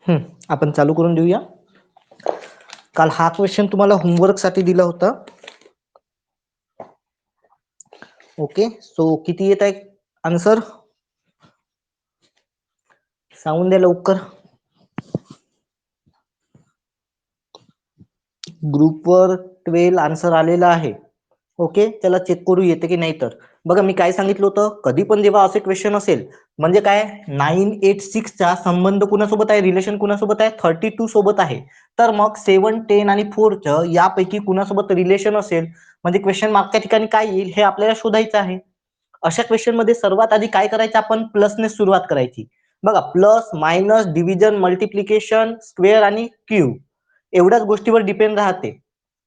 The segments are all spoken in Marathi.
आपण चालू करून देऊया. काल हा क्वेश्चन तुम्हाला होमवर्क साठी दिला होता. ओके, सो किती येत आहे आन्सर सांगून द्या लवकर. ग्रुपवर 12 आन्सर आलेला आहे. ओके, चला चेक करू येते की नाही. तर बघा, मी काय सांगितलं होतं, कधी पण जेव्हा असे क्वेश्चन असेल, म्हणजे काय 986 चा संबंध कुणासोबत आहे, रिलेशन कुणासोबत आहे, 32 सोबत आहे. तर मग 7, 10 आणि 4 च यापैकी कुणासोबत रिलेशन असेल, म्हणजे क्वेश्चन मागच्या ठिकाणी काय येईल हे आपल्याला शोधायचं आहे. अशा क्वेश्चन मध्ये सर्वात आधी काय करायचं, आपण प्लसने सुरुवात करायची. बघा, plus, minus, division, multiplication, square आणि क्यूब एवढ्याच गोष्टीवर डिपेंड राहते.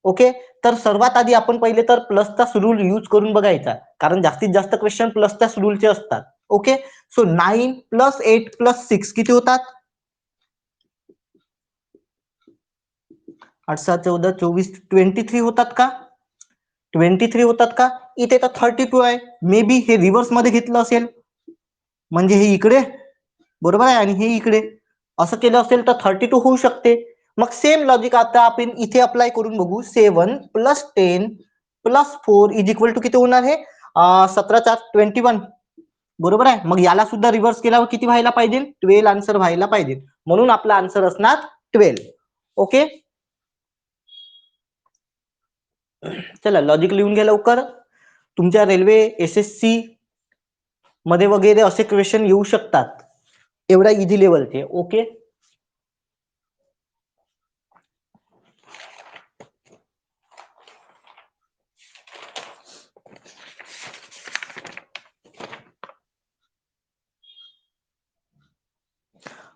ओके, तर सर्वात आधी आपण पहिले तर प्लसचा रूल यूज करून बघायचा, कारण जास्तीत जास्त क्वेश्चन प्लसच्या रूलचे असतात. ओके, सो 9 + 8 + 6 किती होतात, 8 × 7 = 14, 24, 23 होतात का, 23 होतात का. इथे तर 32 आहे. मे बी हे रिव्हर्स मध्ये घेतलं असेल, म्हणजे हे इकडे बरोबर आहे आणि हे इकडे असं केलं असेल तर 32 होऊ शकते. मग सेम लॉजिक आता आपण इथे अप्लाय करून बघू. 7 + 10 + 4 = किती होणार, हे 17 × 4 = 21 बरोबर आहे. मग याला सुद्धा रिव्हर्स केल्यावर किती व्हायला पाहिजे, 12 आन्सर व्हायला पाहिजे. म्हणून आपला आन्सर असणार 12. ओके, चला लॉजिक लिहून घ्या लवकर. तुमच्या रेल्वे SSC मध्ये वगैरे असे क्वेश्चन येऊ शकतात, एवढा इझी लेवलचे. ओके,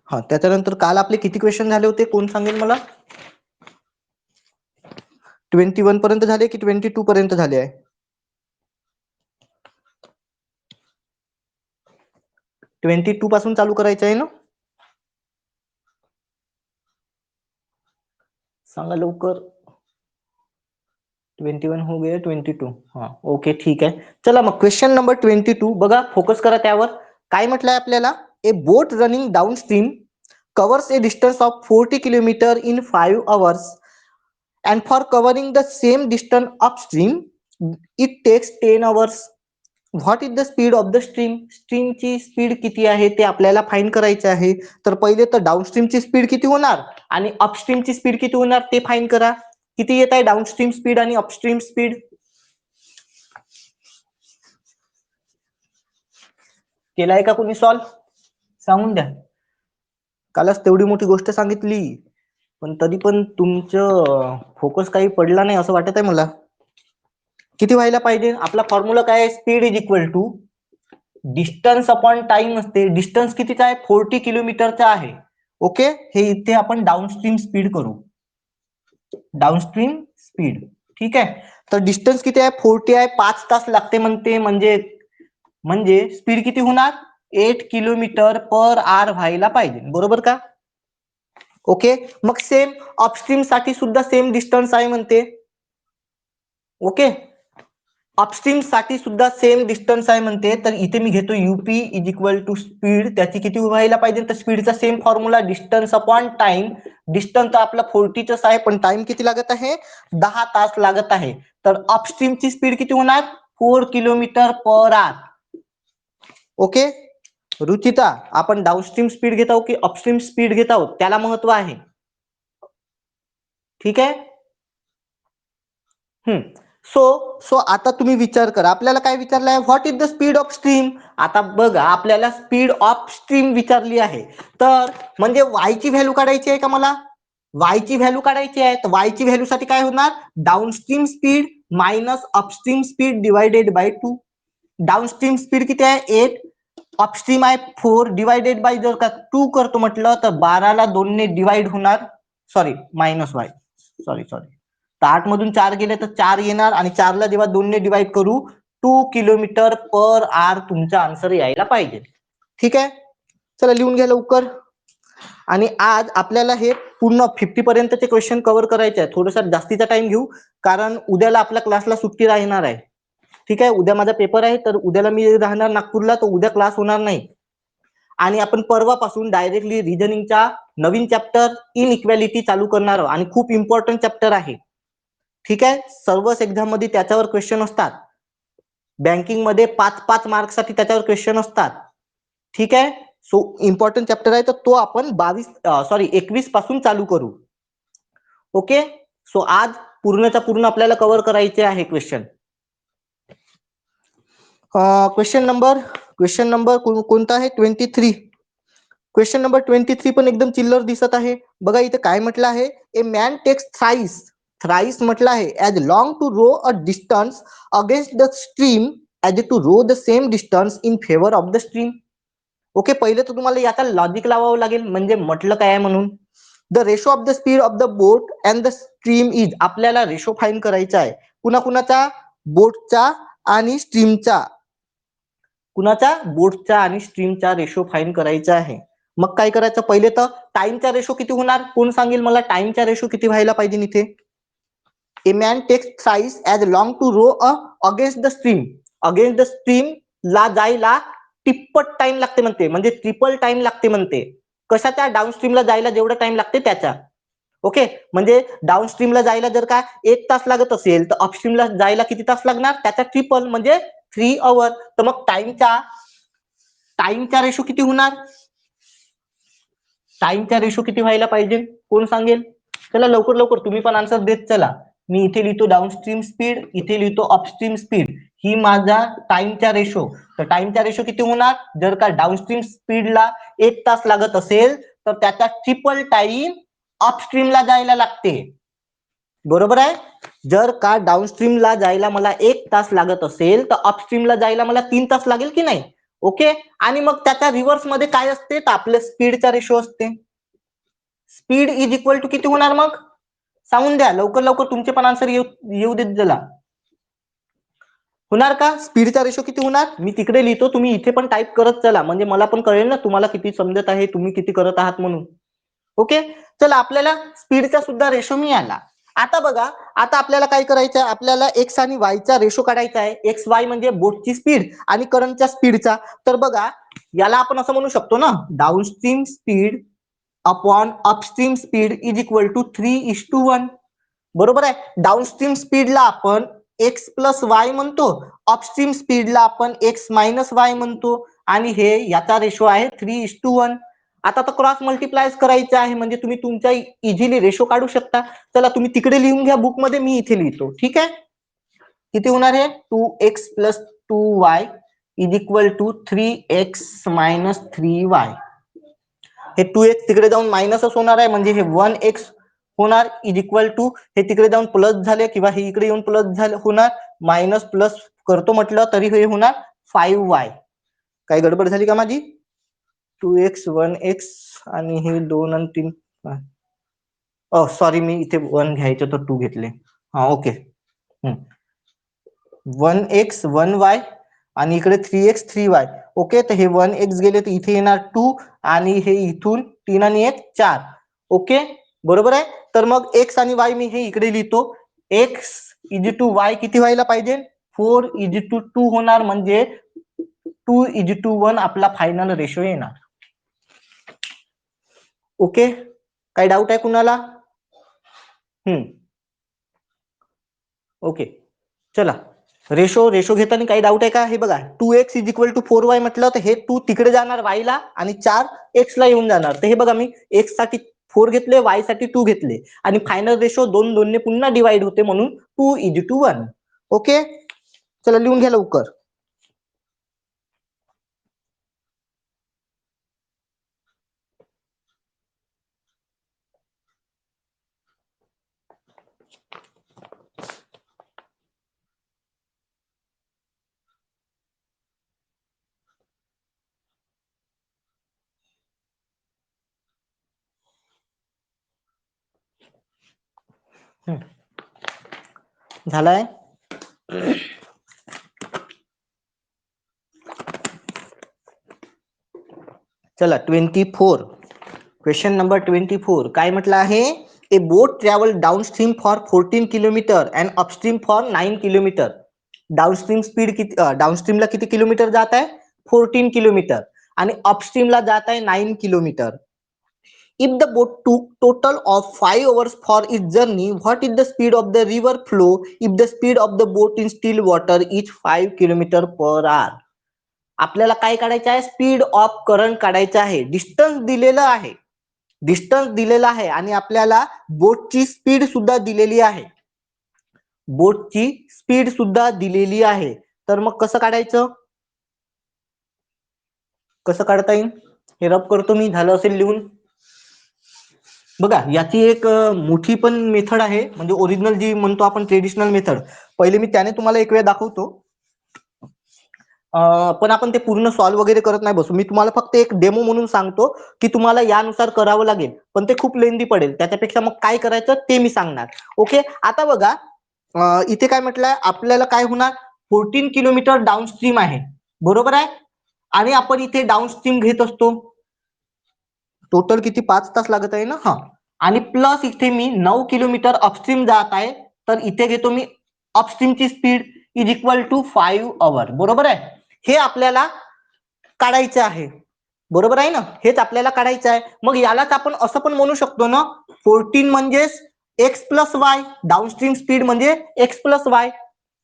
हा त्याच्यानंतर काल आपले किती क्वेश्चन झाले होते, कोण सांगेल मला. 21 पर्यंत झाले की 22 पर्यंत झाले आहे. 22 पासून चालू करायचं आहे ना, सांगा लवकर. 21 हो गए, 22. हाँ ओके ठीक आहे. चला मग क्वेश्चन नंबर 22 बघा, फोकस करा त्यावर. काय म्हटलंय आपल्याला, ए बोट running down stream covers A distance of 40 kilometre in 5 hours and for covering the same distance upstream it takes 10 hours. What is the speed of the stream. स्ट्रीमची स्पीड किती आहे ते आपल्याला फाइंड करायचे आहे. तर पहिले तर डाऊनस्ट्रीमची स्पीड किती होणार आणि अपस्ट्रीमची स्पीड किती होणार ते फाइंड करा. किती येत आहे डाऊनस्ट्रीम स्पीड आणि अपस्ट्रीम स्पीड, केलाय का कोणी सॉल्व, सांगून द्या. कालच तेवढी मोठी गोष्ट सांगितली, पण तरी पण तुमचं फोकस काही पडला नाही असं वाटत आहे मला. किती व्हायला पाहिजे, आपला फॉर्म्युला काय आहे, speed is equal to distance upon time असते. डिस्टन्स कितीचा आहे, 40 किलोमीटरचा आहे. ओके, हे इथे आपण डाऊनस्ट्रीम स्पीड करू, डाऊनस्ट्रीम स्पीड. ठीक आहे, तर डिस्टन्स किती आहे, 40 आहे, 5 तास लागते म्हणते, म्हणजे स्पीड किती होणार, 8 किलोमीटर पर आवर व्हायला पाहिजे, बरोबर का. ओके, मग सेम अपस्ट्रीम साठी सुद्धा सेम डिस्टन्स आहे म्हणते. ओके, अपस्ट्रीम साठी सुद्धा सेम डिस्टन्स आहे म्हणते. तर इथे मी घेतो UP is equal to speed, त्याची किती व्हायला पाहिजे, तर स्पीडचा same formula distance upon time. Distance आपला 40च आहे, पण टाइम किती लागत आहे, 10 तास लागत आहे. तर अपस्ट्रीमची स्पीड किती होणार, 4 किलोमीटर पर आवर. ओके, रुचिता आपण डाऊनस्ट्रीम स्पीड घेत आहोत की अपस्ट्रीम स्पीड घेत आहोत त्याला महत्व आहे. ठीक आहे. सो आता तुम्ही विचार करा, आपल्याला काय विचारलं आहे, what is the speed of stream. आता बघा, आपल्याला स्पीड ऑफ स्ट्रीम विचारली आहे, तर म्हणजे y ची व्हॅल्यू काढायची आहे का मला, y ची व्हॅल्यू काढायची आहे. तर y ची व्हॅल्यू साठी काय होणार, downstream speed minus upstream speed divided by 2. Downstream speed किती आहे 8, अपस्ट्रीम आहे 4 डिवायडेड बाय, जर का 2 करतो म्हटलं तर 12 ला 2 ने डिवाइड होणार, सॉरी मायनस वाय, सॉरी तर 8 मधून 4 गेले तर 4 येणार, आणि 4 ला जेव्हा 2 ने डिवाइड करू 2 किलोमीटर पर आवर तुमचा आन्सर यायला पाहिजे. ठीक आहे, चला लिहून घ्या लवकर. आणि आज आपल्याला हे पूर्ण 50 पर्यंतचे क्वेश्चन कव्हर करायचे आहे. थोडासा जास्तीचा टाइम घेऊ, कारण उद्याला आपल्या क्लासला सुट्टी राहणार आहे. ठीक आहे, उद्या माझा पेपर आहे, तर उद्याला मी राहणार नागपूरला, तर उद्या क्लास होणार नाही. आणि आपण परवापासून डायरेक्टली रिजनिंगच्या नवीन चॅप्टर इनइक्वॅलिटी चालू करणार आहोत आणि खूप इम्पॉर्टंट चॅप्टर आहे. ठीक आहे, सर्वच एक्झाम मध्ये त्याच्यावर क्वेश्चन असतात. बँकिंग मध्ये 5-5 मार्क्ससाठी त्याच्यावर क्वेश्चन असतात. ठीक आहे, सो इम्पॉर्टंट चॅप्टर आहे, तर तो आपण 21 पासून चालू करू. ओके, सो आज पूर्णच्या पूर्ण आपल्याला कव्हर करायचे आहे क्वेश्चन. क्वेश्चन नंबर कोणता आहे? 23. क्वेश्चन नंबर 23 पण एकदम चिल्लर दिसत आहे. बघा इथे काय म्हटलं आहे, ए मॅन टेक्स थ्राइस म्हटलं आहे as long to row a distance against the stream as to row the same distance in favour of the stream. Okay, पहिले तर तुम्हाला याचा लॉजिक लावावं लागेल, म्हणजे म्हटलं काय आहे म्हणून. The ratio of the speed of the boat and the stream is, आपल्याला रेशो फाईंड करायचा आहे. कुणाचा? बोटचा आणि स्ट्रीमचा. कुणाचा? बोटचा आणि स्ट्रीमचा रेशो फाईंड करायचा आहे. मग काय करायचं, पहिले तर टाइमचा रेशो किती होणार, कोण सांगेल मला टाइमचा रेशो किती व्हायला पाहिजे इथे. A man takes thrice as long to row against the stream. Against the stream ला जायला तिप्पट टाइम लागते म्हणते, म्हणजे ट्रिपल टाइम लागते म्हणते. कशाच्या? डाऊन स्ट्रीमला जायला जेवढा टाइम लागते त्याच्या. ओके, म्हणजे डाऊन स्ट्रीमला जायला जर का 1 तास लागत असेल तर अपस्ट्रीमला जायला किती तास लागणार, त्याचा ट्रिपल म्हणजे 3 आवर. तर मग टाइमचा रेशो किती होणार, टाइमचा रेशो किती व्हायला पाहिजे, कोण सांगेल? चला लवकर तुम्ही पण आन्सर देत चला. मी इथे लिहितो डाऊनस्ट्रीम स्पीड, इथे लिहितो अपस्ट्रीम स्पीड, ही माझा टाइमचा रेशो. तर टाइमचा रेशो किती होणार, जर का डाऊनस्ट्रीम स्पीडला 1 तास लागत असेल तर त्याचा ट्रिपल टाइम अपस्ट्रीमला जायला लागते. बरोबर आहे. जर का डाऊनस्ट्रीमला जायला मला 1 तास लागत असेल तर अपस्ट्रीमला जायला मला 3 तास लागेल की नाही. ओके, आणि मग त्याच्या रिव्हर्स मध्ये काय असते, तर आपल्या स्पीडचा रेशो असते. स्पीड इज इक्वल टू किती होणार, मग सांगून द्या लवकर तुमचे पण आन्सर येऊ देत जला. होणार का? स्पीडचा रेशो किती होणार, मी तिकडे लिहितो, तुम्ही इथे पण टाईप करत चला, म्हणजे मला पण कळेल ना तुम्हाला किती समजत आहे, तुम्ही किती करत आहात म्हणून. ओके, चला आपल्याला स्पीडचा सुद्धा रेशो मिळाला. आता बघा, आता आपल्याला काय करायचं आहे, आपल्याला एक्स आणि वायचा रेशो काढायचा आहे. एक्स वाय म्हणजे बोटची स्पीड आणि करंटच्या स्पीडचा. तर बघा, याला आपण असं म्हणू शकतो ना, downstream speed upon upstream speed is equal to 3:1. बरोबर आहे. डाऊनस्ट्रीम स्पीडला आपण एक्स प्लस वाय म्हणतो, अपस्ट्रीम स्पीडला आपण एक्स मायनस वाय म्हणतो, आणि हे याचा रेशो आहे 3:1. आता तर क्रॉस मल्टिप्लाय करायचं आहे, म्हणजे तुम्ही तुमच्या इझिली रेशो काढू शकता. चला तुम्ही तिकडे लिहून घ्या बुक मध्ये, मी इथे लिहितो. ठीक आहे, किती होणार आहे, 2x plus 2y is equal to 3x minus 3y. हे 2x तिकडे जाऊन मायनसच होणार आहे, म्हणजे हे 1x होणार इज इक्वल टू, हे तिकडे जाऊन प्लस झाले किंवा हे इकडे येऊन प्लस झाले होणार, मायनस प्लस करतो म्हटलं तरी हे होणार 5y. काही गडबड झाली का माझी? 2x 1x आणि हे 2 आणि 3. सॉरी, मी इथे 1 घ्यायचं तर 2 घेतले. हा ओके, 1x 1y आणि इकडे 3x 3y. ओके, तर हे 1x गेले तर इथे येणार 2 आणि हे इथून 3 आणि 1 4. ओके, बरोबर आहे. तर मग x आणि y मी हे इकडे लिहितो. x इज टू y किती व्हायला पाहिजे, 4 इज टू 2 होणार, म्हणजे 2 इज टू 1 आपला फायनल रेशो येणार. ओके, काही डाऊट आहे कुणाला? ओके, चला रेशो घेताना काही डाऊट आहे का? हे बघा, 2x is equal to 4y म्हटलं तर हे 2 तिकडे जाणार y ला आणि 4x ला येऊन जाणार. तर हे बघा, मी x साठी 4 घेतले, y साठी 2 घेतले, आणि फायनल रेशो 2 ने पुन्हा डिवाइड होते, म्हणून 2 इज टू 1. ओके, चला लिहून घ्या लवकर. झालाय. चला 24, क्वेश्चन नंबर 24 काय म्हटलं आहे, a boat travel downstream for 14 kilometre and upstream for 9 kilometre. Downstream speed किती, डाऊनस्ट्रीमला किती किलोमीटर जात आहे, 14 किलोमीटर, आणि अपस्ट्रीमला जात आहे 9 kilometre. If the boat took total of 5 hours for its journey, what is the speed of the river flow if the speed of the boat in still water is 5 kilometer per hour? आपल्याला काय काढायचं आहे? स्पीड ऑफ करंट काढायचं आहे. डिस्टन्स दिलेलं आहे, डिस्टन्स दिलेला आहे आणि आपल्याला बोटची स्पीड सुद्धा दिलेली आहे, बोटची स्पीड सुद्धा दिलेली आहे. तर मग कसं काढायचं, कसं काढता येईल? हे रब करतो मी, झालं असेल लिहून. बघा याची एक मोठी पण मेथड आहे, म्हणजे ओरिजिनल जी म्हणतो आपण ट्रेडिशनल मेथड. पहिले मी त्याने तुम्हाला एक वेळ दाखवतो, पण आपण ते पूर्ण सॉल्व्ह वगैरे करत नाही बसू. मी तुम्हाला फक्त एक डेमो म्हणून सांगतो की तुम्हाला यानुसार करावं लागेल, पण ते खूप लेंदी पडेल. त्याच्यापेक्षा मग काय करायचं ते मी सांगणार. ओके, आता बघा इथे काय म्हटलंय आपल्याला, काय होणार, 14 किलोमीटर डाऊनस्ट्रीम आहे, बरोबर आहे. आणि आपण इथे डाऊनस्ट्रीम घेत असतो, टोटल किती 5 तास लागत आहे ना. हा, आणि प्लस इथे मी 9 किलोमीटर अपस्ट्रीम जात आहे, तर इथे घेतो मी अपस्ट्रीमची speed is equal to 5 hour, बरोबर आहे. हे आपल्याला काढायचं आहे, बरोबर आहे ना, हेच आपल्याला काढायचं आहे. मग यालाच आपण असं पण म्हणू शकतो ना, 14 म्हणजेच x plus y, downstream speed म्हणजे एक्स प्लस वाय,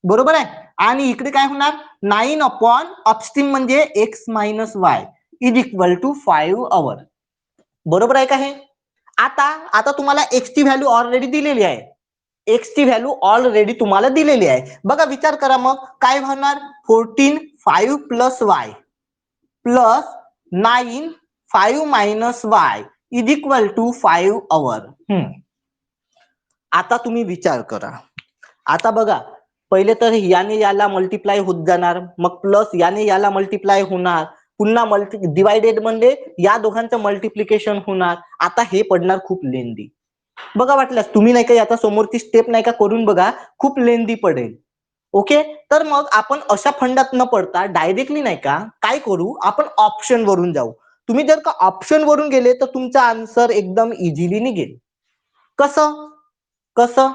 बरोबर आहे. आणि इकडे काय होणार, 9 अपॉन अपस्ट्रीम म्हणजे x minus y is equal to 5 hour, बरोबर आहे का हे. आता आता तुम्हाला एक्स ची व्हॅल्यू ऑलरेडी दिलेली आहे, एक्स ची व्हॅल्यू ऑलरेडी तुम्हाला दिलेली आहे. बघा विचार करा, मग काय होणार, 14 5 plus y plus 9 5 minus y is equal to 5 hour. आता तुम्ही विचार करा, आता बघा पहिले तर याने याला मल्टिप्लाय होत जाणार, मग प्लस याने याला मल्टिप्लाय होणार, पुन्हा डिवायडेड म्हणजे या दोघांचं मल्टिप्लिकेशन होणार. आता हे पडणार खूप लेंदी. बघा वाटल्यास तुम्ही नाही का याचा समोरची स्टेप नाही का करून बघा, खूप लेंदी पडेल. ओके, तर मग आपण अशा फंडात न पडता डायरेक्टली नाही का काय करू, आपण ऑप्शन वरून जाऊ. तुम्ही जर का ऑप्शन वरून गेले तर तुमचा आन्सर एकदम इझिली निघेल. कसं कसं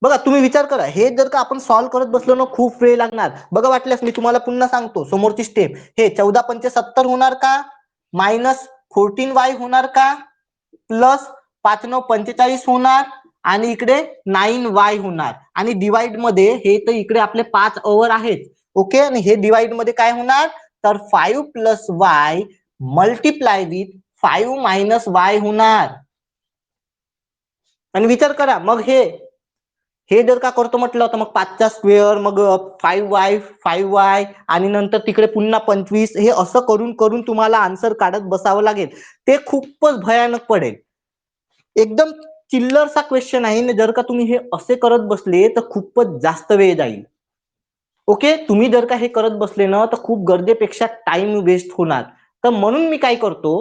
बघा तुम्ही विचार करा, हे जर का आपण सॉल्व्ह करत बसलो ना खूप वेळ लागणार. बघा वाटल्यास मी तुम्हाला पुन्हा सांगतो समोरची स्टेप, हे 14 पंचे 70 होणार का, मायनस 14y होणार का, प्लस 5 9 45 होणार, आणि इकडे 9y होणार, आणि डिवाइड मध्ये हे तर इकडे आपले 5 ओव्हर आहेत. ओके, आणि हे डिवाइड मध्ये काय होणार, तर 5 plus Y multiply with 5 minus Y होणार. आणि विचार करा, मग हे जर का करतो म्हटलं तर मग 5चा स्क्वेअर, मग 5y आणि नंतर तिकडे पुन्हा 25, हे असं करून करून तुम्हाला आन्सर काढत बसावं लागेल. ते खूपच भयानक पडेल, एकदम चिल्लरचा क्वेश्चन आहे. जर का तुम्ही हे असे करत बसले तर खूपच जास्त वेळ जाईल. ओके, तुम्ही जर का हे करत बसले ना तर खूप गरजेपेक्षा टाइम वेस्ट होणार. तर म्हणून मी काय करतो,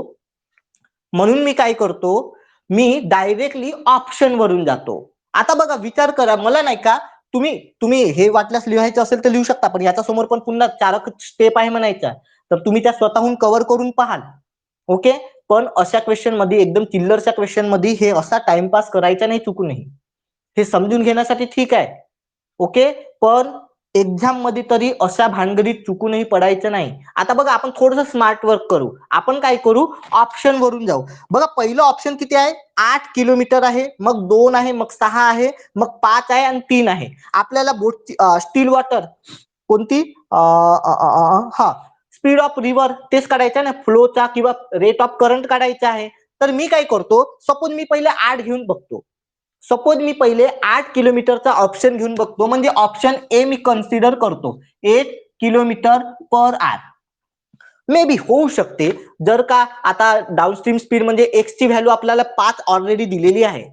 मी डायरेक्टली ऑप्शन वरून जातो. आता बघा विचार करा, मला नाही का, तुम्ही हे वाटल्यास लिहायचं असेल तर लिहू शकता, पण याच्या समोर पण पुन्हा 4 स्टेप आहे म्हणायच्या, तर तुम्ही त्या स्वतःहून कव्हर करून पाहाल. ओके, पण अशा क्वेश्चन मध्ये, एकदम चिल्लरच्या क्वेश्चन मध्ये हे असा टाइमपास करायचा नाही चुकूनही. हे समजून घेण्यासाठी ठीक आहे, ओके, पण एक्झाम मध्ये तरी अशा भानगडीत चुकूनही पडायचं नाही. आता बघा आपण थोडंसं स्मार्ट वर्क करू. आपण काय करू, ऑप्शन वरून जाऊ. बघा पहिलं ऑप्शन किती आहे, 8 किलोमीटर आहे, मग 2 आहे, मग 6 आहे, मग 5 आहे आणि 3 आहे. आपल्याला बोट स्टील वॉटर कोणती, हा स्पीड ऑफ रिव्हर तेच काढायचं ना, फ्लोचा किंवा रेट ऑफ करंट काढायचा आहे. तर मी काय करतो, सपोज मी पहिले 8 घेऊन बघतो, सपोज मी पहिले 8 किलोमीटरचा ऑप्शन घेऊन बघतो, म्हणजे ऑप्शन ए मी कन्सिडर करतो, 8 kilometre per our. May be होऊ शकते, जर का आता डाऊनस्ट्रीम स्पीड म्हणजे एक्स ची व्हॅल्यू आपल्याला 5 ऑलरेडी दिलेली आहे,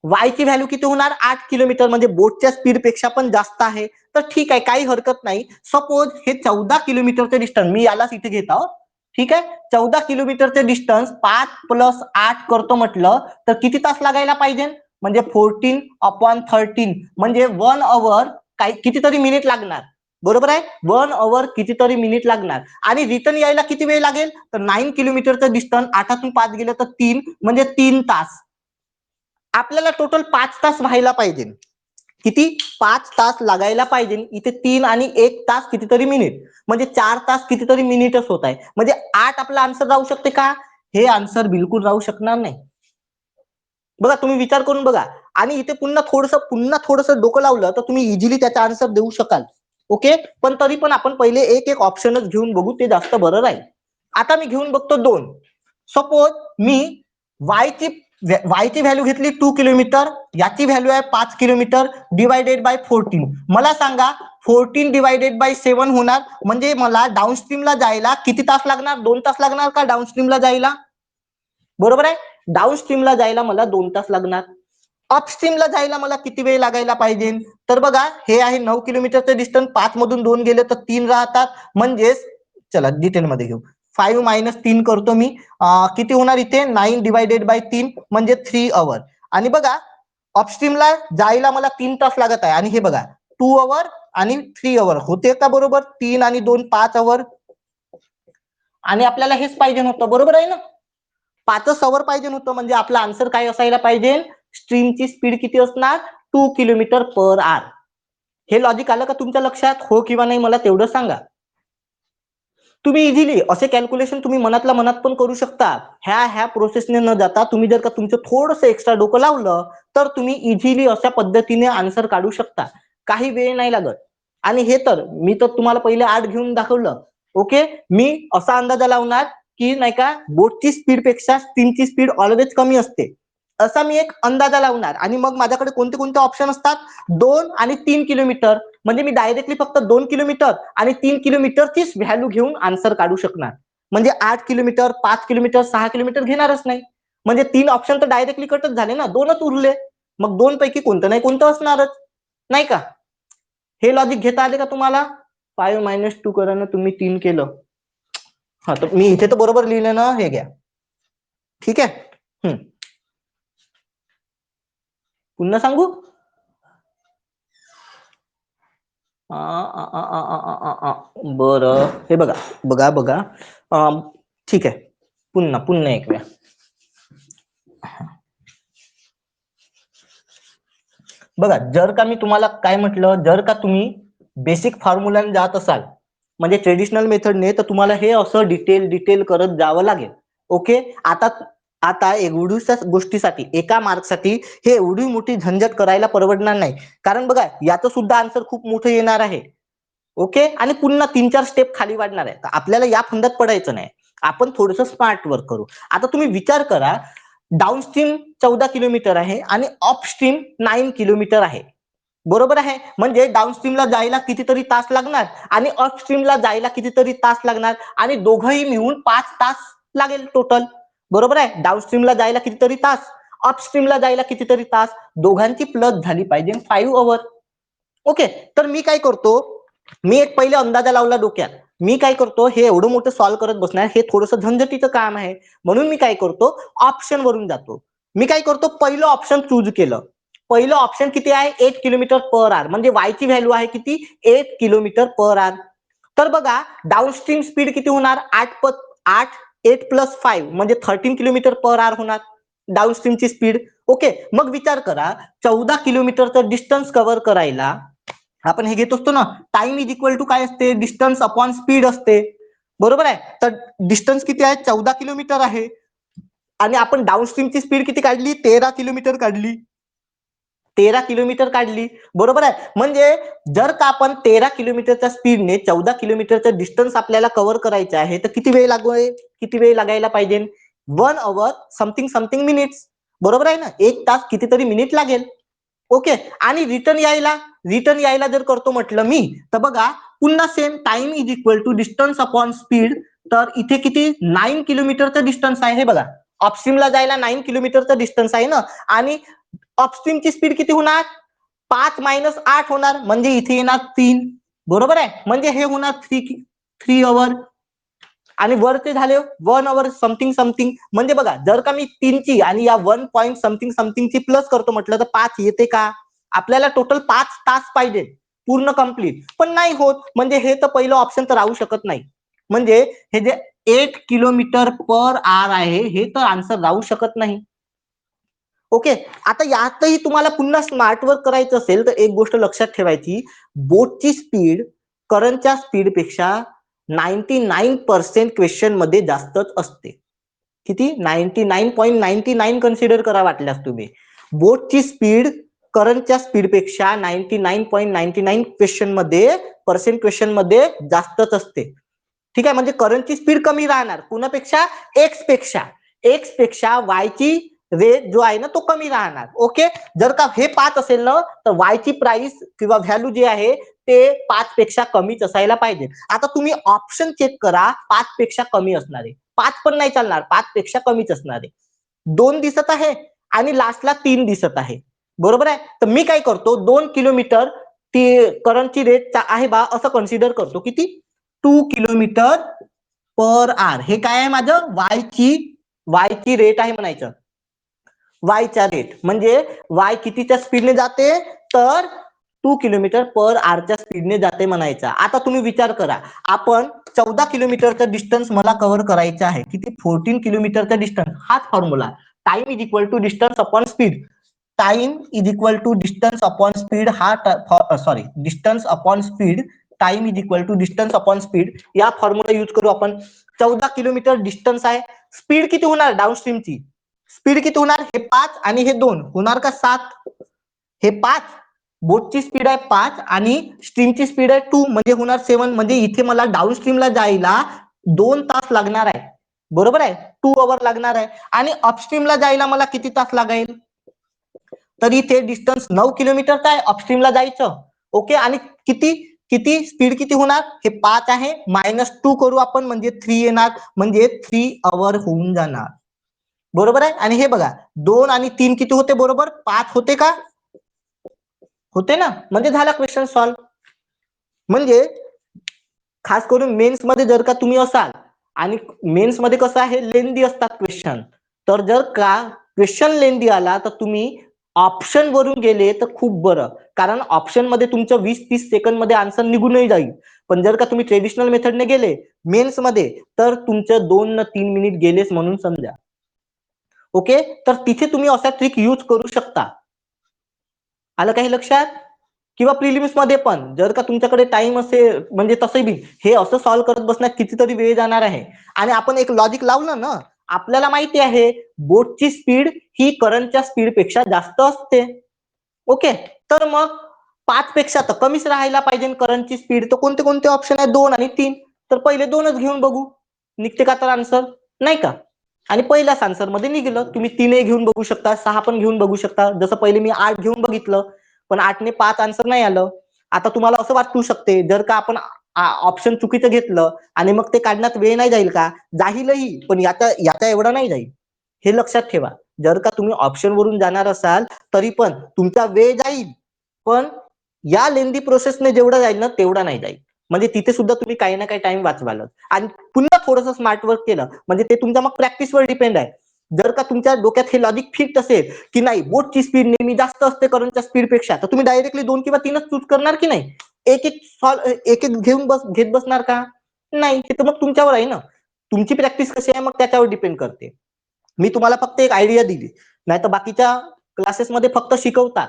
वाय ची व्हॅल्यू किती होणार, 8 किलोमीटर म्हणजे बोटच्या स्पीड पेक्षा पण जास्त आहे, तर ठीक आहे, काही हरकत नाही. सपोज हे 14 किलोमीटरचे डिस्टन्स, मी यालाच इथे घेत आहोत, ठीक आहे. 14 किलोमीटरचे डिस्टन्स 5 प्लस 8 करतो म्हटलं तर किती तास लागायला पाहिजे, म्हणजे 14 अपॉन 13 म्हणजे 1 आवर काही कितीतरी मिनिट लागणार, बरोबर आहे. 1 आवर कितीतरी मिनिट लागणार, आणि रिटर्न यायला किती वेळ लागेल, तर 9 किलोमीटरचं डिस्टन्स 8तून 5 गेलं तर 3 म्हणजे 3 तास. आपल्याला टोटल 5 तास व्हायला पाहिजे. किती 5 तास लागायला पाहिजे. इथे 3 आणि 1 तास कितीतरी मिनिट, म्हणजे 4 तास कितीतरी मिनिटच होत आहे. म्हणजे 8 आपला आन्सर राहू शकते का? हे आन्सर बिलकुल राहू शकणार नाही. बघा तुम्ही विचार करून बघा. आणि इथे पुन्हा थोडंसं डोकं लावलं तर तुम्ही इझिली त्याचा आन्सर देऊ शकाल. ओके, पण तरी पण आपण पहिले एक एक ऑप्शनच घेऊन बघू, ते जास्त बरं राहील. आता मी घेऊन बघतो 2. सपोज मी वायची व्हॅल्यू घेतली 2 किलोमीटर, याची व्हॅल्यू आहे 5 किलोमीटर डिवायडेड बाय 14. मला सांगा 14 डिवायडेड बाय 7 होणार, म्हणजे मला डाऊनस्ट्रीमला जायला किती तास लागणार? 2 तास लागणार का डाऊनस्ट्रीमला जायला? बरोबर आहे, डाऊनस्ट्रीमला जायला मला 2 तास लागणार. अपस्ट्रीमला जायला मला किती वेळ लागायला पाहिजे? तर बघा हे आहे 9 किलोमीटरचं डिस्टन्स, 5 मधून 2 गेले तर 3 राहतात, म्हणजेच चला डिटेलमध्ये घेऊ. 5 मायनस 3 करतो मी, किती होणार इथे? 9 डिवायडेड बाय 3 म्हणजे 3 आवर. आणि बघा अपस्ट्रीमला जायला मला 3 तास लागत आहे, आणि हे बघा 2 आवर आणि 3 आवर होते का? बरोबर, 3 आणि 2 5 आवर. आणि आपल्याला हेच पाहिजे होतं, बरोबर आहे ना? 5 आवर पाहिजे होतं, म्हणजे आपला आन्सर काय असायला पाहिजे? स्ट्रीमची स्पीड किती असणार? 2 किलोमीटर पर आवर. हे लॉजिक आलं का तुमच्या लक्षात? हो किंवा नाही मला तेवढं सांगा. तुम्ही इझिली असे कॅल्क्युलेशन तुम्ही मनातल्या मनात पण करू शकता. ह्या प्रोसेसने न जाता तुम्ही जर का तुमचं थोडंसं एक्स्ट्रा डोकं लावलं तर तुम्ही इझिली अशा पद्धतीने आन्सर काढू शकता. काही वेळ नाही लागत. आणि हे तर मी तर तुम्हाला पहिले 8 घेऊन दाखवलं. ओके, मी असा अंदाजा लावणार की नाही का बोटची स्पीड पेक्षा स्टीमची स्पीड ऑलवेज कमी असते, असा मी एक अंदाजा लावणार. आणि मग माझ्याकडे कोणते कोणते ऑप्शन असतात? 2 आणि 3 किलोमीटर. म्हणजे मी डायरेक्टली फक्त 2 किलोमीटर आणि 3 किलोमीटरचीच व्हॅल्यू घेऊन आन्सर काढू शकणार. म्हणजे 8 किलोमीटर, 5 किलोमीटर, 6 किलोमीटर घेणारच नाही. म्हणजे 3 ऑप्शन तर डायरेक्टली कटच झाले ना, 2च उरले. मग 2 पैकी कोणतं नाही कोणतं असणारच, नाही का? हे लॉजिक घेता आले का तुम्हाला? 5 मायनस 2 करा ना तुम्ही, 3 केलं. हा, तर मी इथे तर बरोबर लिहिलं ना, हे घ्या. ठीक आहे. पुन्हा सांगू? बरं, हे बघा बघा बघा. ठीक आहे, पुन्हा एक वेळा. बघा, जर का मी तुम्हाला काय म्हटलं, जर का तुम्ही बेसिक फॉर्म्युलाने जात असाल म्हणजे ट्रेडिशनल मेथडने, तर तुम्हाला हे असं डिटेल करत जावं लागेल. ओके, आता एवढ्याशा गोष्टीसाठी, एका मार्कसाठी हे एवढी मोठी झंझट करायला परवडणार नाही. कारण बघा याचं सुद्धा आन्सर खूप मोठं येणार आहे. ओके, आणि पुन्हा 3-4 स्टेप खाली वाढणार आहे. तर आपल्याला या फंदात पडायचं नाही, आपण थोडंसं स्मार्ट वर्क करू. आता तुम्ही विचार करा, डाऊनस्ट्रीम 14 किलोमीटर आहे आणि अपस्ट्रीम 9 किलोमीटर आहे. बरोबर आहे, म्हणजे डाऊनस्ट्रीमला जायला कितीतरी तास लागणार आणि अपस्ट्रीमला जायला कितीतरी तास लागणार, आणि दोघंही मिळून 5 तास लागेल टोटल. बरोबर आहे, डाऊनस्ट्रीमला जायला कितीतरी तास, अपस्ट्रीमला जायला कितीतरी तास, दोघांची प्लस झाली पाहिजे 5 आवर. ओके, तर मी काय करतो, मी एक पहिले अंदाजा लावला डोक्यात. मी काय करतो, हे एवढं मोठं सॉल्व्ह करत बसणार, हे थोडंसं झंझटीचं काम आहे. म्हणून मी काय करतो, ऑप्शन वरून जातो. मी काय करतो, पहिलं ऑप्शन चूज केलं. पहिलं ऑप्शन किती आहे? 8 किलोमीटर पर आवर, म्हणजे वायची व्हॅल्यू आहे किती? 8 किलोमीटर पर आवर. तर बघा डाऊनस्ट्रीम स्पीड किती होणार? 8 प्लस 5 म्हणजे 13 किलोमीटर पर आवर होणार डाऊनस्ट्रीमची स्पीड. ओके, मग विचार करा, 14 किलोमीटरचं डिस्टन्स कव्हर करायला आपण हे घेत असतो ना, टाइम इज इक्वल टू काय असते? डिस्टन्स अपॉन स्पीड असते. बरोबर आहे, तर डिस्टन्स किती आहे? 14 किलोमीटर आहे. आणि आपण डाऊनस्ट्रीमची स्पीड किती काढली? 13 किलोमीटर काढली. 13 किलोमीटर काढली, बरोबर आहे. म्हणजे जर का आपण 13 किलोमीटरच्या स्पीडने 14 किलोमीटरचं डिस्टन्स आपल्याला कव्हर करायचं आहे, तर किती वेळ लागायला पाहिजे? 1 आवर समथिंग समथिंग मिनिट्स. बरोबर आहे ना, 1 तास कितीतरी मिनिट लागेल. ओके, आणि रिटर्न यायला जर करतो म्हटलं मी, तर बघा पुन्हा same time is equal to distance upon speed. तर इथे किती? 9 किलोमीटरचं डिस्टन्स आहे. हे बघा, अपस्ट्रीमला जायला 9 किलोमीटरचं डिस्टन्स आहे ना, आणि अपस्ट्रीमची स्पीड किती होणार? 5 मायनस 8 होणार, म्हणजे इथे येणार 3. बरोबर आहे, म्हणजे हे होणार 3 आवर. आणि वरचे झाले 1 आवर समथिंग समथिंग. म्हणजे बघा, जर का मी 3 ची आणि या 1 पॉईंट समथिंग समथिंग ची प्लस करतो म्हटलं, तर 5 येते का? आपल्याला टोटल 5 तास पाहिजे पूर्ण कंप्लीट, पण नाही होत. म्हणजे हे तर पहिलं ऑप्शन तर राहू शकत नाही. म्हणजे हे जे 8 किलोमीटर पर आवर आहे, हे तर आन्सर राहू शकत नाही. ओके, आता यातही तुम्हाला पुन्हा स्मार्ट वर्क करायचं असेल तर एक गोष्ट लक्षात ठेवायची, बोटची स्पीड करंटच्या स्पीड पेक्षा 99% क्वेश्चन मध्ये जास्तच असते. किती? 99.99 कन्सिडर करा वाटल्यास तुम्ही. बोटची स्पीड करंटच्या स्पीड पेक्षा 99.99 क्वेश्चन मध्ये जास्तच असते. ठीक आहे, म्हणजे करंटची स्पीड कमी राहणार कुणापेक्षा? एक्स पेक्षा वायची रेट जो आहे ना तो कमी राहणार. ओके, जर का हे 5 असेल ना तर वायची प्राइस किंवा व्हॅल्यू जे आहे ते 5 पेक्षा कमीच असायला पाहिजे. आता तुम्ही ऑप्शन चेक करा, 5 पेक्षा कमी असणार आहे. 5 पण नाही चालणार, 5 पेक्षा कमीच असणार आहे. 2 दिसत आहे आणि लास्टला 3 दिसत आहे. बरोबर आहे, तर मी काय करतो, 2 किलोमीटर ती करंटची रेट आहे बा असं कन्सिडर करतो. किती? 2 किलोमीटर पर आवर. हे काय आहे माझं? वायची रेट आहे म्हणायचं. वायचा रेट म्हणजे वाय कितीच्या स्पीडने जाते? तर 2 किलोमीटर पर आवरच्या स्पीडने जाते म्हणायचा. आता तुम्ही विचार करा, आपण 14 किलोमीटरचा डिस्टन्स मला कव्हर करायचा आहे. किती? 14 किलोमीटरचा डिस्टन्स. हाच formula, time is equal to distance upon speed. Time is equal to distance upon speed. Distance upon speed. Time is equal to distance upon speed. या फॉर्म्युला यूज करू आपण. 14 किलोमीटर डिस्टन्स आहे. स्पीड किती होणार डाऊनस्ट्रीमची? स्पीड किती होणार? हे 5 आणि हे 2 होणार का 7? हे 5, बोटची स्पीड आहे 5 आणि स्ट्रीमची स्पीड आहे 2 म्हणजे होणार 7. म्हणजे इथे मला डाऊनस्ट्रीमला जायला 2 तास लागणार आहे. बरोबर आहे, 2 आवर लागणार आहे. आणि अपस्ट्रीमला जायला मला किती तास लागेल? तरी ते डिस्टन्स 9 किलोमीटरचं आहे अपस्ट्रीमला जायचं. ओके, आणि किती स्पीड किती होणार? हे 5 आहे, -2 करू आपण म्हणजे 3 येणार, म्हणजे 3 आवर होऊन जाणार. बरोबर आहे. आणि हे बघा, 2 आणि 3 किती होते? बरोबर 5 होते का? होते ना, म्हणजे झाला क्वेश्चन सॉल्व. म्हणजे खास करून मेन्स मध्ये जर का तुम्ही असाल, आणि मेन्स मध्ये कसं आहे, लेंदी असतात क्वेश्चन, तर जर का क्वेश्चन लेंदी आला तर तुम्ही ऑप्शन वरून गेले तर खूप बरं, कारण ऑप्शन मध्ये तुमचं 20-30 सेकंड मध्ये आन्सर निघूनही जाईल. पण जर का तुम्ही ट्रेडिशनल मेथडने गेले मेन्स मध्ये तर तुमचं 2 न 3 मिनिट गेलेच म्हणून समजा. ओके, तर तिथे तुम्ही असा ट्रिक यूज करू शकता. आलं काही लक्षात? किंवा प्रिलिम्स मध्ये पण जर का तुमच्याकडे टाइम असेल, म्हणजे तसंही बी हे असं सॉल्व्ह करत बसण्यात कितीतरी वेळ जाणार आहे. आणि आपण एक लॉजिक लावलं ना, आपल्याला माहिती आहे बोटची स्पीड ही करंटच्या स्पीड पेक्षा जास्त असते. ओके, तर मग 5 पेक्षा तर कमीच राहायला पाहिजे करंटची स्पीड. तर कोणते कोणते ऑप्शन आहे? 2 आणि 3. तर पहिले 2च घेऊन बघू, निघते का तर आन्सर, नाही का? आणि पहिल्याच आन्सर मध्ये निघालं. तुम्ही 3 घेऊन बघू शकता, 6 पण घेऊन बघू शकता. जसं पहिले मी 8 घेऊन बघितलं, पण 8 ने 5 आन्सर नाही आलं. आता तुम्हाला असं वाटू शकते, जर का आपण ऑप्शन चुकीचं घेतलं आणि मग ते काढण्यात वेळ नाही जाईल का? जाईलही, पण याचा एवढा नाही जाईल. हे लक्षात ठेवा. जर का तुम्ही ऑप्शन वरून जाणार असाल तरी पण तुमचा वेळ जाईल, पण या लेंदी प्रोसेसने जेवढा जाईल ना तेवढा नाही जाईल. म्हणजे तिथे सुद्धा तुम्ही काही ना काही टाइम वाचवाल. आणि पुन्हा थोडंसं स्मार्ट वर्क केलं म्हणजे ते तुमच्या मग प्रॅक्टिसवर डिपेंड आहे. जर का तुमच्या डोक्यात हे लॉजिक फिट असेल की नाही बोटची स्पीड नेहमी जास्त असते करंटच्या स्पीड पेक्षा, तर तुम्ही डायरेक्टली 2 किंवा 3च चूज करणार की नाही? एक एक घेत बसणार का? नाही. हे तर मग तुमच्यावर आहे ना, तुमची प्रॅक्टिस कशी आहे मग त्याच्यावर डिपेंड करते. मी तुम्हाला फक्त एक आयडिया दिली, नाही तर बाकीच्या क्लासेसमध्ये फक्त शिकवतात.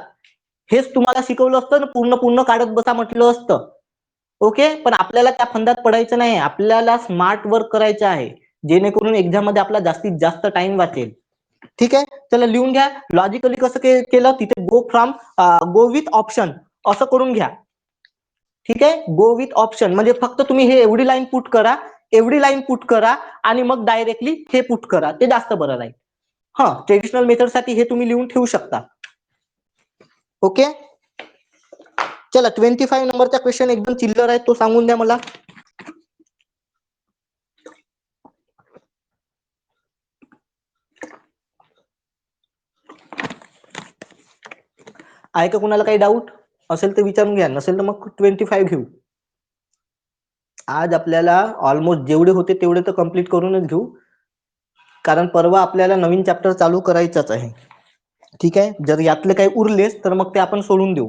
हेच तुम्हाला शिकवलं असतं ना, पूर्ण पूर्ण काढत बसा म्हटलं असतं. ओके, पण आपल्याला त्या फंदात पडायचं नाही. आपल्याला स्मार्ट वर्क करायचं आहे, जेणेकरून एक्झाम मध्ये आपला जास्तीत जास्त टाइम वाचेल. ठीक आहे, चला लिहून घ्या. लॉजिकली कसं केलं, तिथे गो विथ ऑप्शन असं करून घ्या. ठीक आहे, गो विथ ऑप्शन म्हणजे फक्त तुम्ही हे एवढी लाईन पुट करा आणि मग डायरेक्टली हे पुट करा, ते जास्त बरं राहील. हा, ट्रेडिशनल मेथड साठी हे तुम्ही लिहून ठेवू शकता. ओके, चला 25 नंबरचा क्वेश्चन एकदम चिल्लर आहे, तो सांगून द्या मला. आहे का कुणाला काही डाऊट असेल तर विचारून घ्या, नसेल तर मग 25 घेऊ. आज आपल्याला ऑलमोस्ट जेवढे होते तेवढे तर कम्प्लीट करूनच घेऊ, कारण परवा आपल्याला नवीन चॅप्टर चालू करायचाच आहे. ठीक आहे, जर यातले काही उरलेस तर मग ते आपण सोडून देऊ.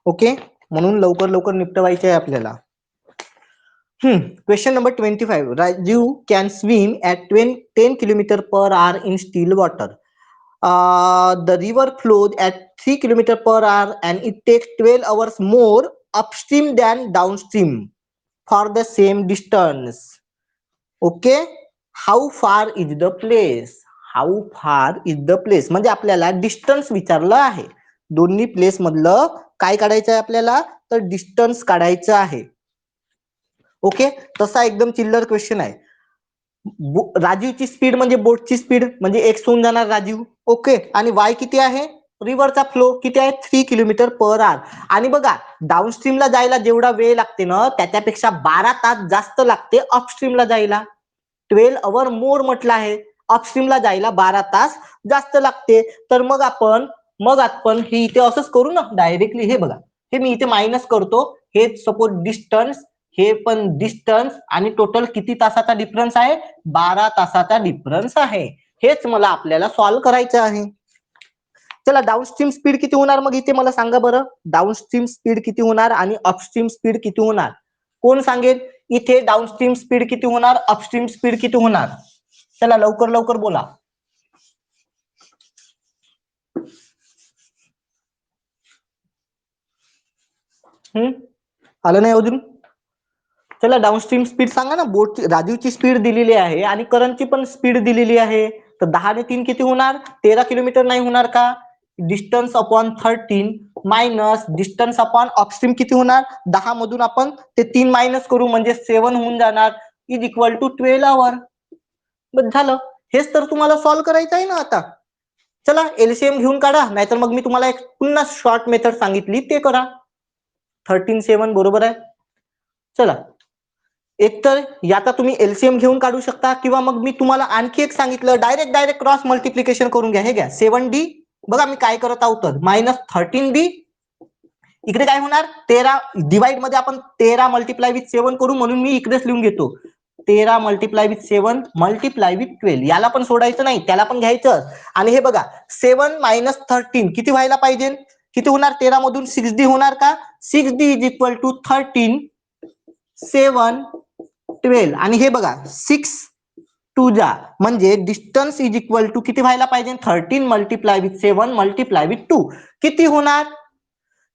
ओके, म्हणून लवकर लवकर निपटवायचे आहे आपल्याला. Question number 25. Rajiv can swim at 10 km/h in still water. the river flows at 3 kilometers per hour and it takes 12 hours more upstream than downstream for the same distance. Okay, how far is the place? How far is the place म्हणजे आपल्याला डिस्टन्स विचारलं आहे. दोन्ही प्लेस मधलं काय काढायचं आहे आपल्याला, तर डिस्टन्स काढायचं आहे. ओके, तसा एकदम चिल्लर क्वेश्चन आहे. राजीवची स्पीड म्हणजे बोटची स्पीड म्हणजे एक्स होऊन जाणार राजीव. ओके, आणि वाय किती आहे, रिव्हरचा फ्लो किती आहे, 3 किलोमीटर पर आवर. आणि बघा डाऊनस्ट्रीमला जायला जेवढा वेळ लागते ना त्याच्यापेक्षा 12 तास जास्त लागते अपस्ट्रीमला जायला. 12 अवर मोर म्हटलं आहे, अपस्ट्रीमला जायला 12 तास जास्त लागते. तर मग आपण हे इथे असंच करू ना डायरेक्टली. हे बघा, हे मी इथे मायनस करतो. हे सपोज डिस्टन्स, हे पण डिस्टन्स, आणि टोटल किती तासाचा डिफरन्स आहे, 12 तासाचा डिफरन्स आहे. हेच मला आपल्याला सॉल्व्ह करायचं आहे. चला, डाऊनस्ट्रीम स्पीड किती होणार मग इथे मला सांगा बरं. डाऊनस्ट्रीम स्पीड किती होणार आणि अपस्ट्रीम स्पीड किती होणार, कोण सांगेल. इथे डाऊनस्ट्रीम स्पीड किती होणार, अपस्ट्रीम स्पीड किती होणार, चला लवकर लवकर बोला. आलं नाही अजून. चला, डाऊनस्ट्रीम स्पीड सांगा ना. बोटची, राजीवची स्पीड दिलेली आहे आणि करंटची पण स्पीड दिलेली आहे. तर 10 ने 3 किती होणार, 13 किलोमीटर नाही होणार का. Distance upon 13 minus distance upon upstream किती होणार, 10 मधून आपण ते 3 मायनस करू म्हणजे 7 होऊन जाणार, इज इक्वल टू 12 आवर. बस झालं. हेच तर तुम्हाला सॉल्व्ह करायचं आहे ना आता. चला, एलसीएम घेऊन काढा, नाहीतर मग मी तुम्हाला एक पुन्हा शॉर्ट मेथड सांगितली ते करा. 13/7 बरोबर आहे. चला, एकतर याचा तुम्ही एलसीएम घेऊन काढू शकता, किंवा मग मी तुम्हाला आणखी एक सांगितलं, डायरेक्ट क्रॉस मल्टिप्लिकेशन करून घ्या. हे घ्या 7D, बघा मी काय करत आहोत, मायनस 13D. इकडे काय होणार, 13 डिवाइड मध्ये आपण 13 मल्टिप्लाय विथ 7 करू, म्हणून मी इकडेच लिहून घेतो 13 मल्टिप्लाय विथ 7 मल्टिप्लाय विथ 12. याला पण सोडायचं नाही, त्याला पण घ्यायचं. आणि हे बघा 7 मायनस 13 किती व्हायला पाहिजे, किती होणार, 13 मधून 6D होणार का, 6D इज इक्वल टू 13 7 12. आणि हे बघा 6 2 जा म्हणजे डिस्टन्स इज इक्वल टू किती व्हायला पाहिजे, 13 मल्टिप्लाय विथ 7 मल्टिप्लाय विथ 2. किती होणार,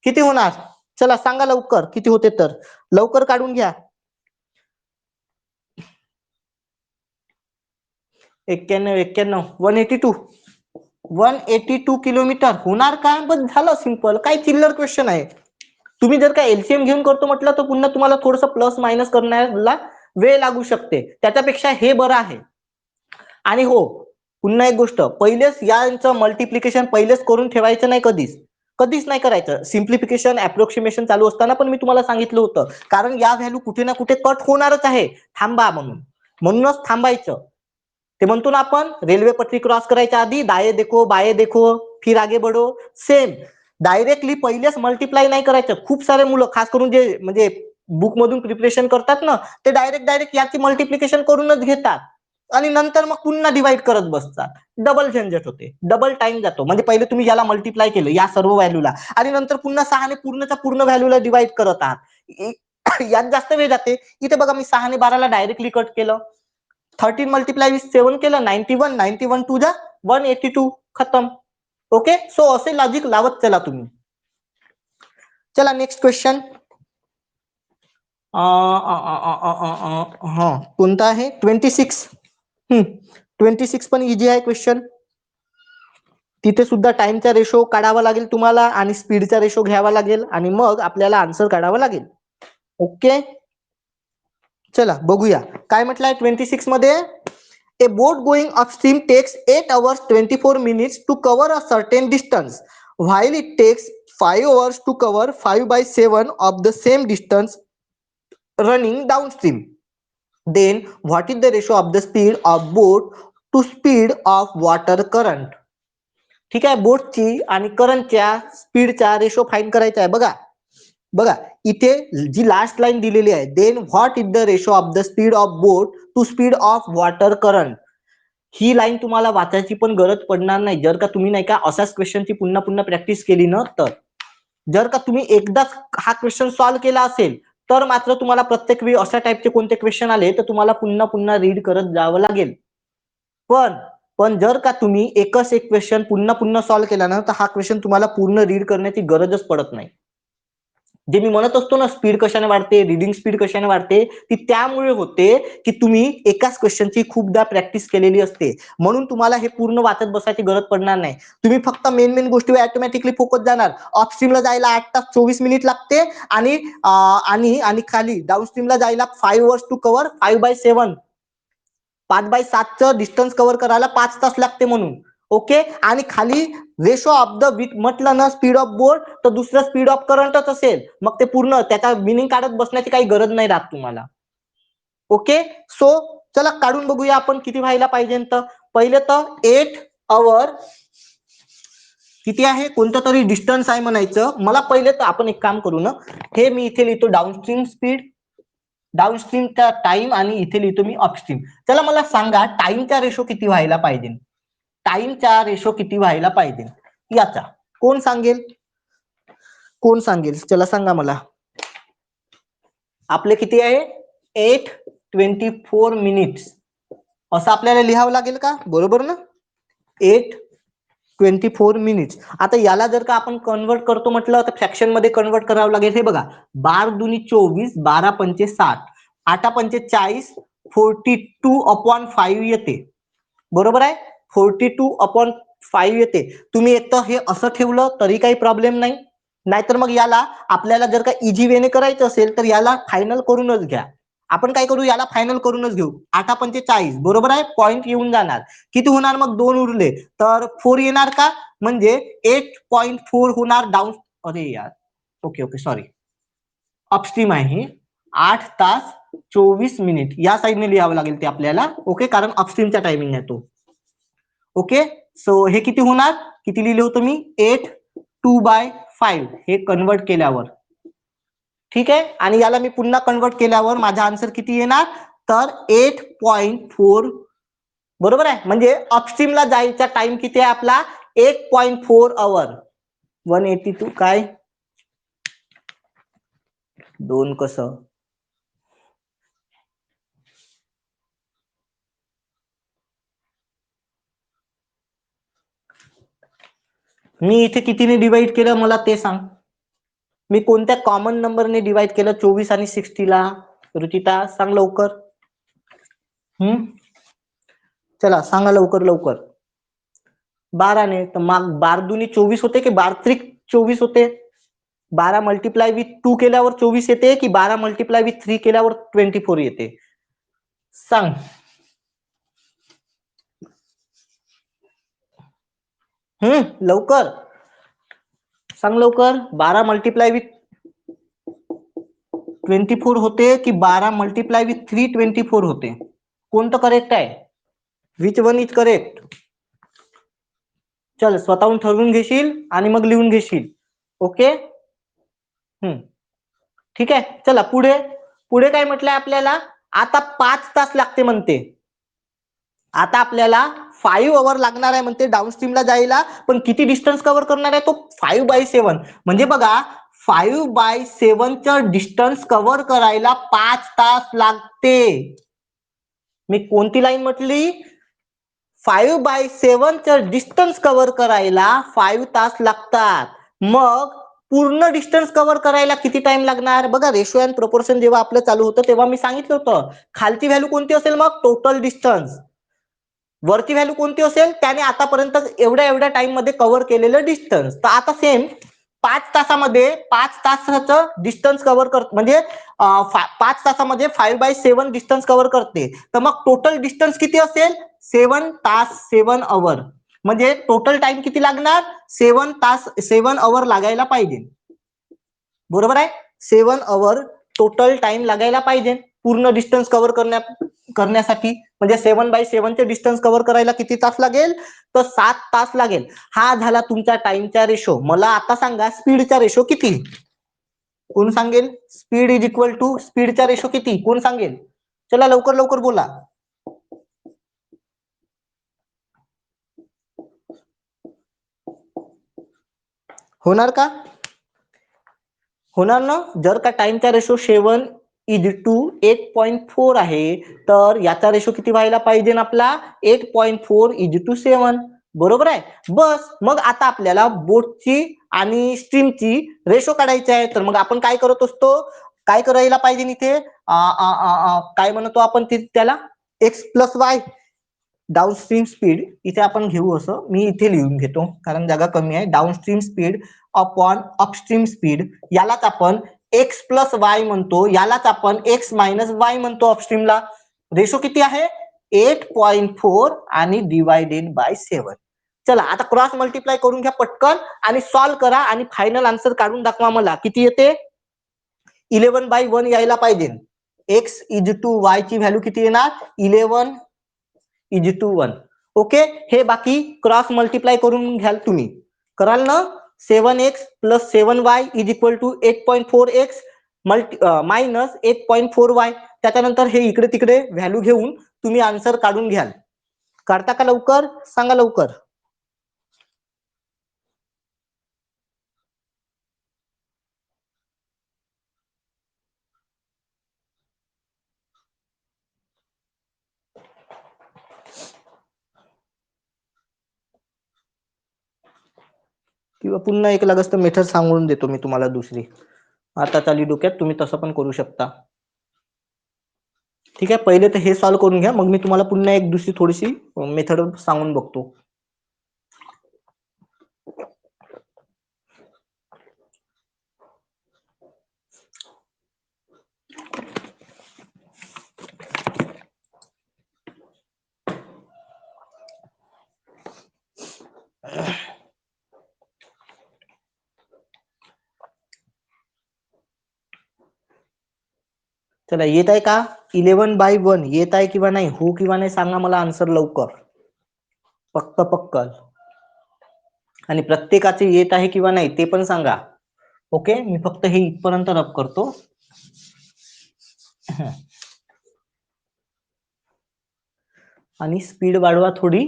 किती होणार, चला सांगा लवकर किती होते, तर लवकर काढून घ्या. 91 182 किलोमीटर होणार का. बस झालं, सिंपल. काय चिल्लर क्वेश्चन आहे. तुम्ही जर का एलसीएम घेऊन करतो म्हटलं तर पुन्हा तुम्हाला थोडंसं प्लस मायनस करण्याला वेळ लागू शकते, त्याच्यापेक्षा हे बरं आहे. आणि हो, पुन्हा एक गोष्ट, पहिलेच यांचं मल्टिप्लिकेशन पहिलेच करून ठेवायचं नाही, कधीच नाही करायचं. सिम्प्लिफिकेशन अप्रोक्सिमेशन चालू असताना पण मी तुम्हाला सांगितलं होतं, कारण या व्हॅल्यू कुठे ना कुठे कट होणारच आहे, थांबा म्हणून. म्हणूनच थांबायचं. ते म्हणतो ना आपण, रेल्वे पटरी क्रॉस करायच्या आधी दाये देखो बाये देखो फिर आगे बढो, सेम. डायरेक्टली पहिलेच मल्टिप्लाय नाही करायचं. खूप सारे मुलं, खास करून जे म्हणजे बुक मधून प्रिपरेशन करतात ना, ते डायरेक्ट याची मल्टिप्लिकेशन करूनच घेतात आणि नंतर मग पुन्हा डिवाइड करत बसतात. डबल झंझट होते, डबल टाइम जातो. म्हणजे पहिले तुम्ही याला मल्टिप्लाय केलं या सर्व व्हॅल्यूला, आणि नंतर पुन्हा 6 ने पूर्णच्या पूर्ण व्हॅल्यूला डिवाइड करत आहात, यात जास्त वेळ जाते. इथे बघा मी 6 ने 12ला डायरेक्टली कट केलं, 13 मल्टिप्लाय विथ 7 केलं, 91 2 जा 182, खतम. ओके, सो असे लॉजिक लावत चला तुम्ही. चला नेक्स्ट क्वेश्चन. कोणता आहे, 26. 26 पण इझी आहे क्वेश्चन. तिथे सुद्धा टाइमचा रेशो काढावा लागेल तुम्हाला आणि स्पीडचा रेशो घ्यावा लागेल आणि मग आपल्याला आन्सर काढावा लागेल. ओके, चला बघूया काय म्हटलंय 26 मध्ये. A boat going upstream takes 8 hours 24 minutes to cover a certain distance, while it takes 5 hours to cover 5/7 of the same distance running downstream. Then what is the ratio of the speed of boat to speed of water current? ठीक आहे, बोटची आणि करंटच्या स्पीडचा रेशो फाइंड करायचा आहे. बघा बघा इथे जी लास्ट लाईन दिलेली आहे, then what is the ratio of the speed of boat to speed of water current. ही लाईन तुम्हाला वाचायची पण गरज पडणार नाही जर का तुम्ही नाही का अशाच क्वेश्चनची पुन्हा पुन्हा प्रॅक्टिस केली ना. तर जर का तुम्ही एकदाच हा क्वेश्चन सॉल्व्ह केला असेल तर मात्र तुम्हाला प्रत्येक वेळी अशा टाईपचे कोणते क्वेश्चन आले तर तुम्हाला पुन्हा पुन्हा रीड करत जावं लागेल. पण पण जर का तुम्ही एकच एक क्वेश्चन पुन्हा पुन्हा सॉल्व्ह केला ना, तर हा क्वेश्चन तुम्हाला पूर्ण रीड करण्याची गरजच पडत नाही. जे मी म्हणत असतो ना, स्पीड कशाने वाढते, रिडिंग स्पीड कशाने वाढते, ती त्यामुळे होते की तुम्ही एकाच क्वेश्चनची खूपदा प्रॅक्टिस केलेली असते. म्हणून तुम्हाला हे पूर्ण वाचत बसायची गरज पडणार नाही. तुम्ही फक्त मेन मेन गोष्टीवर ऑटोमॅटिकली फोकस जाणार. अपस्ट्रीमला जायला 8 तास 24 मिनिट लागते आणि आणि खाली डाऊनस्ट्रीमला जायला 5 hours टू कव्हर 5/7. 5/7चं डिस्टन्स कव्हर करायला 5 तास लागते म्हणून. ओके. आणि खाली रेशो ऑफ द विथ म्हटलं ना, स्पीड ऑफ बोर्ड, तर दुसरं स्पीड ऑफ करंटच असेल. मग ते पूर्ण त्याचा मिनिंग काढत बसण्याची काही गरज नाही राहत तुम्हाला. ओके. सो चला काढून बघूया आपण किती व्हायला पाहिजे. तर पहिले तर 8 आवर किती आहे, कोणतं तरी डिस्टन्स आहे म्हणायचं. मला पहिले तर आपण एक काम करू ना, हे मी इथे लिहितो डाऊनस्ट्रीम स्पीड, डाऊनस्ट्रीमचा टाइम, आणि इथे लिहितो मी अपस्ट्रीम. चला मला सांगा टाइमचा रेशो किती व्हायला पाहिजे. टाइमचा रेशो किती व्हायला पाहिजे याचा कोण सांगेल, कोण सांगेल, चला सांगा मला. आपले किती आहे, 8:24 मिनिट्स असं आपल्याला लिहावं लागेल का, बरोबर ना. 8:24 मिनिट्स. आता याला जर का आपण कन्वर्ट करतो म्हटलं तर फ्रॅक्शन मध्ये कन्वर्ट करावं लागेल. हे बघा, 12×2 = 24, 12×5 = 60, 8×5 = 40, 42/5 येते. बरोबर आहे, 42/5 येते. तुम्ही एक तर हे असं ठेवलं तरी काही प्रॉब्लेम नाही. नाहीतर मग याला आपल्याला जर का इझी वेने करायचं असेल तर याला फायनल करूनच घ्या. आपण काय करू, याला फायनल करूनच घेऊ. 8×5 = 40, बरोबर आहे, पॉइंट येऊन जाणार. किती होणार मग, 2 उरले तर 4 येणार का, म्हणजे 8.4 होणार डाऊन. अरे यार, ओके ओके सॉरी, अपस्ट्रीम आहे. 8 तास 24 मिनिट या साईडने लिहावं लागेल ते आपल्याला. ओके, कारण अपस्ट्रीमचा टायमिंग आहे तो. ओके. सो हे किती होणार, किती लिहिले होतं मी, 8/2/5 हे कन्वर्ट केल्यावर. ठीक आहे. आणि याला मी पुन्हा कन्वर्ट केल्यावर माझा आन्सर किती येणार, तर 8.4. बरोबर आहे, म्हणजे अपस्ट्रीमला जायचा टाइम किती आहे आपला, 8.4 आवर. 182 काय, 2 कसं, मी इथे कितीने डिवाइड केलं मला ते सांग. मी कोणत्या कॉमन नंबरने डिवाइड केलं 24 आणि 60ला, रुचिता सांग लवकर. चला सांगा लवकर लवकर. 12ने, तर मग 12×2 = 24 होते की 12×3 = 24 होते. 12 मल्टिप्लाय विथ 2 केल्यावर 24 येते की 12 मल्टिप्लाय विथ 3 केल्यावर 24 येते, सांग. लवकर सांग लवकर. 12 मल्टिप्लाय विथ 24 होते की 12 मल्टिप्लाय विथ 3 24 होते, कोणतं करेक्ट आहे, विच वन इज करेक्ट. चल स्वतःहून ठरवून घेशील आणि मग लिहून घेशील. ओके. ठीक आहे. चला पुढे, पुढे काय म्हटलंय आपल्याला, आता 5 तास लागते म्हणते. आता आपल्याला 5 आवर लागणार आहे म्हणते डाऊनस्ट्रीमला जायला. पण किती डिस्टन्स कव्हर करणार आहे तो, 5/7. म्हणजे बघा, 5/7चं डिस्टन्स कव्हर करायला 5 तास लागते. मी कोणती लाईन म्हटली, 5/7चं डिस्टन्स कव्हर करायला 5 तास लागतात. मग पूर्ण डिस्टन्स कव्हर करायला किती टाइम लागणार, बघा रेशो अँड प्रोपोर्शन जेव्हा आपलं चालू होतं तेव्हा मी सांगितलं होतं, खालची व्हॅल्यू कोणती असेल, मग टोटल डिस्टन्स. वरती व्हॅल्यू कोणती असेल, त्याने आतापर्यंत एवढ्या एवढ्या टाइम मध्ये कव्हर केलेलं डिस्टन्स. तर आता सेम 5 तासामध्ये 5 तासाचं डिस्टन्स कव्हर करत, म्हणजे 5 तासामध्ये 5/7 डिस्टन्स कव्हर करते. तर मग टोटल डिस्टन्स किती असेल, 7 तास 7 आवर. म्हणजे टोटल टाइम किती लागणार, 7 तास 7 आवर लागायला पाहिजे. बरोबर आहे, 7 आवर टोटल टाइम लागायला पाहिजे पूर्ण डिस्टन्स कव्हर करण्यासाठी. म्हणजे 7/7चे डिस्टन्स कव्हर करायला किती तास लागेल, तर 7 तास लागेल. हा झाला तुमचा टाइमचा रेशो. मला आता सांगा स्पीडचा रेशो किती, कोण सांगेल, स्पीड इज इक्वल टू स्पीडचा रेशो किती, कोण सांगेल, चला लवकर लवकर बोला. होणार का, होणार ना. जर का टाइमचा रेशो 7 = 8.4 आहे, तर याचा रेशो किती व्हायला पाहिजे आपला 8.4:7. बरोबर आहे. बस मग आता आपल्याला बोटची आणि स्ट्रीमची रेशो काढायची आहे. तर मग आपण काय करत असतो, काय करायला पाहिजे इथे, काय म्हणतो आपण त्याला, x+y डाऊनस्ट्रीम स्पीड इथे आपण घेऊ, असं मी इथे लिहून घेतो कारण जागा कमी आहे. Downstream speed upon upstream speed, यालाच आपण x+y म्हणतो, यालाच आपण x-y म्हणतो अपस्ट्रीमला. रेशो किती आहे 8.4 आणि डिवायडेड बाय 7. चला आता क्रॉस मल्टिप्लाय करून घ्या पटकन आणि सॉल्व्ह करा आणि फायनल आन्सर काढून दाखवा मला किती येते. 11/1 यायला पाहिजे. x:y ची व्हॅल्यू किती येणार 11:1. ओके, हे बाकी क्रॉस मल्टिप्लाय करून घ्याल तुम्ही, कराल ना. 7x + 7y = 8.4x minus 8.4y. त्याच्यानंतर हे इकडे तिकडे व्हॅल्यू घेऊन तुम्ही आन्सर काढून घ्याल. काढता का लवकर, सांगा लवकर. किंवा पुन्हा एक लागत मेथड सांगून देतो मी तुम्हाला दुसरी, आता चाली डोक्यात, तुम्ही तसं पण करू शकता. ठीक आहे, पहिले तर हे सॉल्व्ह करून घ्या, मग मी तुम्हाला पुन्हा एक दुसरी थोडीशी मेथड सांगून बघतो. चला, येत आहे का 11/1 येत आहे किंवा नाही, हो किंवा नाही सांगा मला आन्सर लवकर, पक्क. आणि प्रत्येकाचे येत आहे किंवा नाही ते पण सांगा. ओके, मी फक्त हे इथपर्यंत रब करतो. आणि स्पीड वाढवा थोडी,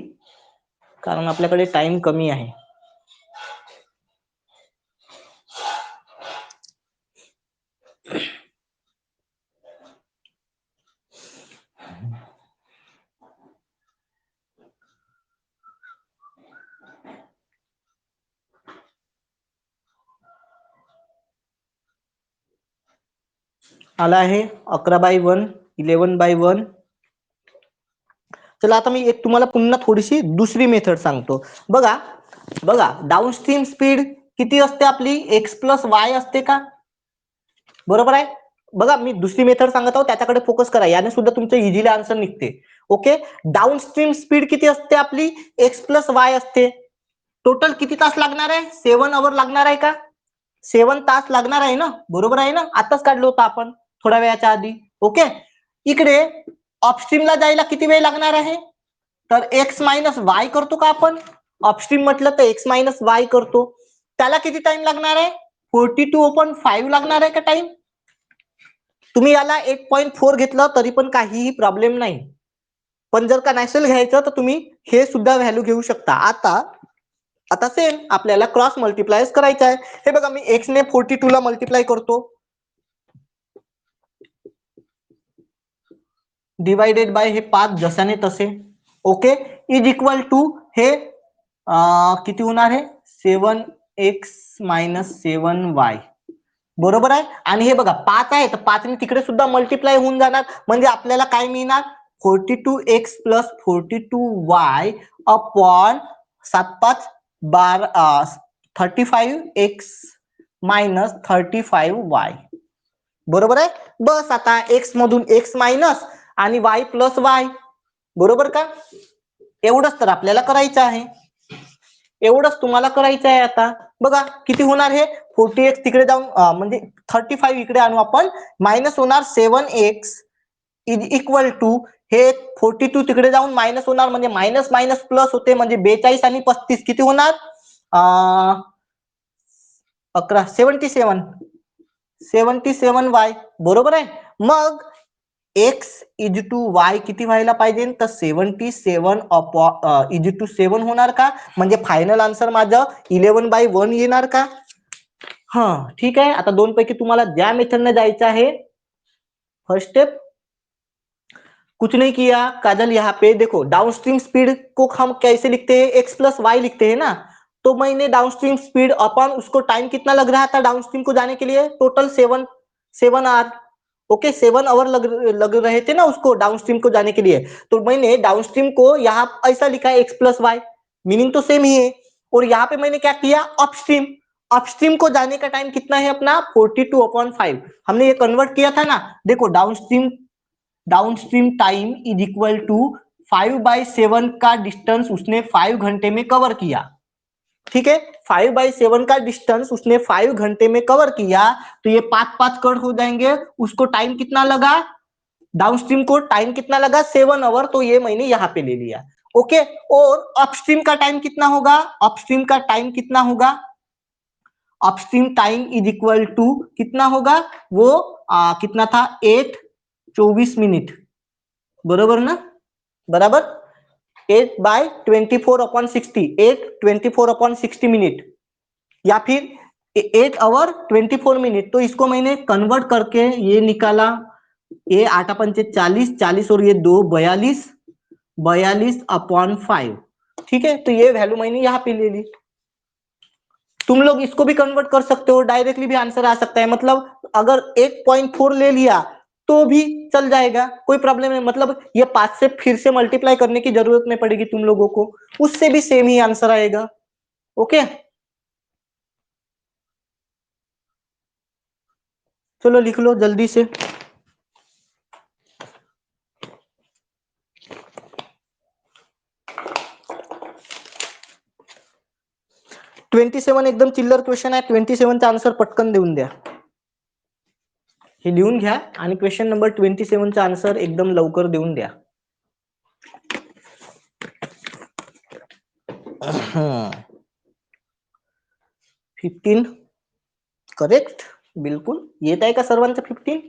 कारण आपल्याकडे टाइम कमी आहे. आला आहे 11/1 11/1. चला आता मी एक तुम्हाला पुन्हा थोडीशी दुसरी मेथड सांगतो. बघा डाऊनस्ट्रीम स्पीड किती असते आपली, x+y असते का, बरोबर आहे. बघा मी दुसरी मेथड सांगत आहोत, त्याच्याकडे फोकस करा, याने सुद्धा तुमचं इझिली आन्सर निघते. ओके, डाऊनस्ट्रीम स्पीड किती असते आपली x+y असते. टोटल किती तास लागणार आहे, 7 आवर लागणार आहे का, 7 तास लागणार आहे ना, बरोबर आहे ना, आताच काढलं होतं आपण थोड्या वेळाच्या आधी. ओके, इकडे अपस्ट्रीमला जायला किती वेळ लागणार आहे, तर x-y करतो का आपण, अपस्ट्रीम म्हटलं तर x-y करतो, त्याला किती टाइम लागणार आहे 42/5 लागणार आहे का टाइम. तुम्ही याला 8.4 घेतलं तरी पण काहीही प्रॉब्लेम नाही, पण जर का नॅशनल घ्यायचं तर तुम्ही हे सुद्धा व्हॅल्यू घेऊ शकता. आता सेम आपल्याला क्रॉस मल्टिप्लाय करायचं आहे. हे बघा मी x ने 42 ला मल्टिप्लाय करतो, डिवायडेड बाय हे 5 जसाने तसे. ओके, इज इक्वल टू हे किती होणार आहे 7x - 7y, बरोबर आहे. आणि हे बघा 5 आहे तर 5 ने तिकडे सुद्धा मल्टिप्लाय होऊन जाणार, म्हणजे आपल्याला काय मिळणार 42x + 42y upon 7×5 12 35x - 35y, बरोबर आहे. बस आता x मधून x मायनस आणि y + y, बरोबर का. एवढंच तर आपल्याला करायचं आहे, एवढंच तुम्हाला करायचं आहे. आता बघा किती होणार, हे 40x तिकडे जाऊन म्हणजे 35 इकडे आणू आपण, मायनस होणार 7x इज इक्वल टू हे 42 तिकडे जाऊन मायनस होणार, म्हणजे मायनस मायनस प्लस होते, म्हणजे 42 आणि 35 किती होणार 11 77y, बरोबर आहे. मग x इज टू y किती व्हायला पाहिजे, तर 77 इज टू 7 होणार का, म्हणजे फायनल आन्सर माझं 11/1 येणार का. हा ठीक आहे. आता दोन पैकी तुम्हाला ज्या मेथडने जायचं आहे, फर्स्ट स्टेप कुछ नहीं किया काजल, यहाँ पे देखो डाउनस्ट्रीम स्पीड को हम कैसे लिखते हैं, एक्स प्लस वाई लिखते हैं ना। तो मैंने डाउनस्ट्रीम स्पीड अपन उसको टाइम कितना लग रहा था डाउनस्ट्रीम को जाने के लिए, टोटल 7 आवर। ओके, 7 आवर लग रहे थे ना उसको डाउनस्ट्रीम को जाने के लिए। तो मैंने डाउनस्ट्रीम को यहाँ ऐसा लिखा है एक्स प्लस वाई, मीनिंग तो सेम ही है। और यहाँ पे मैंने क्या किया, अपस्ट्रीम, अपस्ट्रीम को जाने का टाइम कितना है अपना 42/5। हमने ये कन्वर्ट किया था ना, देखो downstream time is equal to 5/7 का डिस्टेंस उसने 5 घंटे में कवर किया। ठीक है, 5/7 का डिस्टेंस उसने 5 घंटे में कवर किया। तो ये 5 5 कट हो जाएंगे, उसको टाइम कितना लगा, डाउनस्ट्रीम को टाइम कितना लगा 7 आवर, तो ये मैंने यहाँ पे ले लिया। ओके, और अपस्ट्रीम का टाइम कितना होगा, अपस्ट्रीम का टाइम कितना होगा, upstream time is equal to कितना होगा वो कितना था 8:24 बरोबर ना, बराबर 8/24/60, 8/24/60 या फिर 8 आवर 24 मिनट। तो इसको मैंने कन्वर्ट करके ये निकाला, ये 8×5 = 40, 40 और ये 2 42, 42/5। ठीक है, तो ये वैल्यू मैंने यहाँ पे ले ली। तुम लोग इसको भी कन्वर्ट कर सकते हो, डायरेक्टली भी आंसर आ सकता है। मतलब अगर 1.4 ले लिया तो भी चल जाएगा, कोई प्रॉब्लम नहीं। मतलब ये 5 से फिर से मल्टीप्लाई करने की जरूरत नहीं पड़ेगी तुम लोगों को, उससे भी सेम ही आंसर आएगा। ओके, चलो लिख लो जल्दी से। 27 एकदम चिल्लर क्वेश्चन आहे, 27चा आन्सर पटकन देऊन द्या। हे लिहून घ्या आणि क्वेश्चन नंबर 27चा आन्सर एकदम लवकर देऊन द्या। 15 करेक्ट, बिलकुल येत आहे का सर्वांचं 15?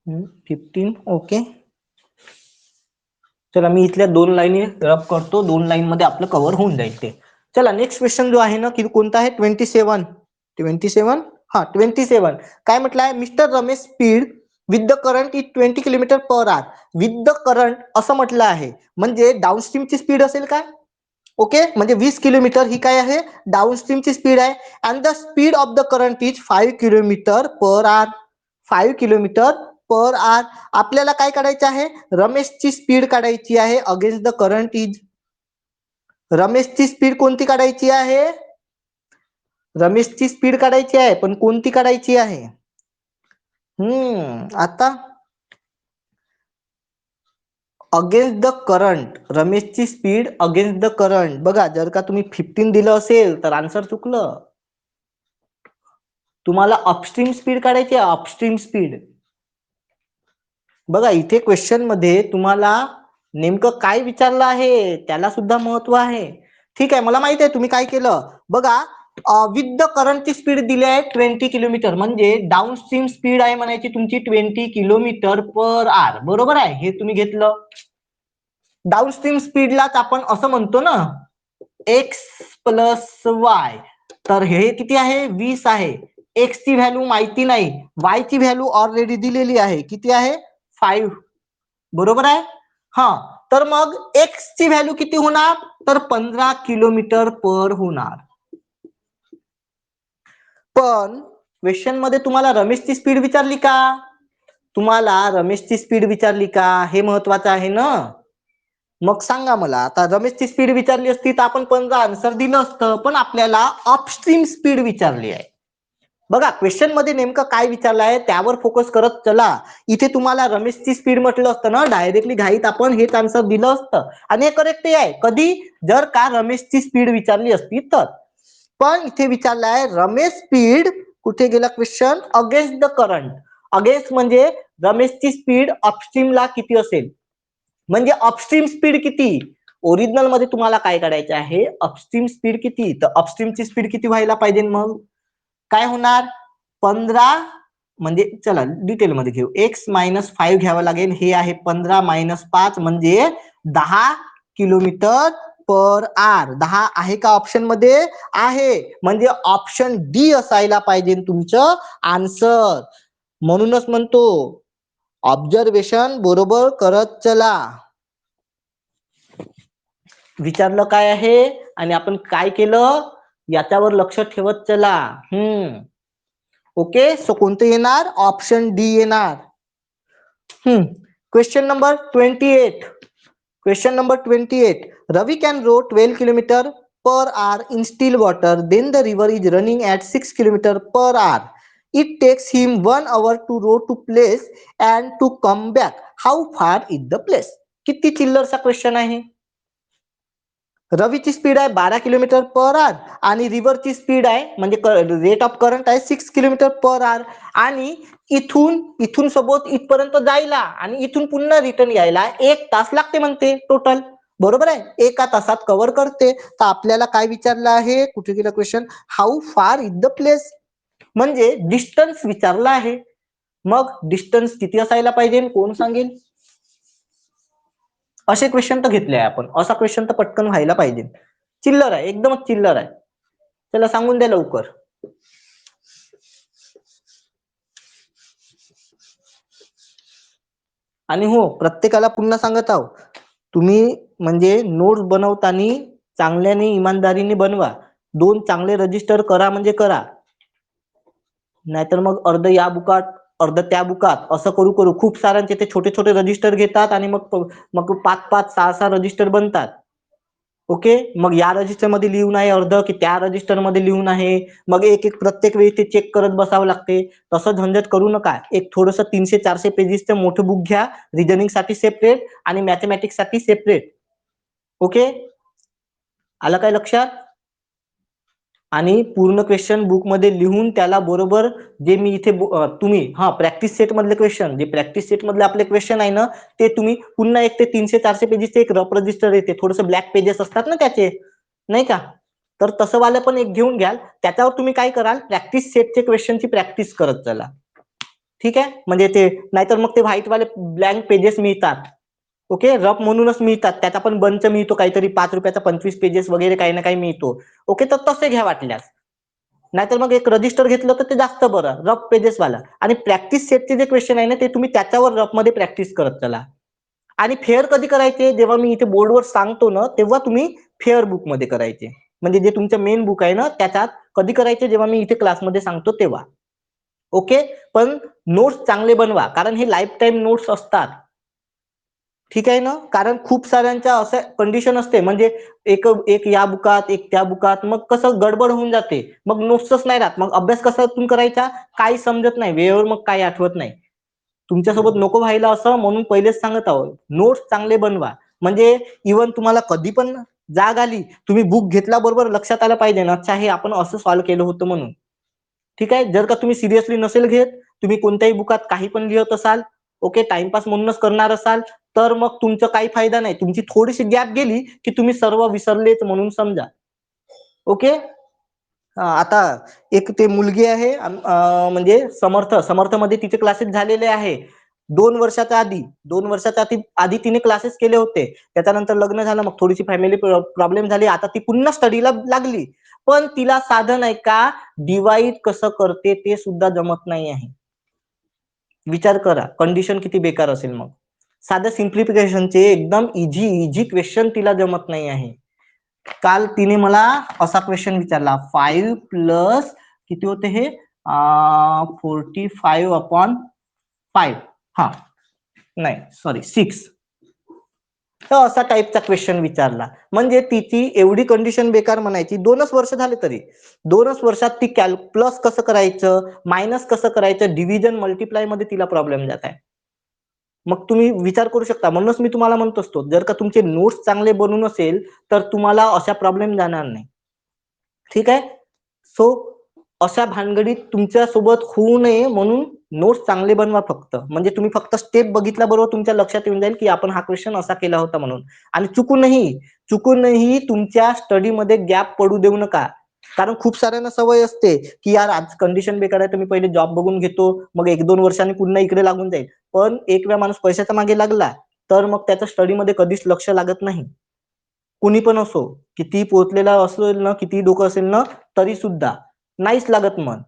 हम्म, 15 ओके। चला मी इथल्या 2 लाईनी रब करतो, 2 लाईन मध्ये आपलं कव्हर होऊन जाईल ते। चला नेक्स्ट क्वेश्चन जो आहे ना की कोणता आहे 27 हा 27 काय म्हटलं आहे, mister Ramesh speed with the current is 20 km/h with the current असं म्हटलं आहे, म्हणजे डाऊनस्ट्रीमची स्पीड असेल काय, ओके, म्हणजे 20 किलोमीटर ही काय आहे डाऊनस्ट्रीमची स्पीड आहे। And the speed of the current is 5 km/h, 5 km/h। आपल्याला काय काढायचं आहे, रमेशची स्पीड काढायची आहे अगेन्स्ट द करंट इज, रमेशची स्पीड कोणती काढायची आहे, रमेशची स्पीड काढायची आहे, पण कोणती काढायची आहे, आता अगेन्स्ट द करंट, रमेशची स्पीड अगेन्स्ट द करंट। बघा जर का तुम्ही 15 दिलं असेल तर आन्सर चुकलं, तुम्हाला अपस्ट्रीम स्पीड काढायची आहे, अपस्ट्रीम स्पीड। बघा इथे क्वेश्चन मध्ये तुम्हाला नेमकं काय विचारलं आहे त्याला सुद्धा महत्व आहे। ठीक आहे, मला माहिती आहे तुम्ही काय केलं, बघा विथ द करंटची स्पीड दिली आहे 20 किलोमीटर, म्हणजे डाऊनस्ट्रीम स्पीड आहे म्हणायची तुमची 20 km/h, बरोबर आहे, हे तुम्ही घेतलं। डाऊनस्ट्रीम स्पीडलाच आपण असं म्हणतो ना एक्स प्लस वाय, तर हे किती आहे 20 आहे, एक्स ची व्हॅल्यू माहिती नाही, वाय ची व्हॅल्यू ऑलरेडी दिलेली आहे, किती आहे 5, बरोबर आहे। हा, तर मग एक्स ची व्हॅल्यू किती होणार, तर 15 km/h होणार। पण क्वेश्चन मध्ये तुम्हाला रमेशची स्पीड विचारली का, तुम्हाला रमेशची स्पीड विचारली का, हे महत्वाचं आहे ना। मग सांगा मला, आता रमेशची स्पीड विचारली असती तर आपण 15 आन्सर दिलं असतं, पण आपल्याला अपस्ट्रीम स्पीड विचारली आहे। बघा क्वेश्चन मध्ये नेमकं काय विचारलं आहे त्यावर फोकस करत चला। इथे तुम्हाला रमेशची स्पीड म्हटलं असतं ना, डायरेक्टली घाईत आपण हेच आन्सर दिलं असतं आणि हे करेक्ट आहे, कधी जर का रमेशची स्पीड विचारली असती तर। पण इथे विचारलं आहे रमेश स्पीड, कुठे गेला question, against the current. Against म्हणजे रमेशची स्पीड अपस्ट्रीमला किती असेल, म्हणजे अपस्ट्रीम स्पीड किती, ओरिजिनल मध्ये तुम्हाला काय काढायचं आहे अपस्ट्रीम स्पीड किती, तर अपस्ट्रीमची स्पीड किती व्हायला पाहिजे, मग काय होणार 15 म्हणजे चला डिटेल मध्ये घेऊ. x - 5 घ्यावं लागेल. हे आहे 15 - 5 म्हणजे 10 किलोमीटर पर आर. 10 आहे का ऑप्शन मध्ये? आहे. म्हणजे ऑप्शन डी असायला पाहिजे तुमचं आन्सर. म्हणूनच म्हणतो ऑब्झर्वेशन बरोबर करत चला. विचारलं काय आहे आणि आपण काय केलं याच्यावर लक्ष ठेवत चला. ओके. सो कोणतं येणार? ऑप्शन डी येणार. Question number 28. Question number 28. Ravi can row 12 km per hour in still water. Then the river is running at 6 km per hour. It takes him 1 hour to row to place and to come back. How far is the place? किती चिल्लरचा क्वेश्चन आहे. रवीची स्पीड आहे 12 किलोमीटर पर आवर आणि रिव्हरची स्पीड आहे म्हणजे रेट ऑफ करंट आहे 6 किलोमीटर पर आवर आणि इथून सोबत इथपर्यंत जायला आणि इथून पुन्हा रिटर्न यायला 1 तास लागते म्हणते टोटल. बरोबर आहे. 1 तासात कव्हर करते. तर आपल्याला काय विचारलं आहे? कुठे गेला question? How far is the place म्हणजे डिस्टन्स विचारला आहे. मग डिस्टन्स किती असायला पाहिजे? कोण सांगेल? असे क्वेश्चन तर घेतले आहे आपण. असा क्वेश्चन तर पटकन व्हायला पाहिजे. चिल्लर आहे, एकदमच चिल्लर आहे. त्याला सांगून द्या लवकर. आणि हो, प्रत्येकाला पुन्हा सांगत आहो, तुम्ही म्हणजे नोट्स बनवताना चांगल्याने इमानदारीने बनवा. 2 चांगले रजिस्टर करा म्हणजे करा. नाहीतर मग अर्ध या बुकात अर्ध त्या बुकात असं करू खूप साऱ्यांचे ते छोटे छोटे रजिस्टर घेतात आणि मग 5-5, 6-6 रजिस्टर बनतात. ओके. मग या रजिस्टर मध्ये लिहून आहे अर्ध की त्या रजिस्टर मध्ये लिहून आहे. मग एक प्रत्येक वेळी ते चेक करत बसावं लागते. तसं झंझट करू नका. एक थोडंसं 300-400 पेजेसचं मोठं बुक घ्या. रिजनिंग साठी सेपरेट आणि मॅथमॅटिक्स साठी सेपरेट. ओके. आलं काय लक्षात? आणि पूर्ण क्वेश्चन बुक मध्ये लिहून त्याला बरोबर जे मी इथे तुम्ही प्रॅक्टिस सेट मधले क्वेश्चन जे प्रॅक्टिस सेट मधले आपले क्वेश्चन आहे ना ते तुम्ही पुन्हा एक ते 300-400 पेजेसचे एक रफ रजिस्टर येते. थोडंसं ब्लॅक पेजेस असतात ना त्याचे, नाही का? तर तसं वालं पण एक घेऊन घ्याल. त्याच्यावर तुम्ही काय कराल? प्रॅक्टिस सेटचे क्वेश्चनची प्रॅक्टिस करत चला. ठीक आहे. म्हणजे ते नाहीतर मग ते व्हाईट वाले ब्लँक पेजेस मिळतात. ओके. रफ म्हणूनच मिळतात. त्याचा पण बंच मिळतो काहीतरी 5 रुपयाचा 25 पेजेस वगैरे काही ना काही मिळतो. ओके. तर तसे घ्या वाटल्यास. नाहीतर मग एक रजिस्टर घेतलं तर ते जास्त बरं रफ पेजेस वाला. आणि प्रॅक्टिस सेटचे जे क्वेश्चन आहे ना ते तुम्ही त्याच्यावर रफ मध्ये प्रॅक्टिस करत चला. आणि फेअर कधी करायचे? जेव्हा मी इथे बोर्डवर सांगतो ना तेव्हा तुम्ही फेअर बुक मध्ये करायचे. म्हणजे जे तुमचं मेन बुक आहे ना त्याच्यात कधी करायचे? जेव्हा मी इथे क्लासमध्ये सांगतो तेव्हा. ओके. पण नोट्स चांगले बनवा कारण हे लाईफ टाईम नोट्स असतात. ठीक आहे ना. कारण खूप साऱ्यांच्या असं कंडिशन असते म्हणजे एक या बुकात एक त्या बुकात मग कसं गडबड होऊन जाते. मग नोट्सच नाही राहत. मग अभ्यास कसा तुम्ही करायचा? काही समजत नाही वेळेवर मग काही आठवत नाही. तुमच्यासोबत नको व्हायला असं म्हणून पहिलेच सांगत आहोत. नोट्स चांगले बनवा. म्हणजे इव्हन तुम्हाला कधी पण जाग आली तुम्ही बुक घेतला बरोबर लक्षात आलं पाहिजे ना अच्छा हे आपण असं सॉल्व्ह केलं होतं म्हणून. ठीक आहे. जर का तुम्ही सिरियसली नसेल घेत तुम्ही कोणत्याही बुकात काही पण लिहत असाल ओके टाइमपास म्हणूनच करणार असाल तर मग तुमचा काही फायदा नाही. तुमची थोडीशी गॅप गेली की तुम्ही सर्व विसरलेच म्हणून समजा. ओके. आता एक ते मुलगी आहे म्हणजे समर्थ मध्ये तिचे क्लासेस झालेले आहे. 2 वर्षाच्या आधी तिने क्लासेस केले होते. त्याच्यानंतर लग्न झालं मग थोडीशी फॅमिली प्रॉब्लेम झाली. आता ती पुन्हा स्टडीला लागली. पण तिला साधं नाही का डिवाइड कसं करते ते सुद्धा जमत नाही आहे. विचार करा कंडिशन किती बेकार असेल मग. साधं सिम्प्लिफिकेशनचे एकदम इझी क्वेश्चन तिला जमत नाही आहे. काल तिने मला असा क्वेश्चन विचारला 5 प्लस किती होते हे 45/5 नाही सॉरी 6 तर असा टाईपचा क्वेश्चन विचारला. म्हणजे तिची एवढी कंडिशन बेकार म्हणायची 2च वर्ष झाले तरी 2च वर्षात ती प्लस कसं करायचं मायनस कसं करायचं डिव्हिजन मल्टिप्लाय मध्ये तिला प्रॉब्लेम जात आहे. मग तुम्ही विचार करू शकता. म्हणूनच मी तुम्हाला म्हणत असतो जर का तुमचे नोट्स चांगले बनवून असेल तर तुम्हाला अशा प्रॉब्लेम जाणार नाही. ठीक आहे. सो अशा भानगडीत तुमच्या सोबत होऊ नये म्हणून नोट्स चांगले बनवा फक्त. म्हणजे तुम्ही फक्त स्टेप बघितल्या बरोबर तुमच्या लक्षात येऊन जाईल की आपण हा क्वेश्चन असा केला होता म्हणून. आणि चुकूनही तुमच्या स्टडीमध्ये गॅप पडू देऊ नका. कारण खूप साऱ्यांना सवय असते की यार आज कंडिशन बेकार आहे तर मी पहिले जॉब बघून घेतो, मग 1-2 वर्षांनी पुन्हा इकडे लागून जाईल. पण एक वेळा माणूस पैशाच्या मागे लागला तर मग त्याचं स्टडीमध्ये कधीच लक्ष लागत नाही. कुणी पण असो, किती पोहोचलेला असेल ना, किती डोकं असेल ना, तरी सुद्धा नाहीच लागत मन.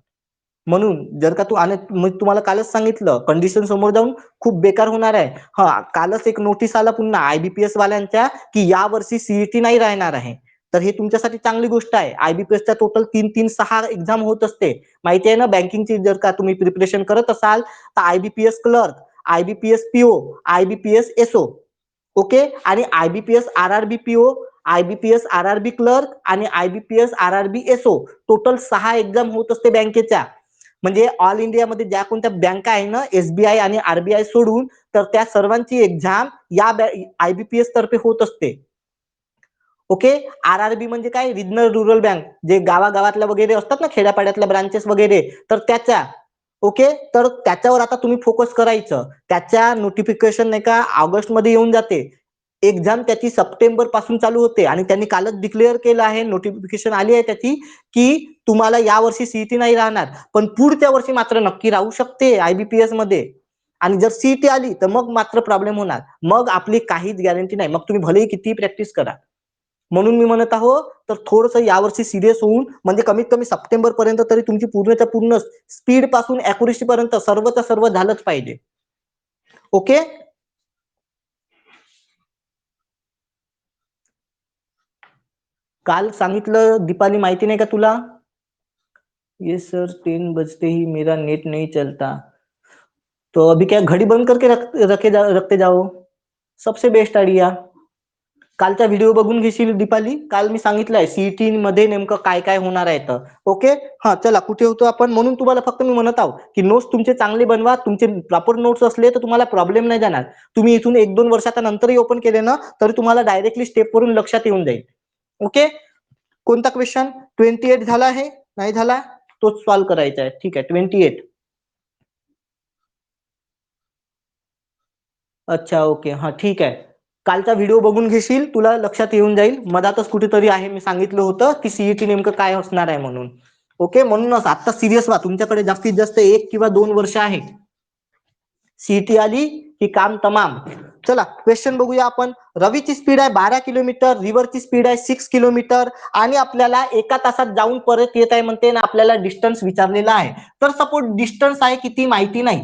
म्हणून जर का तू आणि मी तुम्हाला कालच सांगितलं कंडिशन समोर जाऊन खूप बेकार होणार आहे. हा, कालच एक नोटीस आला पुन्हा आयबीपीएस वाल्यांच्या की या वर्षी सीईटी नाही राहणार आहे. तर हे तुमच्यासाठी चांगली गोष्ट आहे. आयबीपीएसच्या टोटल 3-6 एक्झाम होत असते. माहिती आहे ना, बँकिंगची जर का तुम्ही प्रिपरेशन करत असाल तर IBPS clerk, IBPS PO, IBPS SO, okay, आणि IBPS RRB PO, IBPS RRB clerk आणि IBPS RRB SO, total 6 exam होत असते बँकेच्या. म्हणजे ऑल इंडियामध्ये ज्या कोणत्या बँका आहे ना, एसबीआय आणि आरबीआय सोडून, तर त्या सर्वांची एक्झाम या आयबीपीएस तर्फे होत असते. ओके. आरआरबी म्हणजे काय, रिजनल रुरल बँक, जे गावागावातल्या वगैरे असतात ना, खेड्यापाड्यातल्या ब्रांचेस वगैरे, तर त्याच्या. ओके, तर त्याच्यावर आता तुम्ही फोकस करायचं. त्याच्या नोटिफिकेशन नाही का ऑगस्ट मध्ये येऊन जाते. एक्झाम त्याची सप्टेंबर पासून चालू होते आणि त्यांनी कालच डिक्लेअर केलं आहे, नोटिफिकेशन आली आहे त्याची, की तुम्हाला या वर्षी सीईटी नाही राहणार, पण पुढच्या वर्षी मात्र नक्की राहू शकते आयबीपीएस मध्ये. आणि जर सीईटी आली तर मग मात्र प्रॉब्लेम होणार, मग आपली काहीच गॅरंटी नाही, मग तुम्ही भलेही किती प्रॅक्टिस करा. म्हणून मी म्हणत आहो, तर थोडंसं यावर्षी सिरियस होऊन, म्हणजे कमीत कमी सप्टेंबर पर्यंत तरी तुमची पूर्णच्या पूर्ण स्पीड पासून अॅक्युरेसी पर्यंत सर्वच्या सर्व झालंच पाहिजे. ओके. काल सांगितलं दीपाली, माहिती नाही का तुला? ये सर 10 बजते ही मेरा नेट नहीं चलता, तो अभी क्या घड़ी बंद करके रखते जाओ, सबसे बेस्ट आयडिया. कालचा व्हिडिओ बघून घेशील दीपाली, काल मी सांगितलंय सीईटी मध्ये नेमकं काय काय होणार आहे तर. ओके. हा, चला कुठे होतो आपण, म्हणून तुम्हाला फक्त मी म्हणत आहो की नोट्स तुमचे चांगले बनवा. तुमचे प्रॉपर नोट्स असले तर तुम्हाला प्रॉब्लेम नाही जाणार. तुम्ही इथून 1-2 वर्षाच्या नंतरही ओपन केले ना, तरी तुम्हाला डायरेक्टली स्टेप वरून लक्षात येऊन जाईल. ओके. कोणता क्वेश्चन? 28 झाला आहे, नाही झाला तोच सॉल्व्ह करायचा आहे. ठीक आहे, 28. अच्छा, ओके, हा ठीक आहे. कालचा व्हिडिओ बघून घेशील, तुला लक्षात येऊन जाईल. मधातच कुठेतरी आहे, मी सांगितलं होतं की सीईटी नेमकं काय असणार आहे म्हणून. ओके, म्हणूनच आता सिरियस व्हा. तुमच्याकडे जास्तीत जास्त 1 किंवा 2 वर्ष आहे. सीईटी आली की काम तमाम. चला क्वेश्चन बघूया आपण. रवीची स्पीड आहे 12 किलोमीटर, रिव्हरची स्पीड आहे 6 किलोमीटर, आणि आपल्याला 1 तासात जाऊन परत येत आहे म्हणते ना, आपल्याला डिस्टन्स विचारलेला आहे. तर सपोज डिस्टन्स आहे किती माहिती नाही,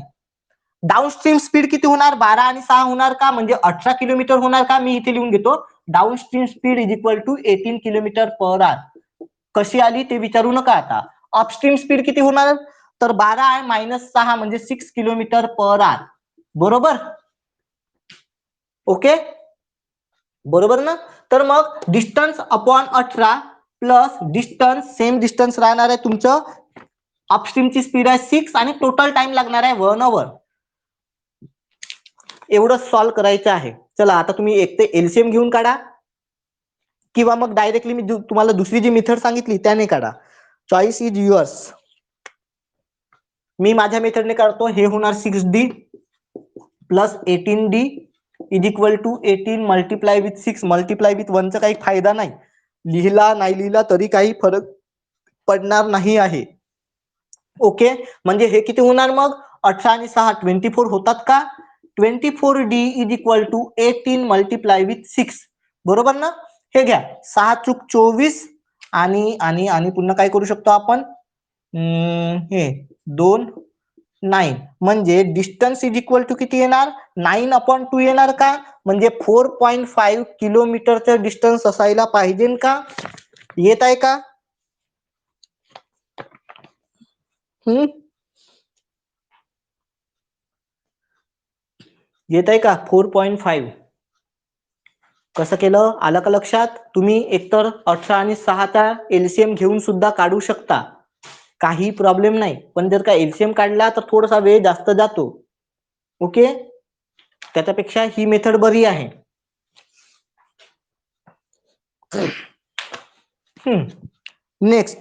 डाऊनस्ट्रीम स्पीड किती होणार, 12 आणि 6 होणार का, म्हणजे 18 किलोमीटर होणार का. मी इथे लिहून घेतो, downstream speed is equal to 18 kilometre per hour. कशी आली ते विचारू नका आता. अपस्ट्रीम स्पीड किती होणार, तर 12 आहे -6 म्हणजे 6 किलोमीटर पर आवर. बरोबर. ओके, बरोबर ना. तर मग distance upon 18 plus distance, same distance राहणार आहे तुमचं. अपस्ट्रीमची स्पीड आहे 6 आणि टोटल टाइम लागणार आहे 1 आवर. एवढं सॉल्व्ह करायचं आहे. चला आता तुम्ही एक ते एलसीएम घेऊन काढा, किंवा मग डायरेक्टली मी तुम्हाला दुसरी जी मेथड सांगितली त्याने काढा. Choice is yours. मी माझ्या मेथडने काढतो. हे होणार 6D plus 18D is equal to 18 multiply with 6 multiply with 1 चा काही फायदा नाही. लिहिला नाही लिहिला तरी काही फरक पडणार नाही आहे. ओके, म्हणजे हे किती होणार मग, 18 आणि 6 24 होतात का. 24D is equal to 18 multiply with 6. बरोबर ना. हे घ्या, 6 चूक 24, आणि आणि आणि पुन्हा काय करू शकतो आपण, हे 2 9, म्हणजे डिस्टन्स इज इक्वल टू किती येणार, 9/2 येणार का, म्हणजे 4.5 किलोमीटरचं डिस्टन्स असायला पाहिजे का. येत आहे का. येत आहे का 4.5. कसं केलं, आलं का लक्षात. तुम्ही एकतर 18 आणि 6चा एलसीएम घेऊन सुद्धा काढू शकता, काही प्रॉब्लेम नाही. पण जर का एलसीएम काढला तर थोडासा वेळ जास्त जातो. ओके, त्याच्यापेक्षा ही मेथड बरी आहे. नेक्स्ट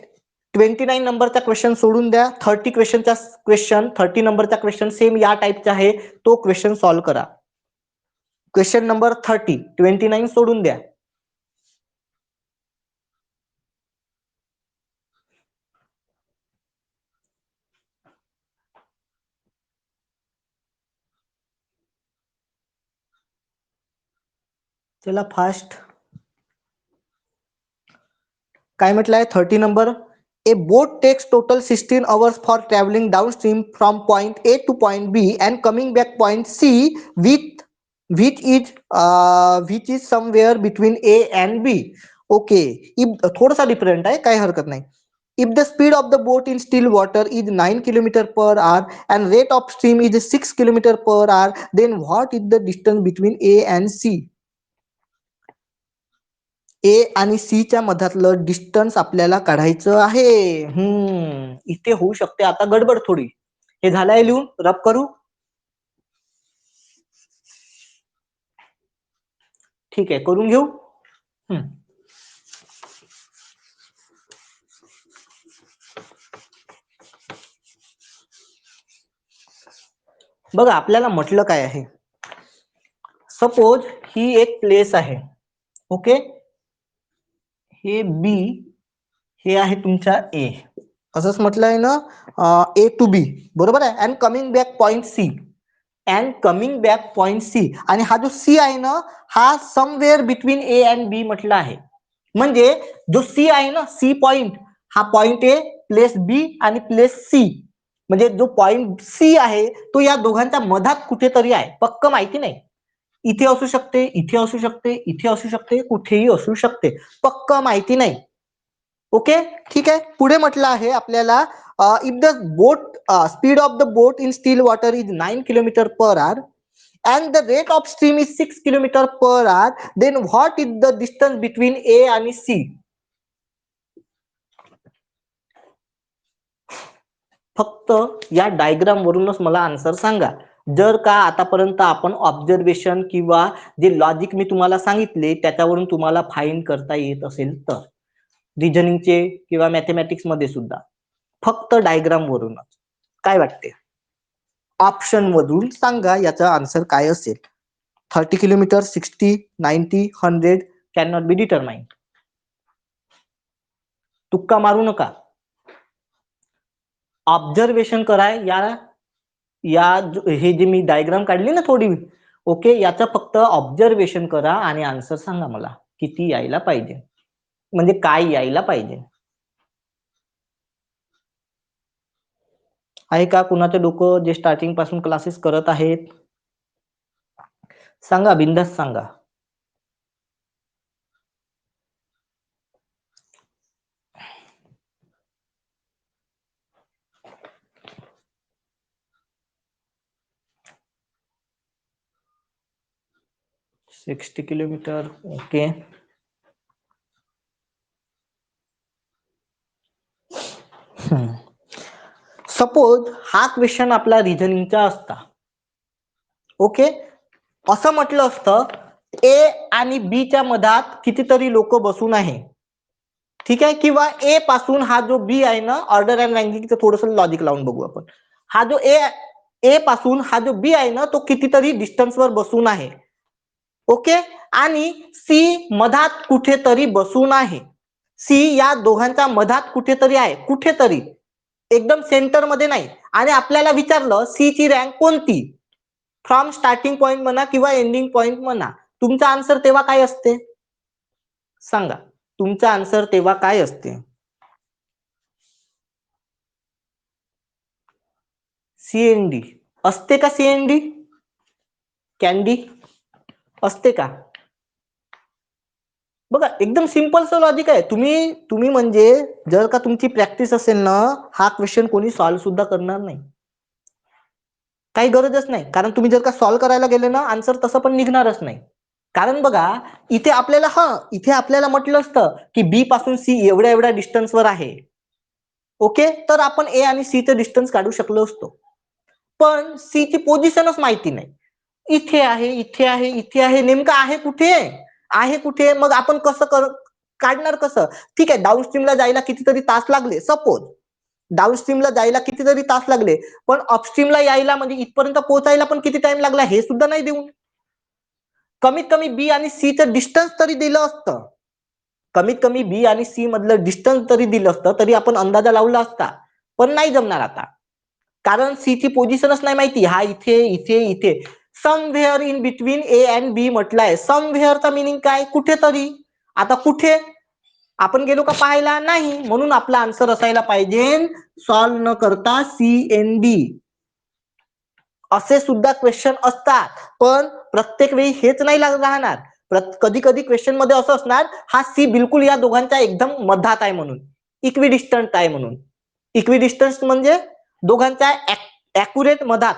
29 नंबरचा क्वेश्चन सोडून द्या. 30 नंबरचा क्वेश्चन सेम या टाइपचा आहे, तो क्वेश्चन सॉल्व्ह करा. क्वेश्चन नंबर 29 सोडून द्या. चला फास्ट. काय म्हटलंय 30 नंबर. A boat takes total 16 hours for travelling downstream from point A to point B and coming back point C with which is somewhere between A and B. Okay, थोडासा डिफरंट आहे, काही हरकत नाही. If the speed of the boat in still water is 9 km per hour and rate of stream is 6 km per hour, then what is the distance between A and C? ए आणि सी च्या मधातलं डिस्टन्स आपल्याला काढायचं आहे. इथे होऊ शकते आता गडबड थोडी. हे झालंय लिहून, रब करू. ठीक आहे, करून घेऊ. बघा आपल्याला म्हटलं काय आहे. सपोज ही एक प्लेस आहे. ओके, हे बी, हे आहे तुमच्या ए, असंच म्हटलंय ना, ए टू बी, बरोबर आहे. And coming back point C, and coming back point C. आणि हा जो सी आहे ना, हा somewhere between A and B म्हटलं आहे. म्हणजे जो सी आहे ना, सी पॉइंट, हा पॉइंट ए प्लेस बी आणि प्लेस सी, म्हणजे जो पॉइंट सी आहे तो या दोघांच्या मधात कुठेतरी आहे. पक्क माहिती नाही, इथे असू शकते, इथे असू शकते, इथे असू शकते, कुठेही असू शकते, पक्क माहिती नाही. ओके, ठीक आहे. पुढे म्हटलं आहे आपल्याला, if the boat speed of the boat in still water is 9 km per hour and the rate of stream is 6 km per hour, then what is the distance between A आणि C? फक्त या डायग्राम वरूनच मला आन्सर सांगा. जर का आतापर्यंत आपण ऑब्झर्वेशन किंवा जे लॉजिक मी तुम्हाला सांगितले त्याच्यावरून तुम्हाला फाइंड करता येत असेल तर, रिजनिंगचे किंवा मॅथमॅटिक्स मध्ये सुद्धा, फक्त डायग्राम वरूनच. काय वाटते? ऑप्शन मधून सांगा याचा आन्सर काय असेल. 30 kilometre, 60, 90, 100 can not be determined. तुक्का मारू नका, ऑब्झर्वेशन करा. हे जे मी डायग्राम काढली ना थोडी, ओके, याचं फक्त ऑब्झर्वेशन करा आणि आन्सर सांगा मला किती यायला पाहिजे, म्हणजे काय यायला पाहिजे. आहे का कुणाचं डोकं जे स्टार्टिंग पासून क्लासेस करत आहेत? सांगा, बिंदास सांगा. Sixty kilometre, okay. सपोज हा क्वेश्चन आपला रिझनिंगचा असता. ओके, असं म्हटलं असतं ए आणि बी च्या मधात कितीतरी लोक बसून आहे. ठीक आहे, किंवा ए पासून हा जो बी आहे ना, ऑर्डर अँड रँकिंगचं थोडस लॉजिक लावून बघू आपण. हा जो ए पासून हा जो बी आहे ना, तो कितीतरी डिस्टन्सवर बसून आहे. ओके, आणि सी मधात कुठेतरी बसून आहे. सी या दोघांच्या मधात कुठेतरी आहे, कुठेतरी, एकदम सेंटर मध्ये नाही. आणि आपल्याला विचारलं सी ची रँक कोणती, फ्रॉम स्टार्टिंग पॉइंट म्हणा किंवा एंडिंग पॉइंट म्हणा, तुमचा आन्सर तेव्हा काय असते? सांगा, तुमचा आन्सर तेव्हा काय असते? सीएनडी असते का? सीएनडी कॅन्डी असते का? बघा एकदम सिंपलचं लॉजिक आहे. तुम्ही म्हणजे जर का तुमची प्रॅक्टिस असेल ना, हा क्वेश्चन कोणी सॉल्व्ह सुद्धा करणार नाही, काही गरजच नाही. कारण तुम्ही जर का सॉल्व्ह करायला गेले ना, आन्सर तसं पण निघणारच नाही. कारण बघा इथे आपल्याला म्हटलं असतं की बी पासून सी एवढ्या एवढ्या डिस्टन्सवर आहे. ओके, तर आपण ए आणि सी चे डिस्टन्स काढू शकलो असतो. पण सी ची पोझिशनच माहिती नाही. इथे आहे, इथे आहे, इथे आहे, नेमकं आहे कुठे, आहे कुठे, मग आपण कसं काढणार कसं? ठीक आहे, डाऊनस्ट्रीमला जायला कितीतरी तास लागले, सपोज डाऊनस्ट्रीमला जायला कितीतरी तास लागले, पण अपस्ट्रीमला यायला म्हणजे इथपर्यंत पोहोचायला पण किती टाइम लागला हे सुद्धा नाही देऊन. कमीत कमी बी आणि सी चं डिस्टन्स तरी दिलं असतं, कमीत कमी बी आणि सी मधलं डिस्टन्स तरी दिलं असतं, तरी आपण अंदाजा लावला असता. पण नाही जमणार आता, कारण सी ची पोझिशनच नाही माहिती. हा इथे, इथे, इथे. समव्हेअर इन बिटवीन ए अँड बी म्हटलंय. समव्हेअरचा मिनिंग काय? कुठेतरी. आता कुठे आपण गेलो का पाहायला? नाही. म्हणून आपला आन्सर असायला पाहिजे सॉल्व न करता CND. असे सुद्धा क्वेश्चन असतात, पण प्रत्येक वेळी हेच नाही राहणार. कधी कधी क्वेश्चन मध्ये असं असणार, हा सी बिलकुल या दोघांच्या एकदम मधात आहे म्हणून, इक्विडिस्टंट आहे म्हणून. इक्विडिस्टन्स म्हणजे दोघांच्या ॲक्युरेट मधात,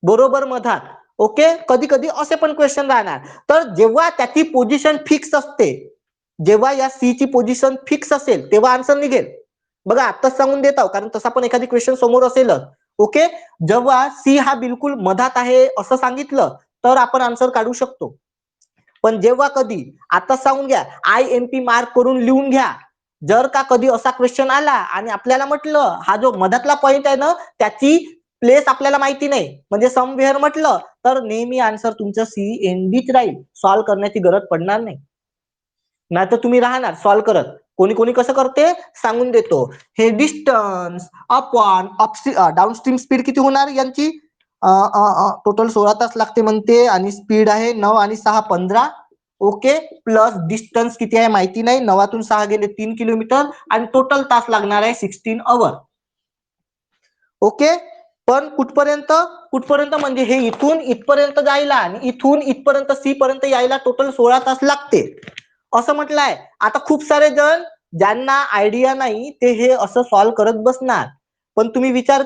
बरोबर मधात. ओके, कधी कधी असे पण क्वेश्चन राहणार. तर जेव्हा त्याची पोझिशन फिक्स असते, जेव्हा या सी ची पोझिशन फिक्स असेल तेव्हा आन्सर निघेल. बघा आत्ताच सांगून देत आहो, कारण तसा पण एखादी क्वेश्चन समोर असेलच. ओके, जेव्हा सी हा बिलकुल मधात आहे असं सांगितलं तर आपण आन्सर काढू शकतो. पण जेव्हा कधी, आता सांगून घ्या, IMP मार्क करून लिहून घ्या, जर का कधी असा क्वेश्चन आला आणि आपल्याला म्हटलं हा जो मधातला पॉइंट आहे ना त्याची प्लेस आपल्याला माहिती नाही, म्हणजे समवेअर म्हटलं, तर नेहमी आन्सर तुमचं CNDच राहील. सॉल्व्ह करण्याची गरज पडणार नाही. नाहीतर तुम्ही राहणार सॉल्व्ह करत. कोणी कोणी कसं करते सांगून देतो, हे डिस्टन्स अपॉन डाऊनस्ट्रीम स्पीड किती होणार यांची, टोटल 16 तास लागते म्हणते, आणि स्पीड आहे 9 आणि 6 15. ओके, प्लस डिस्टन्स किती आहे माहिती नाही, 9तून 6 गेले 3 किलोमीटर, आणि टोटल तास लागणार आहे 16 आवर. ओके, पण कुठपर्यंत कुठपर्यंत म्हणजे हे इथून इथपर्यंत जायला आणि इथून इथपर्यंत सी पर्यंत यायला टोटल 16 तास लागते असं म्हटलंय. आता खूप सारे जण ज्यांना आयडिया नाही ते हे असं सॉल्व्ह करत बसणार. पण तुम्ही विचार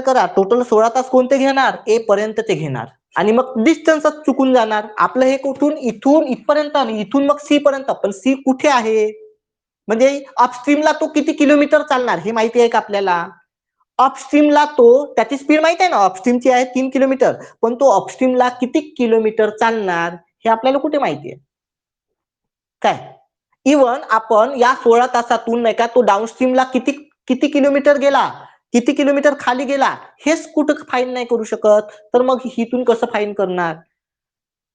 करा, टोटल 16 तास कोणते घेणार? ए पर्यंतचे घेणार, आणि मग डिस्टन्सच चुकून जाणार आपलं. हे कुठून इथून इथपर्यंत आणि इथून मग सी पर्यंत, पण सी कुठे आहे? म्हणजे अपस्ट्रीमला तो किती किलोमीटर चालणार हे माहिती आहे का आपल्याला? अपस्ट्रीमला तो, त्याची स्पीड माहिती आहे ना, अपस्ट्रीमची आहे 3 किलोमीटर, पण तो अपस्ट्रीमला किती किलोमीटर चालणार हे आपल्याला कुठे माहिती आहे? काय इवन आपण या 16 तासातून नाही का तो डाऊनस्ट्रीमला किती किती किलोमीटर गेला, किती किलोमीटर खाली गेला, हेच कुठं फाईन नाही करू शकत, तर मग हिथून कसं फाईन करणार?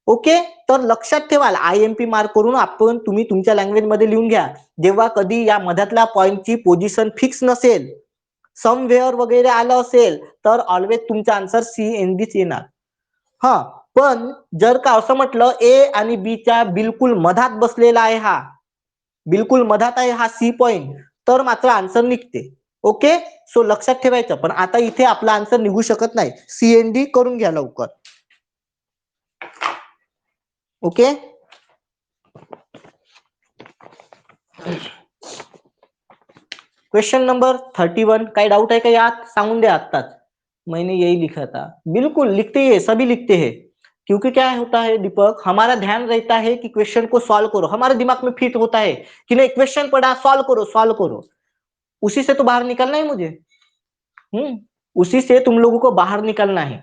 ओके, तर लक्षात ठेवा, IMP मार्क करून आपण तुम्ही तुमच्या लँग्वेज मध्ये लिहून घ्या. जेव्हा कधी या मधातल्या पॉइंटची पोझिशन फिक्स नसेल, समवेअर वगैरे आलं असेल, तर ऑलवेज तुमचा आन्सर CNDच येणार. हा, पण जर का असं म्हटलं ए आणि बी च्या बिलकुल मधात बसलेला आहे, हा बिलकुल मधात आहे हा सी पॉइंट, तर मात्र आन्सर निघते. ओके, सो लक्षात ठेवायचं. पण आता इथे आपला आन्सर निघू शकत नाही. CND करून घ्या लवकर. Okay, question number 31. काही डाउट आहे का यात? सांगून द्या आत्ताच. मैंने यही लिखा था. बिल्कुल लिखते ही है, सभी लिखते हैं. क्योंकि क्या होता है दीपक, हमारा ध्यान रहता है कि क्वेश्चन को सॉल्व करो, हमारे दिमाग में फिट होता है कि नहीं, क्वेश्चन पढ़ा सॉल्व करो सॉल्व करो, उसी से तो बाहर निकलना है मुझे. उसी से तुम लोगों को बाहर निकलना है.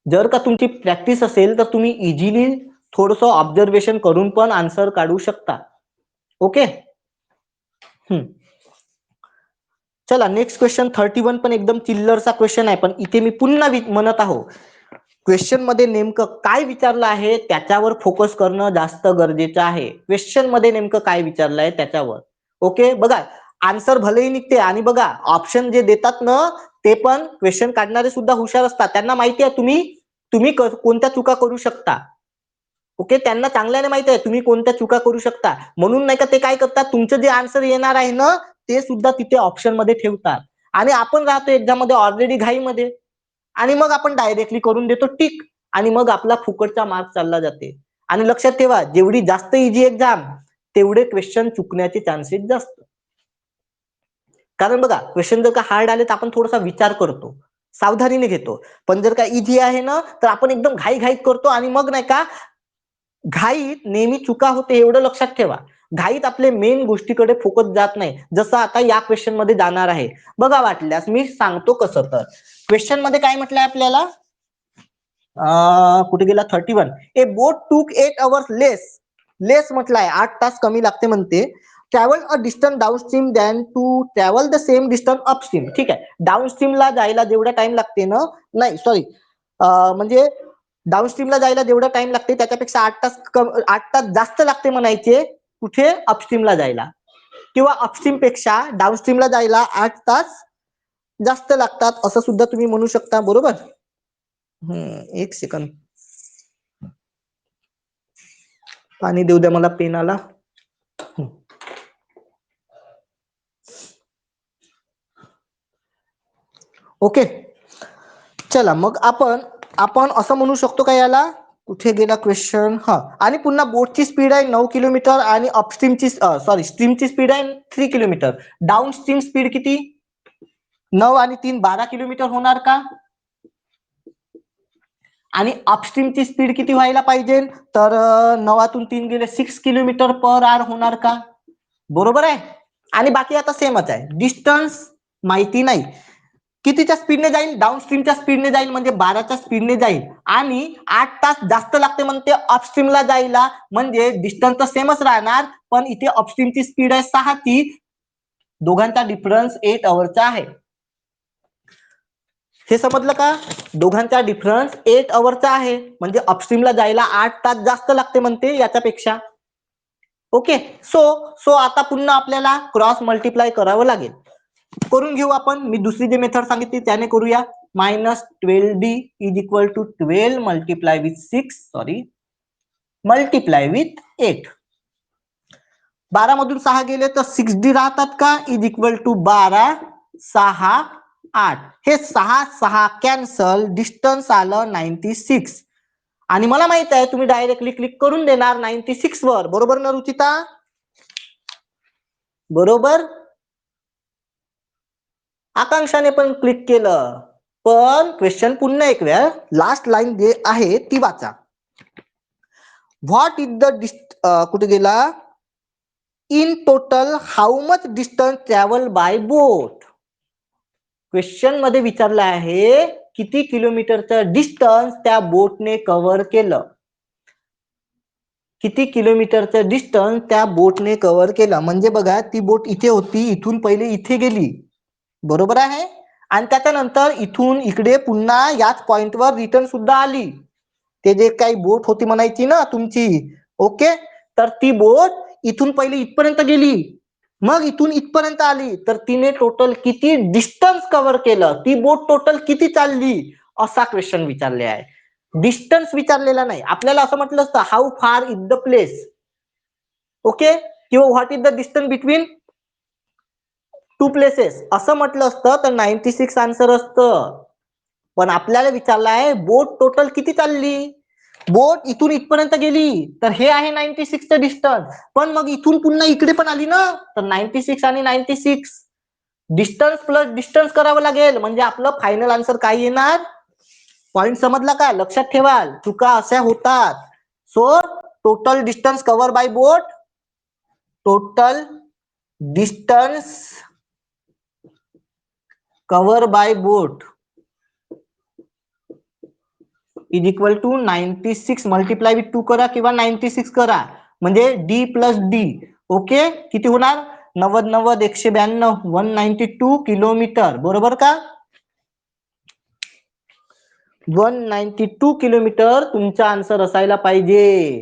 जर का तुमची प्रॅक्टिस असेल तर तुम्ही इझिली थोडस ऑब्झर्वेशन करून पण आन्सर काढू शकता. ओके, चला नेक्स्ट क्वेश्चन 31 पण एकदम चिल्लरचा क्वेश्चन आहे, पण इथे मी पुन्हा म्हणत आहो, क्वेश्चन मध्ये नेमकं काय विचारलं आहे त्याच्यावर फोकस करणं जास्त गरजेचं आहे. क्वेश्चन मध्ये नेमकं काय विचारलं आहे त्याच्यावर. ओके, बघा आन्सर भलेही निघते, आणि बघा ऑप्शन जे देतात ना ते पण क्वेश्चन काढणारे सुद्धा हुशार असतात. त्यांना माहिती आहे तुम्ही कोणत्या चुका करू शकता. ओके, त्यांना चांगल्याने माहिती आहे तुम्ही कोणत्या चुका करू शकता, म्हणून नाही का ते काय करतात, तुमचं जे आन्सर येणार आहे ना ते सुद्धा तिथे ऑप्शन मध्ये ठेवतात. आणि आपण राहतो एक्झाम मध्ये ऑलरेडी घाईमध्ये, आणि मग आपण डायरेक्टली करून देतो टिक, आणि मग आपला फुकटचा मार्क चालला जाते. आणि लक्षात ठेवा, जेवढी जास्त इझी एक्झाम तेवढे क्वेश्चन चुकण्याचे चान्सेस जास्त. कारण बघा क्वेश्चन जर का हार्ड आले तर आपण थोडासा विचार करतो, सावधानीने घेतो. पण जर का इझी आहे ना तर आपण एकदम घाईत करतो, आणि मग नाही का घाईत नेहमी चुका होते, एवढं लक्षात ठेवा. घाईत आपले मेन गोष्टीकडे फोकस जात नाही, जसं आता या क्वेश्चन मध्ये जाणार आहे. बघा वाटल्यास मी सांगतो कसं. तर क्वेश्चन मध्ये काय म्हटलंय आपल्याला, कुठे गेला 31. ए बोट टूक 8 hours लेस म्हटलंय, 8 तास कमी लागते म्हणते. Travel a distance downstream than to travel the same distance upstream. ठीक आहे, डाऊनस्ट्रीमला जायला जेवढा टाइम लागते ना, नाही सॉरी, म्हणजे डाऊनस्ट्रीमला जायला जेवढा टाइम लागते त्याच्यापेक्षा 8 तास जास्त लागते म्हणायचे कुठे, अपस्ट्रीमला जायला, किंवा अपस्ट्रीम पेक्षा डाऊनस्ट्रीमला जायला 8 तास जास्त लागतात असं सुद्धा तुम्ही म्हणू शकता, बरोबर. एक सेकंद, पाणी देऊ द्या मला पेनाला. ओके, चला मग आपण असं म्हणू शकतो का याला, कुठे गेला क्वेश्चन, हा, आणि पुन्हा बोटची स्पीड आहे 9 किलोमीटर आणि अपस्ट्रीमची स्ट्रीमची स्पीड आहे 3 किलोमीटर. डाऊन स्ट्रीम स्पीड किती, 9 आणि 3 12 किलोमीटर होणार का, आणि अपस्ट्रीमची स्पीड किती व्हायला पाहिजे, तर 9तून 3 गेले 6 किलोमीटर पर आवर होणार का, बरोबर आहे. आणि बाकी आता सेमच आहे, डिस्टन्स माहिती नाही, कितीच्या स्पीडने जाईल, डाऊन स्ट्रीमच्या स्पीडने जाईल म्हणजे 12च्या स्पीडने जाईल, आणि 8 तास जास्त लागते म्हणते अपस्ट्रीमला जायला, म्हणजे डिस्टन्स तर सेमच राहणार, पण इथे अपस्ट्रीमची स्पीड आहे 6, ती दोघांचा डिफरन्स 8 अवरचा आहे. हे समजलं का, दोघांचा डिफरन्स 8 अवरचा आहे, म्हणजे अपस्ट्रीमला जायला 8 तास जास्त लागते म्हणते याच्यापेक्षा. ओके, सो आता पुन्हा आपल्याला क्रॉस मल्टिप्लाय करावं लागेल, करून घेऊ आपण. मी दुसरी जी मेथड सांगितली त्याने करूया. -12d is equal to 12 multiply with 6 multiply with 8. 12 मधून 6 गेले तर 6d राहतात का, इज इक्वल टू 12 6 8. हे 6 6 कॅन्सल, डिस्टन्स आलं 96, आणि मला माहित आहे तुम्ही डायरेक्टली क्लिक करून देणार 96 वर, बरोबर ना रुचिता, बरोबर. आकांक्षाने पण क्लिक केलं, पण क्वेश्चन पुन्हा एक वेळा लास्ट लाईन जे आहे ती वाचा. व्हॉट इज द कुठे गेला, in total how much distance travel by boat. Question मध्ये विचारलं आहे किती किलोमीटरचं डिस्टन्स त्या बोटने कव्हर केलं, किती किलोमीटरचं डिस्टन्स त्या बोटने कव्हर केलं. म्हणजे बघा, ती बोट इथे होती, इथून पहिले इथे गेली, बरोबर आहे, आणि त्याच्यानंतर इथून इकडे पुन्हा याच पॉइंटवर रिटर्न सुद्धा आली. ते जे काही बोट होती म्हणायची ना तुमची, ओके, तर ती बोट इथून पहिले इथपर्यंत गेली, मग इथून इथपर्यंत आली, तर तिने टोटल किती डिस्टन्स कव्हर केलं, ती बोट टोटल किती चालली, असा क्वेश्चन विचारले आहे. डिस्टन्स विचारलेला नाही, आपल्याला असं म्हटलं असतं how far is the place, okay, किंवा what is the distance between two places असं म्हटलं असतं तर 96 आन्सर असतं. पण आपल्याला विचारलं आहे बोट टोटल किती चालली, बोट इथून इथपर्यंत गेली, तर हे आहे 96 चं डिस्टन्स, पण मग इथून पुन्हा इकडे पण आली ना, तर 96 आणि 96 डिस्टन्स प्लस डिस्टन्स करावं लागेल, म्हणजे आपलं फायनल आन्सर काय येणार. पॉइंट समजला का, लक्षात ठेवा, चुका अशा होतात. So total distance cover by boat, total distance cover by boat is equal to 96 multiply with 2 करा किंवा 96 करा, म्हणजे d प्लस डी. ओके, किती होणार, 90 90 192 192 किलोमीटर, बरोबर का, 192 किलोमीटर तुमचा आन्सर असायला पाहिजे.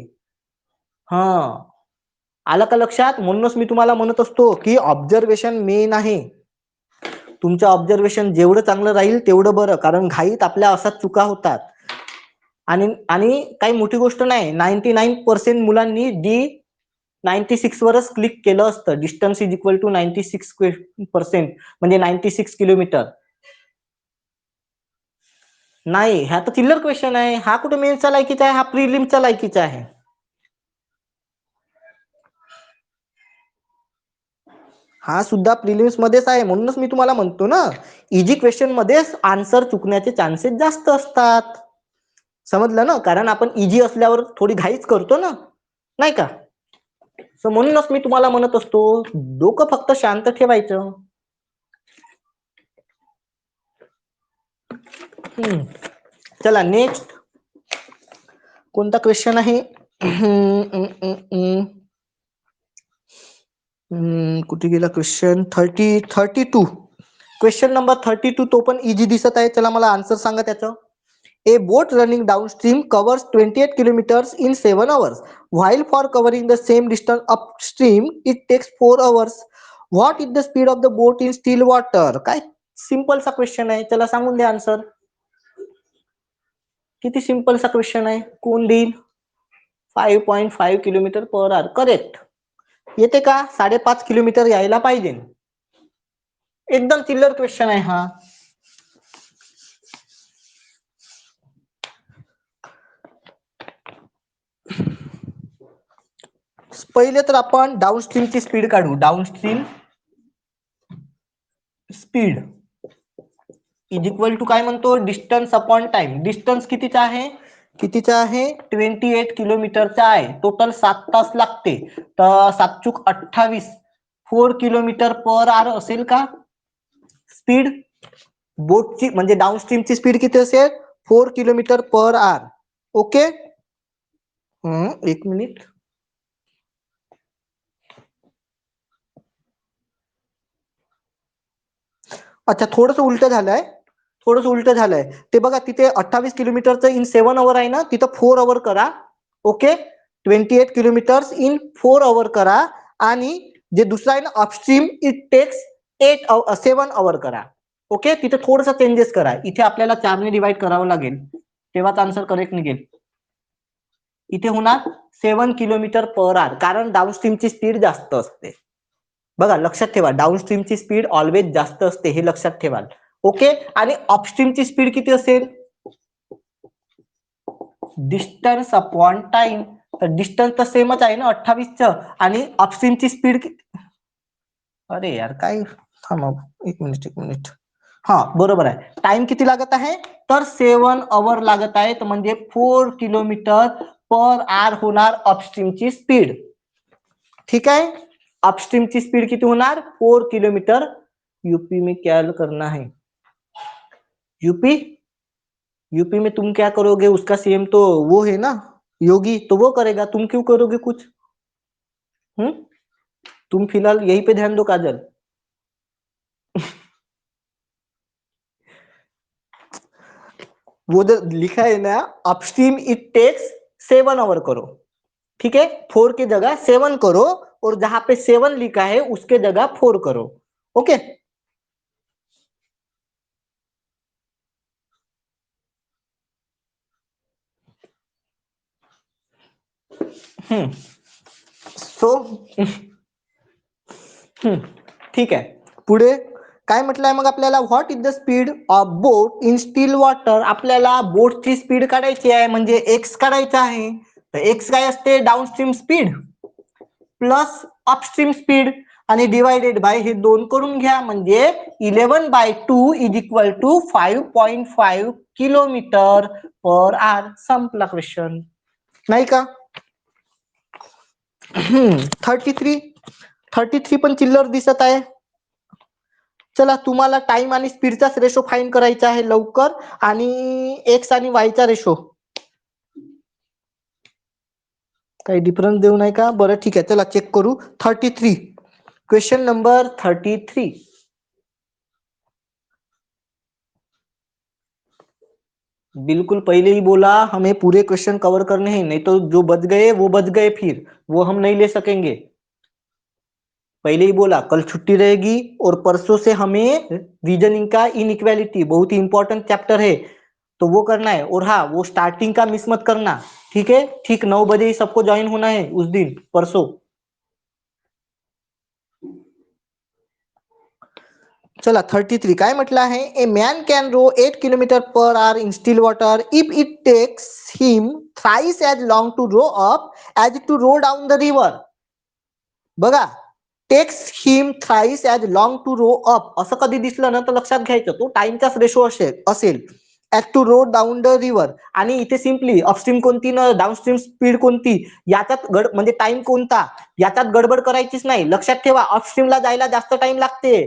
हा, आलं का लक्षात. म्हणूनच मी तुम्हाला म्हणत असतो की ऑब्झर्वेशन मेन आहे. तुमचं ऑब्झर्वेशन जेवढं चांगलं राहील तेवढं बरं, कारण घाईत आपल्या असाच चुका होतात. आणि काही मोठी गोष्ट नाही, 99% मुलांनी डी 96 वरच क्लिक केलं असतं. डिस्टन्स इज इक्वल टू 96% म्हणजे 96 किलोमीटर. नाही, हा तर चिल्लर क्वेश्चन आहे, हा कुठे मेन्सचा लायकीचा आहे, हा प्रिलिमचा लायकीचा आहे. हा सुद्धा प्रिलिम्स मध्येच आहे, म्हणूनच मी तुम्हाला म्हणतो ना, इझी क्वेश्चन मध्येच आन्सर चुकण्याचे चान्सेस जास्त असतात. समजलं ना, कारण आपण इझी असल्यावर थोडी घाईच करतो ना, नाही का. सो म्हणूनच मी तुम्हाला म्हणत असतो डोकं फक्त शांत ठेवायचं. चला नेक्स्ट कोणता क्वेश्चन आहे, कुठे गेला क्वेश्चन, 32. क्वेश्चन नंबर 32 तो पण इझी दिसत आहे. चला मला आन्सर सांगा त्याचं. A boat running downstream covers 28 kilometers in 7 hours. While for covering the same distance upstream, it takes 4 hours. What is the speed of the boat in still water? काय सिंपल सा क्वेश्चन आहे, चला सांगून द्या आन्सर. किती सिंपल सा क्वेश्चन आहे. कोण देईल? 5.5 किलोमीटर पर आवर. करेक्ट. येते का? 5.5 किलोमीटर यायला पाहिजे. एकदम चिल्लर क्वेश्चन आहे हा. पहिले तर आपण डाऊनस्ट्रीमची स्पीड काढू. Downstream speed is equal to काय म्हणतो? Distance upon time. डिस्टन्स कितीचा आहे? 28 किलोमीटरचा आहे. टोटल 7 तास लागते. तर 7 चूक 28 4 किलोमीटर पर आवर असेल का स्पीड? बोटची म्हणजे डाऊनस्ट्रीमची स्पीड किती असेल? 4 किलोमीटर पर आवर. ओके. एक मिनिट. अच्छा, थोडस उलट झालंय. ते बघा, तिथे 28 किलोमीटरचं इन 7 आवर आहे ना, तिथं 4 आवर करा. ओके. 28 किलोमीटर इन 4 आवर करा. आणि जे दुसरा आहे ना अपस्ट्रीम, इट टेक्स 7 आवर करा. ओके. तिथे थोडस चेंजेस करा. इथे आपल्याला 4 ने डिवाइड करावं लागेल, तेव्हाच आन्सर करेक्ट निघेल. इथे होणार 7 किलोमीटर पर आवर, कारण डाऊनस्ट्रीमची स्पीड जास्त असते. बघा, लक्षात ठेवा, डाऊनस्ट्रीमची स्पीड ऑलवेज जास्त असते, हे लक्षात ठेवा. ओके. आणि अपस्ट्रीमची स्पीड किती असेल? Distance upon time. तर डिस्टन्स तर सेमच आहे ना 28चं, आणि अपस्ट्रीमची स्पीड किती? अरे यार, काय, थांबा एक मिनिट. हा, बरोबर आहे. टाइम किती लागत आहे? तर 7 आवर लागत आहे. तर म्हणजे 4 किलोमीटर पर आवर होणार अपस्ट्रीमची स्पीड. ठीक आहे. अपस्ट्रीमची स्पीड किती होणार? 4 किलोमीटर. यूपी में क्या करना है? यूपी में तुम क्या करोगे? उसका सीएम तो वो है ना, योगी, तो वो करेगा. तुम क्यों करोगे कुछ? तुम फिलहाल यहीं पे ध्यान दो, काजल. वो जो लिखा है ना, अपस्ट्रीम इट टेक्स 7 आवर करो. ठीक है. 4 की जगह 7 करो, और जहां पे 7 लिखा है उसके जगह 4 करो. ओके. सो ठीक आहे. पुढे काय म्हटलंय मग आपल्याला? What is the speed of boat in still water. आपल्याला बोटची स्पीड काढायची आहे, म्हणजे एक्स काढायचा आहे. तर एक्स काय असते? Downstream speed plus upstream speed, आणि डिवायडेड बाय हे 2 करून घ्या, म्हणजे 11/2 is equal to 5.5 kilometre per hour. संपला क्वेश्चन, नाही का? 33 पण चिल्लर दिसत आहे. चला, तुम्हाला टाइम आणि स्पीडचाच रेशो फाइंड करायचा आहे लवकर, आणि एक्स आणि वायचा रेशो. काही डिफरन्स देऊ नाही का? बरं, ठीक आहे, चला चेक करू. 33, क्वेश्चन नंबर 33. बिल्कुल पहले ही बोला, हमें पूरे क्वेश्चन कवर करने हैं, नहीं तो जो बच गए वो बच गए, फिर वो हम नहीं ले सकेंगे. पहले ही बोला, कल छुट्टी रहेगी, और परसों से हमें रीजनिंग का इनइक्वालिटी, बहुत ही इंपॉर्टेंट चैप्टर है, तो वो करना है. और हाँ, वो स्टार्टिंग का मिस मत करना. ठीक है. ठीक 9 बजे ही सबको ज्वाइन होना है उस दिन, परसों. चला, 33 काय म्हटलं आहे? A man can row 8 kilometre per hour in still water if it takes him thrice as long to row up as to row down the river. बघा, takes him thrice as long to row up असं कधी दिसलं ना, तर लक्षात घ्यायचं तो टाइमचाच रेशो असेल as to row down the river. आणि इथे सिम्पली अपस्ट्रीम कोणती ना डाऊनस्ट्रीम स्पीड कोणती, याच्यात म्हणजे टाइम कोणता, याच्यात गडबड करायचीच नाही. लक्षात ठेवा, अपस्ट्रीमला जायला जास्त टाइम लागते,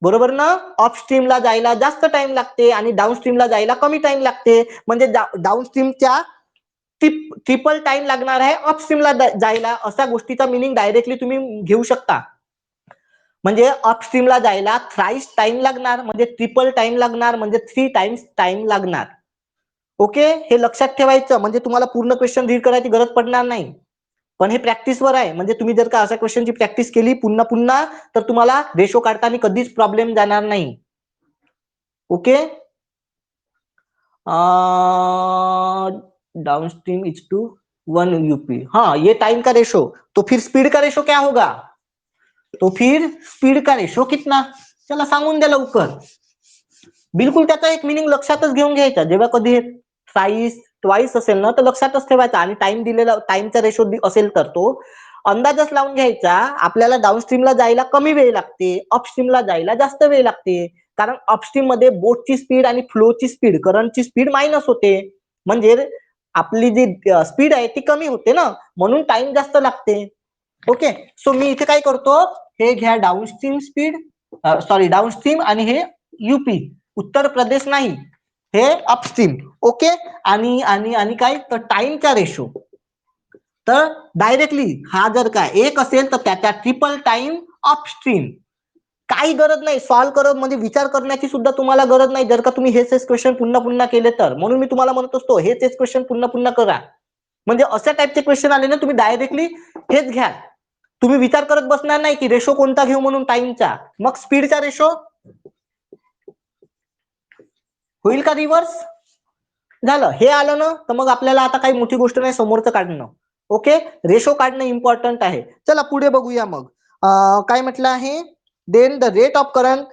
बरोबर ना? अपस्ट्रीमला जायला जास्त टाइम लागते, आणि डाऊनस्ट्रीमला जायला कमी टाइम लागते. म्हणजे डाऊनस्ट्रीमच्या ट्रिपल टाइम लागणार आहे अपस्ट्रीमला जायला. अशा गोष्टीचा मिनिंग डायरेक्टली तुम्ही घेऊ शकता. म्हणजे अपस्ट्रीमला जायला थ्राइस टाइम लागणार, म्हणजे ट्रिपल टाइम लागणार, म्हणजे 3 टाइम्स टाइम लागणार. ओके. हे लक्षात ठेवायचं, म्हणजे तुम्हाला पूर्ण क्वेश्चन रीड करायची गरज पडणार नाही. पण हे प्रॅक्टिसवर आहे, म्हणजे तुम्ही जर का अशा क्वेश्चनची प्रॅक्टिस केली पुन्हा पुन्हा, तर तुम्हाला रेशो काढताना कधीच प्रॉब्लेम जाणार नाही. Okay, down stream is to 1 UP, हाँ ये टाइम का रेशो, तो फिर स्पीड का रेशो क्या होगा, तो फिर स्पीड का रेशो कितना, चला सांगून द्या लवकर. बिलकुल त्याचा एक मिनिंग लक्षातच घेऊन घ्यायचा, जेव्हा कधी हे ट्वाईस असेल ना तर लक्षातच ठेवायचा, आणि टाइम दिलेला, टाइमचा रेशो असेल तर तो अंदाजच लावून घ्यायचा. आपल्याला डाऊनस्ट्रीमला जायला कमी वेळ लागते, अपस्ट्रीमला जायला जास्त वेळ लागते, कारण अपस्ट्रीम मध्ये बोटची स्पीड आणि फ्लोची स्पीड, करंटची स्पीड मायनस होते, म्हणजे आपली जी स्पीड आहे ती कमी होते ना, म्हणून टाइम जास्त लागते. ओके, सो मी इथे काय करतो, हे घ्या डाऊनस्ट्रीम स्पीड, सॉरी डाऊनस्ट्रीम, आणि हे युपी उत्तर प्रदेश नाही, हे अपस्ट्रीम. ओके, आणि आणि आणि काय तर टाइमचा रेशो, तर डायरेक्टली हा जर का 1 असेल तर त्याचा ट्रिपल टाइम अपस्ट्रीम. काही गरज नाही सॉल्व्ह करत, म्हणजे विचार करण्याची सुद्धा तुम्हाला गरज नाही, जर का तुम्ही हेच क्वेश्चन पुन्हा पुन्हा केले तर. म्हणून मी तुम्हाला म्हणत असतो हेच क्वेश्चन पुन्हा पुन्हा करा, म्हणजे अशा टाईपचे क्वेश्चन आले ना तुम्ही डायरेक्टली हेच घ्या. तुम्ही विचार करत बसणार नाही की रेशो कोणता घेऊ म्हणून टाइमचा, मग स्पीडचा रेशो होईल का रिव्हर्स. झालं, हे आलं ना तर मग आपल्याला आता काही मोठी गोष्ट नाही समोरचं काढणं. ओके, रेशो काढणं इम्पॉर्टंट आहे. चला पुढे बघूया मग. काय म्हटलं आहे, then the rate of current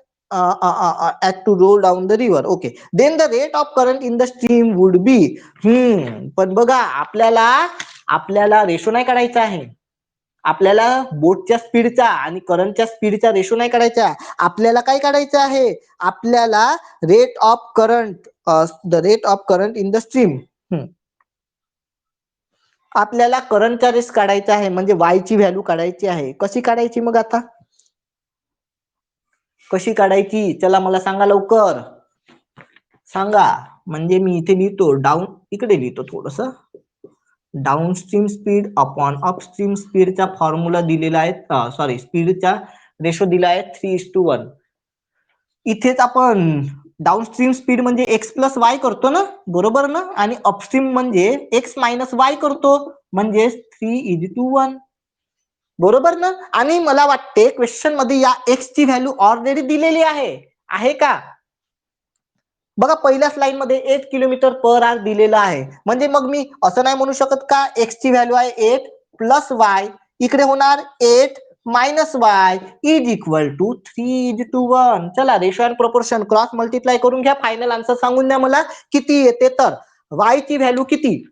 at to roll down the river. Okay, then the rate of current in the stream would be. पण बघा आपल्याला रेशो नाही काढायचा आहे, आपल्याला बोटच्या स्पीडचा आणि करंटच्या स्पीडचा रेशो नाही काढायचा. आपल्याला काय काढायचं आहे, आपल्याला rate of current, the rate of current in the stream. आपल्याला करंटचा रेस काढायचा आहे, म्हणजे वाय ची व्हॅल्यू काढायची आहे. कशी काढायची मग, आता कशी काढायची, चला मला सांगा लवकर सांगा. म्हणजे मी इथे लिहितो, डाऊन इकडे लिहितो थोडस, डाऊनस्ट्रीम स्पीड अपॉन अपस्ट्रीम स्पीडचा फॉर्म्युला दिलेला आहे, सॉरी स्पीडचा रेशो दिला आहे 3:1. इथेच आपण डाऊनस्ट्रीम स्पीड म्हणजे एक्स प्लस वाय करतो ना, बरोबर ना, आणि अपस्ट्रीम म्हणजे एक्स मायनस वाय करतो, म्हणजे 3:1, बरोबर ना. आणि मला वाटते क्वेश्चन मध्ये या एक्स ची व्हॅल्यू ऑलरेडी दिलेली आहे का, बघा पहिल्या स्लाइड मध्ये 8 km/h दिलेला आहे, म्हणजे मग मी असं नाही म्हणू शकत का एक्स ची व्हॅल्यू आहे 8 प्लस वाय, इकडे होणार 8 minus y is equal to 3:1. चला ratio and proportion cross multiply करून घ्या, फायनल आन्सर सांगून द्या मला किती येते. तर वाय ची व्हॅल्यू किती,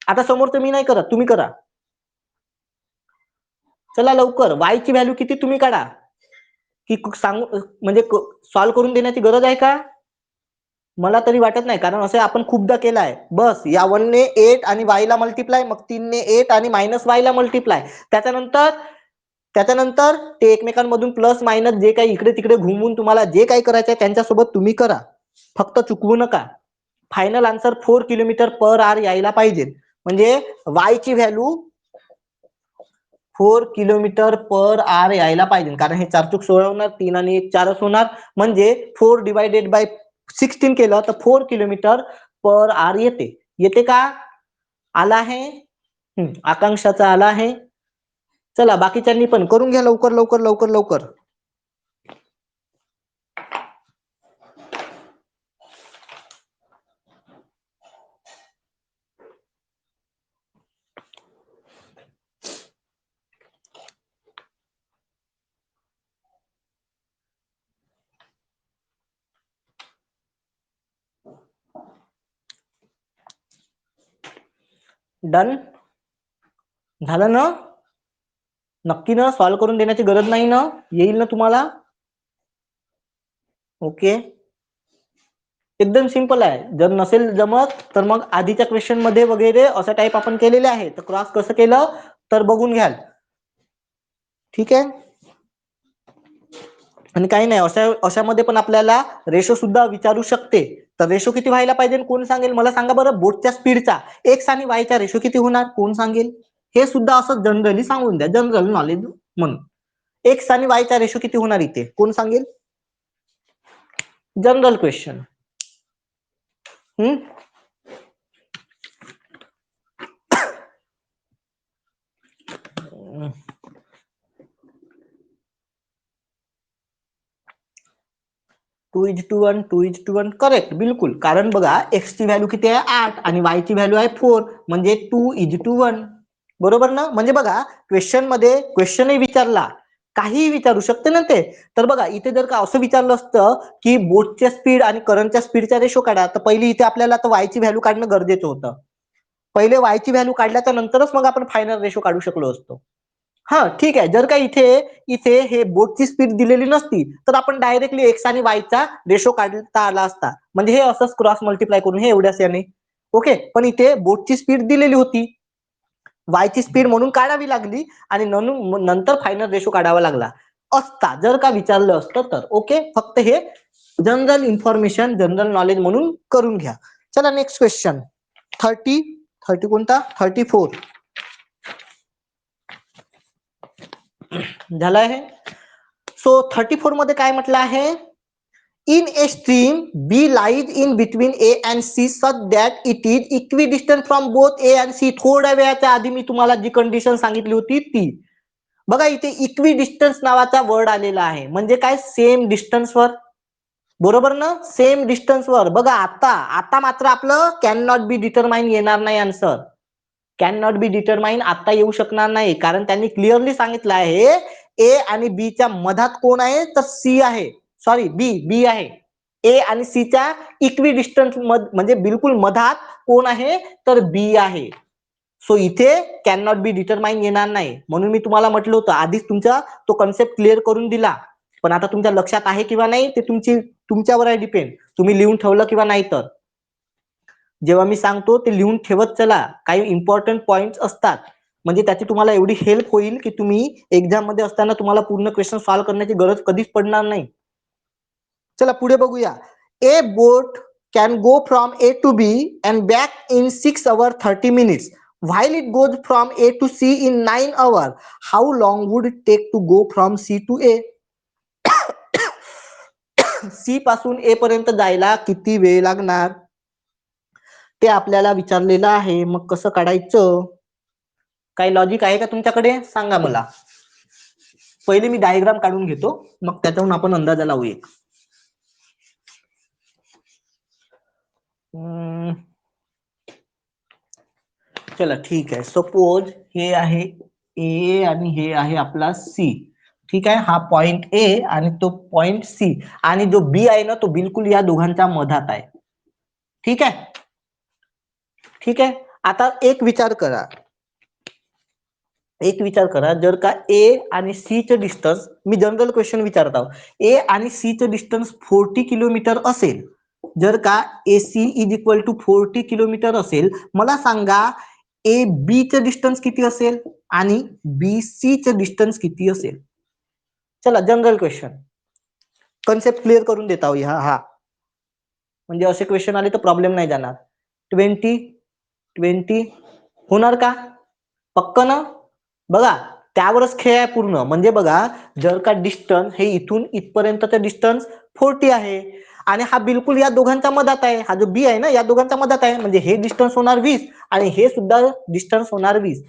आता समोरचं मी नाही करत, तुम्ही करा, चला लवकर. वाय ची व्हॅल्यू किती तुम्ही काढा, की सांगू म्हणजे सॉल्व्ह करून देण्याची गरज आहे का, मला तरी वाटत नाही, कारण असं आपण खूपदा केलं आहे. बस या 1 ने 8 आणि वाय ला मल्टिप्लाय, मग 3 ने 8 आणि मायनस वाय ला मल्टिप्लाय, त्याच्यानंतर ते एकमेकांमधून प्लस मायनस जे काही इकडे तिकडे घुमून तुम्हाला जे काही करायचं आहे त्यांच्यासोबत तुम्ही करा, फक्त चुकवू नका. फायनल आन्सर 4 km/h यायला पाहिजे, म्हणजे वाय ची व्हॅल्यू 4 km/h यायला पाहिजे, कारण हे 4 चूक 16 होणार, 3 आणि 1 4 होणार, म्हणजे 4/16 केलं तर 4 km/h येते का, आला आहे. आकांक्षाचा आला आहे. चला बाकीच्यांनी पण करून घ्या लवकर लवकर लवकर लवकर. डन झालं ना, नक्की ना, सॉल्व्ह करून देण्याची गरज नाही ना, येईल ना तुम्हाला. ओके, एकदम सिंपल आहे. जर नसेल जमत तर मग आधीच्या क्वेश्चन मध्ये वगैरे असं टाईप आपण केलेले आहे, तर क्रॉस कसं केलं तर बघून घ्याल. ठीक आहे, आणि काही नाही, अशामध्ये पण आपल्याला रेशो सुद्धा विचारू शकते. तर रेशो किती व्हायला पाहिजे कोण सांगेल मला, सांगा बरं. बोटच्या स्पीडचा एक्स आणि वायचा रेशो किती होणार, कोण सांगेल. हे सुद्धा असं जनरली सांगून द्या, जनरल नॉलेज म्हणून. एक्स आणि वायचा रेशो किती होणार इथे, कोण सांगेल. General question. 2:1 2:1 करेक्ट, बिलकुल. कारण बघा एक्स ची व्हॅल्यू किती आहे 8 आणि वाय ची व्हॅल्यू आहे 4 म्हणजे 2:1. बरोबर ना? म्हणजे बघा क्वेश्चन मध्ये क्वेश्चनही विचारला, काहीही विचारू शकते ना ते. तर बघा इथे जर का असं विचारलं असतं की बोटच्या स्पीड आणि करंटच्या स्पीडचा रेशो काढा, तर पहिली इथे आपल्याला तर वाय ची व्हॅल्यू काढणं गरजेचं होतं. पहिले वाय ची व्हॅल्यू काढल्याच्या नंतरच मग आपण फायनल रेशो काढू शकलो असतो. हा ठीक आहे. जर का इथे इथे हे बोटची स्पीड दिलेली नसती तर आपण डायरेक्टली एक्स आणि वायचा रेशो काढता आला असता. म्हणजे हे असंच क्रॉस मल्टिप्लाय करून हे एवढ्याच याने. ओके, पण इथे बोटची स्पीड दिलेली होती, वायची स्पीड म्हणून काढावी लागली आणि नंतर फायनल रेशो काढावा लागला असता, जर का विचारलं असतं तर. ओके, फक्त हे जनरल इन्फॉर्मेशन, जनरल नॉलेज म्हणून करून घ्या. चला नेक्स्ट क्वेश्चन. 30 कोणता 34 झाला आहे. सो 34 मध्ये काय म्हटलं आहे, in a stream B lies in between A and C such that it is equidistant from both A and C. थोड्या वेळाच्या आधी मी तुम्हाला जी कंडिशन सांगितली होती ती बघा. इथे इक्विडिस्टन्स नावाचा वर्ड आलेला आहे, म्हणजे काय, सेम डिस्टन्सवर. बरोबर ना, सेम डिस्टन्सवर. बघा आता आता मात्र आपलं कॅन नॉट बी डिटरमाइन येणार नाही answer. Can not be determine आता येऊ शकणार नाही, कारण त्यांनी क्लिअरली सांगितलं आहे ए आणि बी च्या मधात कोण आहे, तर सी आहे. सॉरी बी आहे. ए आणि सी च्या इक्वी डिस्टन्स म्हणजे बिलकुल मधात कोण आहे, तर बी आहे. सो इथे कॅन नॉट बी डिटरमाइन येणार नाही. म्हणून मी तुम्हाला म्हटलं होतं आधीच तुमचा तो कन्सेप्ट क्लिअर करून दिला. पण आता तुमच्या लक्षात आहे किंवा नाही ते तुमच्यावर आहे डिपेंड, तुम्ही लिहून ठेवलं किंवा नाही. तर जेव्हा मी सांगतो ते लिहून ठेवत चला, काही इम्पॉर्टंट पॉइंट्स असतात, म्हणजे त्याची तुम्हाला एवढी हेल्प होईल की तुम्ही एक्झाम मध्ये असताना तुम्हाला पूर्ण क्वेश्चन सॉल्व्ह करण्याची गरज कधीच पडणार नाही. चला पुढे बघूया. A boat can go from A to B and back in 6 hours 30 minutes while it goes from A to C in 9 hours. How long would it take to go from C to A? C पासून ए पर्यंत जायला किती वेळ लागणार ते आपल्याला विचारलेलं आहे. मग कसं काढायचं, काही लॉजिक आहे का तुमच्याकडे, सांगा मला. पहिले मी डायग्राम काढून घेतो, मग त्याच्यावरून आपण अंदाजा लावू एक. चला ठीक आहे. सपोज हे आहे ए आणि हे आहे आपला सी. ठीक आहे, हा पॉइंट ए आणि तो पॉइंट सी, आणि जो बी आहे ना तो बिलकुल या दोघांच्या मधात आहे. ठीक आहे, ठीक आहे. आता एक विचार करा, जर का ए आणि सी चे डिस्टन्स, मी जनरल क्वेश्चन विचारत आहोत, ए आणि सी चे डिस्टन्स 40 किलोमीटर असेल, जर का AC is equal to 40 kilometre असेल, मला सांगा ए बी चे डिस्टन्स किती असेल आणि बी सी चे डिस्टन्स किती असेल. चला जनरल क्वेश्चन, कन्सेप्ट क्लिअर करून देता हो हा, म्हणजे असे क्वेश्चन आले तर प्रॉब्लेम नाही जाणार. 20 होणार का, पक्क ना. बघा त्यावरच खेळ आहे पूर्ण. म्हणजे बघा जर का डिस्टन्स हे इथून इथपर्यंतचं डिस्टन्स 40 आहे आणि हा बिलकुल या दोघांच्या मधात आहे, हा जो बी आहे ना या दोघांच्या मधात आहे, म्हणजे हे डिस्टन्स होणार 20 आणि हे सुद्धा डिस्टन्स होणार 20.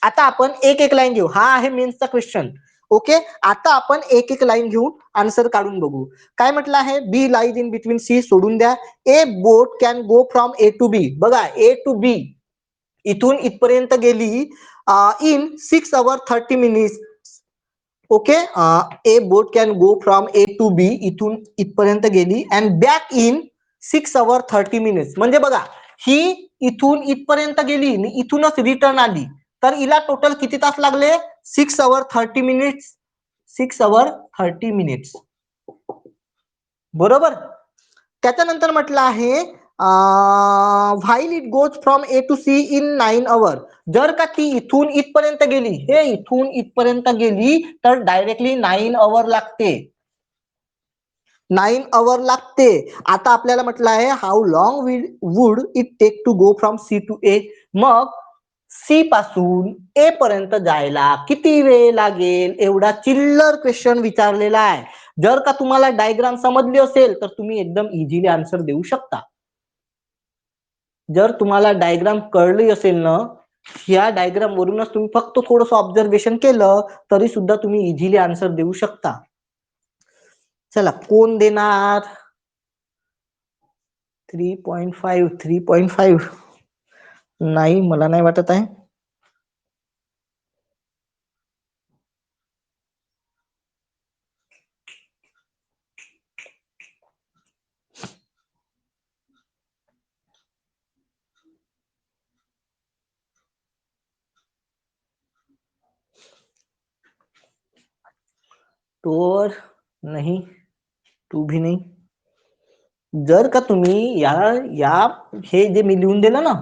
आता आपण एक एक लाईन घेऊ, हा आहे मेन्सचा क्वेश्चन. ओके, आता आपण एक एक लाईन घेऊन आन्सर काढून बघू. काय म्हटलं आहे, B lies in between C सोडून द्या. A boat can go from A to B. बघा ए टू बी इथून इथपर्यंत गेली in 6 hours 30 minutes. Okay, a boat can go from A to B, इथून इथपर्यंत गेली and back in 6 hours 30 minutes. म्हणजे बघा ही इथून इथपर्यंत गेली आणि इथूनच रिटर्न आली, तर हिला टोटल किती तास लागले, 6 hours 30 minutes. 6 hours 30 minutes. बरोबर. त्याच्यानंतर म्हटलं आहे while it goes from A to C in 9 hours. जर का ती इथून इथपर्यंत गेली, हे इथून इथपर्यंत गेली, तर डायरेक्टली 9 hours लागते. 9 hours लागते. आता आपल्याला म्हटलं आहे how long would it take to go from C to A. मग सी पासून ए पर्यंत जायला किती वेळ लागेल, एवढा चिल्लर क्वेश्चन विचारलेला आहे. जर का तुम्हाला डायग्राम समजली असेल तर तुम्ही एकदम इझिली आन्सर देऊ शकता. जर तुम्हाला डायग्राम कळली असेल ना, या डायग्राम वरूनच तुम्ही फक्त थोडंसं ऑब्झर्वेशन केलं तरी सुद्धा तुम्ही इझिली आन्सर देऊ शकता. चला कोण देणार, 3.5 नाही, मला नाही वाटत आहे. टू और नहीं, टू भी नाही. जर का तुम्ही या या हे जे मी लिहून दिलं ना,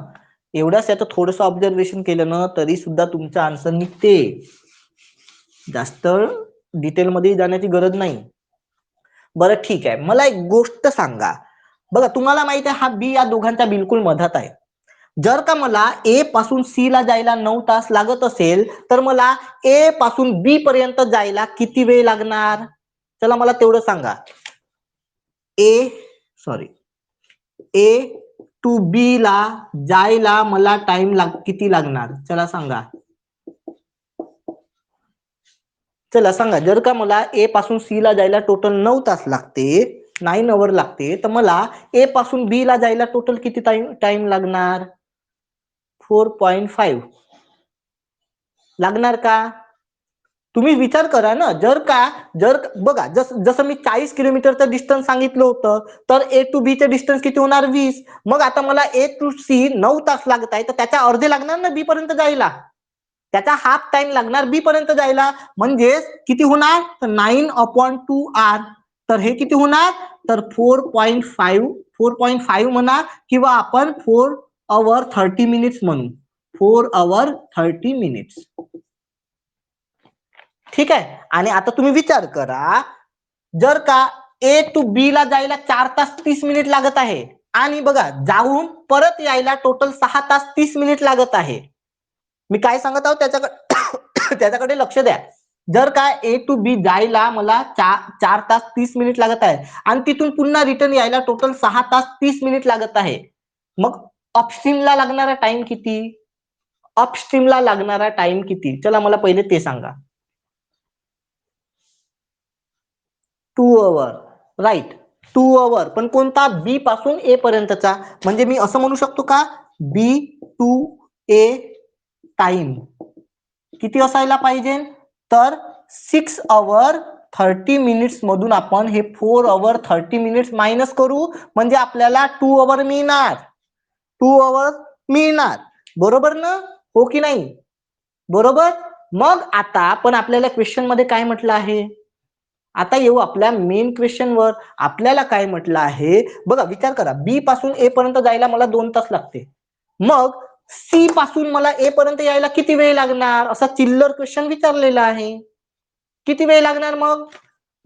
एवढ्याच याचं थोडंसं ऑब्झर्वेशन केलं ना, तरी सुद्धा तुमचा आन्सर निघते. जास्त डिटेलमध्ये जाण्याची गरज नाही. बरं ठीक आहे, मला एक गोष्ट सांगा. बघा, तुम्हाला माहित आहे हा बी या दोघांच्या बिलकुल मधात आहे. जर का मला ए पासून सी ला जायला 9 तास लागत असेल, तर मला ए पासून बी पर्यंत जायला किती वेळ लागणार? चला मला तेवढं सांगा. ए टू बी ला जायला मला टाइम किती लागणार? चला सांगा. चला सांगा, जर का मला ए पासून सी ला जायला टोटल 9 तास लागते, 9 आवर लागते, तर मला ए पासून बी ला जायला टोटल किती टाइम लागणार? 4.5 लागणार का? तुम्ही विचार करा ना. जर बघा, जसं मी 40 किलोमीटरचं डिस्टन्स सांगितलं होतं, तर ए टू बी चे डिस्टन्स किती होणार? 20. मग आता मला ए टू सी 9 तास लागत आहे, तर त्याच्या अर्धे लागणार ना बी पर्यंत जायला. त्याचा हाफ टाइम लागणार बी पर्यंत जायला. म्हणजे किती होणार? तर 9/2 तर हे किती होणार? तर 4.5 म्हणा, किंवा आपण 4 आवर 30 मिनिट्स म्हणू. 4 आवर 30 मिनिट्स. ठीक आहे. आणि आता तुम्ही विचार करा, जर का ए टू बी ला जायला 4 तास 30 मिनिट लागत आहे, आणि बघा जाऊन परत यायला टोटल 6 तास 30 मिनिट लागत आहे. मी काय सांगत आहोत त्याच्याकडे लक्ष द्या. जर का ए टू बी जायला मला 4 तास 30 मिनिट लागत आहे, आणि तिथून पुन्हा रिटर्न यायला टोटल 6 तास 30 मिनिट लागत आहे, मग अपस्ट्रीमला लागणारा टाइम किती? अपस्ट्रीमला लागणारा टाइम किती? चला मला पहिले ते सांगा. 2 आवर, राईट. 2 आवर, पण कोणता? बी पासून ए पर्यंतचा. म्हणजे मी असं म्हणू शकतो का, बी टू ए टाइम किती असायला पाहिजे? तर 6 आवर 30 मिनिट्स मधून आपण हे 4 आवर 30 मिनिट्स मायनस करू, म्हणजे आपल्याला 2 आवर मिळणार. 2 आवर मिळणार, बरोबर ना? हो की नाही? बरोबर. मग आता पण आपल्याला क्वेश्चन मध्ये काय म्हटलं आहे? आता येऊ आपल्या मेन क्वेश्चन वर. आपल्याला काय म्हटलं आहे बघा, विचार करा. बी पासून ए पर्यंत जायला मला 2 तास लागते. मग सी पासून मला ए पर्यंत यायला किती वेळ लागणार? असा चिल्लर क्वेश्चन विचारलेला आहे. किती वेळ लागणार मग?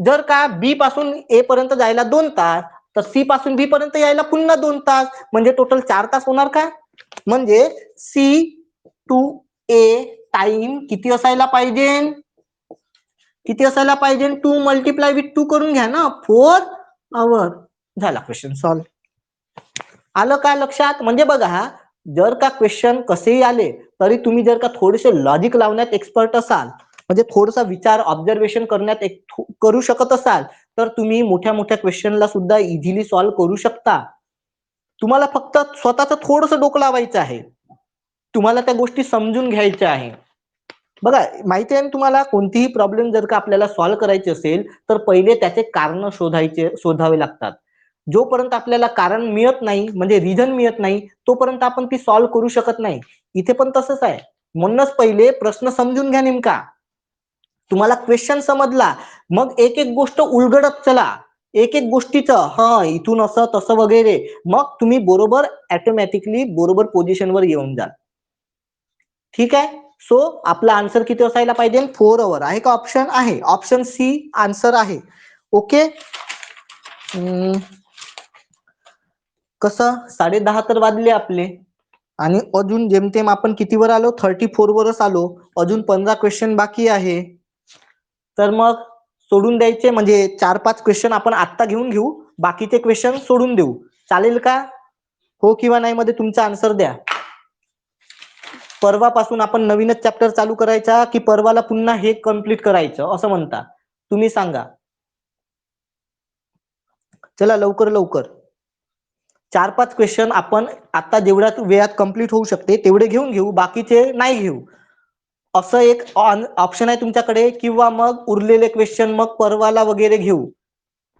जर का बी पासून ए पर्यंत जायला 2 तास, तर सी पासून बी पर्यंत यायला पुन्हा 2 तास, म्हणजे टोटल 4 तास होणार का? म्हणजे सी टू ए टाइम किती असायला पाहिजे? किती असायला पाहिजे? 2 मल्टिप्लाय विथ 2 करून घ्या ना, 4 आवर. झाला क्वेश्चन सॉल्व. आलं का लक्षात? म्हणजे बघा, जर का क्वेश्चन कसेही आले, तरी तुम्ही जर का थोडेसे लॉजिक लावण्यात एक्सपर्ट असाल, म्हणजे थोडासा विचार ऑब्झर्वेशन करण्यात करू शकत असाल, तर तुम्ही मोठ्या मोठ्या क्वेश्चनला सुद्धा इझिली सॉल्व्ह करू शकता. तुम्हाला फक्त स्वतःच थोडंसं डोकं लावायचं आहे. तुम्हाला त्या गोष्टी समजून घ्यायच्या आहे. बघा, माहिती आहे ना तुम्हाला, कोणतीही प्रॉब्लेम जर का आपल्याला सॉल्व्ह करायची असेल, तर पहिले त्याचे कारण शोधावे लागतात. जोपर्यंत आपल्याला कारण मिळत नाही, म्हणजे रिझन मिळत नाही, तोपर्यंत आपण ती सॉल्व्ह करू शकत नाही. इथे पण तसंच आहे. म्हणूनच पहिले प्रश्न समजून घ्या नेमका. तुम्हाला क्वेश्चन समजला, मग एक एक गोष्ट उलगडत चला. एक एक गोष्टीचं इथून असं तसं वगैरे, मग तुम्ही बरोबर ऑटोमॅटिकली बरोबर पोझिशनवर येऊन जाल. ठीक आहे. सो आपला आन्सर किती असायला पाहिजे? 4 आवर. आहे का ऑप्शन? आहे. ऑप्शन सी आन्सर आहे. ओके. कसं 10:30 तर वाजले आपले, आणि अजून जेमतेम आपण कितीवर आलो? 34 वरच आलो. अजून 15 क्वेश्चन बाकी आहे. तर मग सोडून द्यायचे, म्हणजे 4-5 क्वेश्चन आपण आत्ता घेऊ, बाकीचे क्वेश्चन सोडून देऊ. चालेल का? हो किंवा नाही मध्ये तुमचा आन्सर द्या. परवापासून आपण नवीनच चॅप्टर चालू करायचा, की परवाला पुन्हा हे कम्प्लीट करायचं असं म्हणता? तुम्ही सांगा. चला लवकर लवकर. 4-5 क्वेश्चन आपण आता जेवढ्या वेळात कंप्लीट होऊ शकते तेवढे घेऊन घेऊ, बाकीचे नाही घेऊ. असं एक ऑप्शन आहे तुमच्याकडे, किंवा मग उरलेले क्वेश्चन मग परवाला वगैरे घेऊ.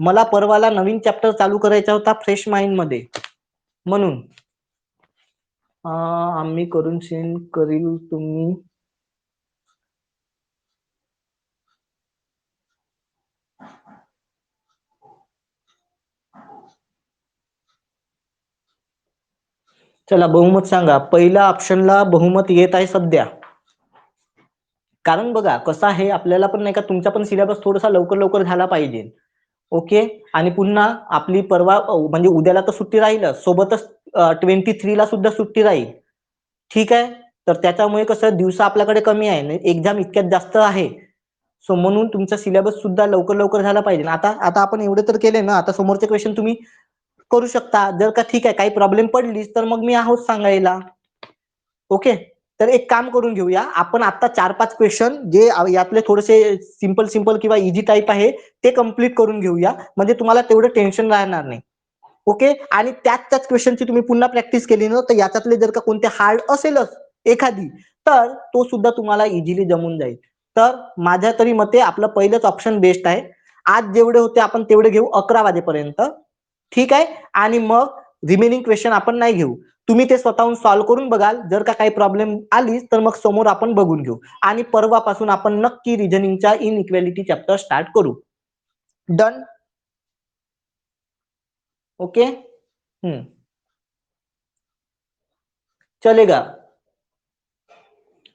मला परवाला नवीन चॅप्टर चालू करायचा होता फ्रेश माइंड मध्ये, म्हणून आम्ही करून सेंड करील तुम्ही. चला बहुमत सांगा. पहिल्या ऑप्शनला बहुमत येत आहे सध्या. कारण बघा कसं आहे, आपल्याला पण नाही का तुमचा पण सिलेबस थोडासा लवकर लवकर झाला पाहिजे. ओके. आणि पुन्हा आपली परवा म्हणजे उद्याला तर सुट्टी राहीलच, सोबतच 23 ला सुद्धा सुट्टी राहील. ठीक आहे. तर त्याच्यामुळे कसं दिवसा आपल्याकडे कमी आहे, एक्झाम इतक्यात जास्त आहे. सो म्हणून तुमचा सिलेबस सुद्धा लवकर लवकर झाला पाहिजे. आता आता आपण एवढे तर केले ना, आता समोरचे क्वेश्चन तुम्ही करू शकता. जर का ठीक आहे काही प्रॉब्लेम पडलीच तर मग मी आहोत सांगायला. ओके. तर एक काम करून घेऊया आपण, आता 4-5 क्वेश्चन जे यातले थोडेसे सिंपल सिंपल किंवा इझी टाईप आहे ते कम्प्लीट करून घेऊया, म्हणजे तुम्हाला तेवढं टेन्शन राहणार नाही. ओके. आणि त्याच क्वेश्चनची तुम्ही पुन्हा प्रॅक्टिस केली ना, तर याच्यातले जर का कोणते हार्ड असेलच एखादी, तर तो सुद्धा तुम्हाला इझिली जमून जाईल. तर माझ्या तरी मते आपलं पहिलंच ऑप्शन बेस्ट आहे. आज जेवढे होते आपण तेवढे घेऊ 11 वाजेपर्यंत. ठीक आहे. आणि मग रिमेनिंग क्वेश्चन आपण नाही घेऊ. तुम्ही ते स्वतःहून सॉल्व्ह करून बघाल. जर का काही प्रॉब्लेम आलीच तर मग समोर आपण बघून घेऊ. आणि परवापासून आपण नक्की रिझनिंगचा इनइक्वॅलिटी चॅप्टर स्टार्ट करू. डन. ओके. चलेगा.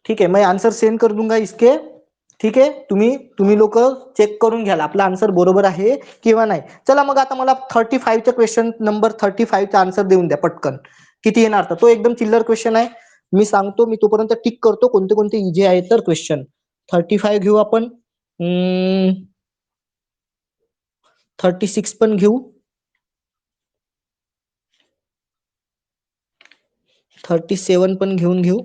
ठीक है, मैं आंसर सेंड कर दूंगा इसके. ठीक आहे. तुम्ही लोक चेक करून घ्याल आपला आन्सर बरोबर आहे किंवा नाही. चला मग आता मला 35चा क्वेश्चन नंबर 35चा आन्सर देऊन द्या पटकन. किती येणार? तर तो एकदम चिल्लर क्वेश्चन आहे, मी सांगतो. मी तोपर्यंत टिक करतो कोणते कोणते इझी आहे तर क्वेश्चन. 35 घेऊ आपण, 36 पण घेऊ, 37 पण घेऊन घेऊ,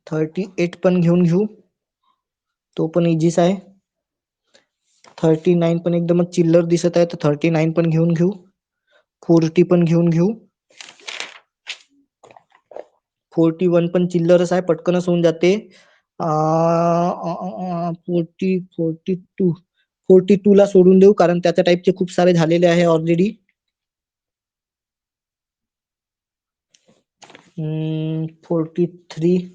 38 पण घेऊन घेऊ, तो पण इझीच आहे. 39 पण एकदमच चिल्लर दिसत आहे, तर 39 पण घेऊन घेऊ, 40 पण घेऊन घेऊ, 41 पण चिल्लरच आहे, पटकनच होऊन जाते. 42 ला सोडून देऊ कारण त्याच्या टाईपचे खूप सारे झालेले आहे ऑलरेडी. 43.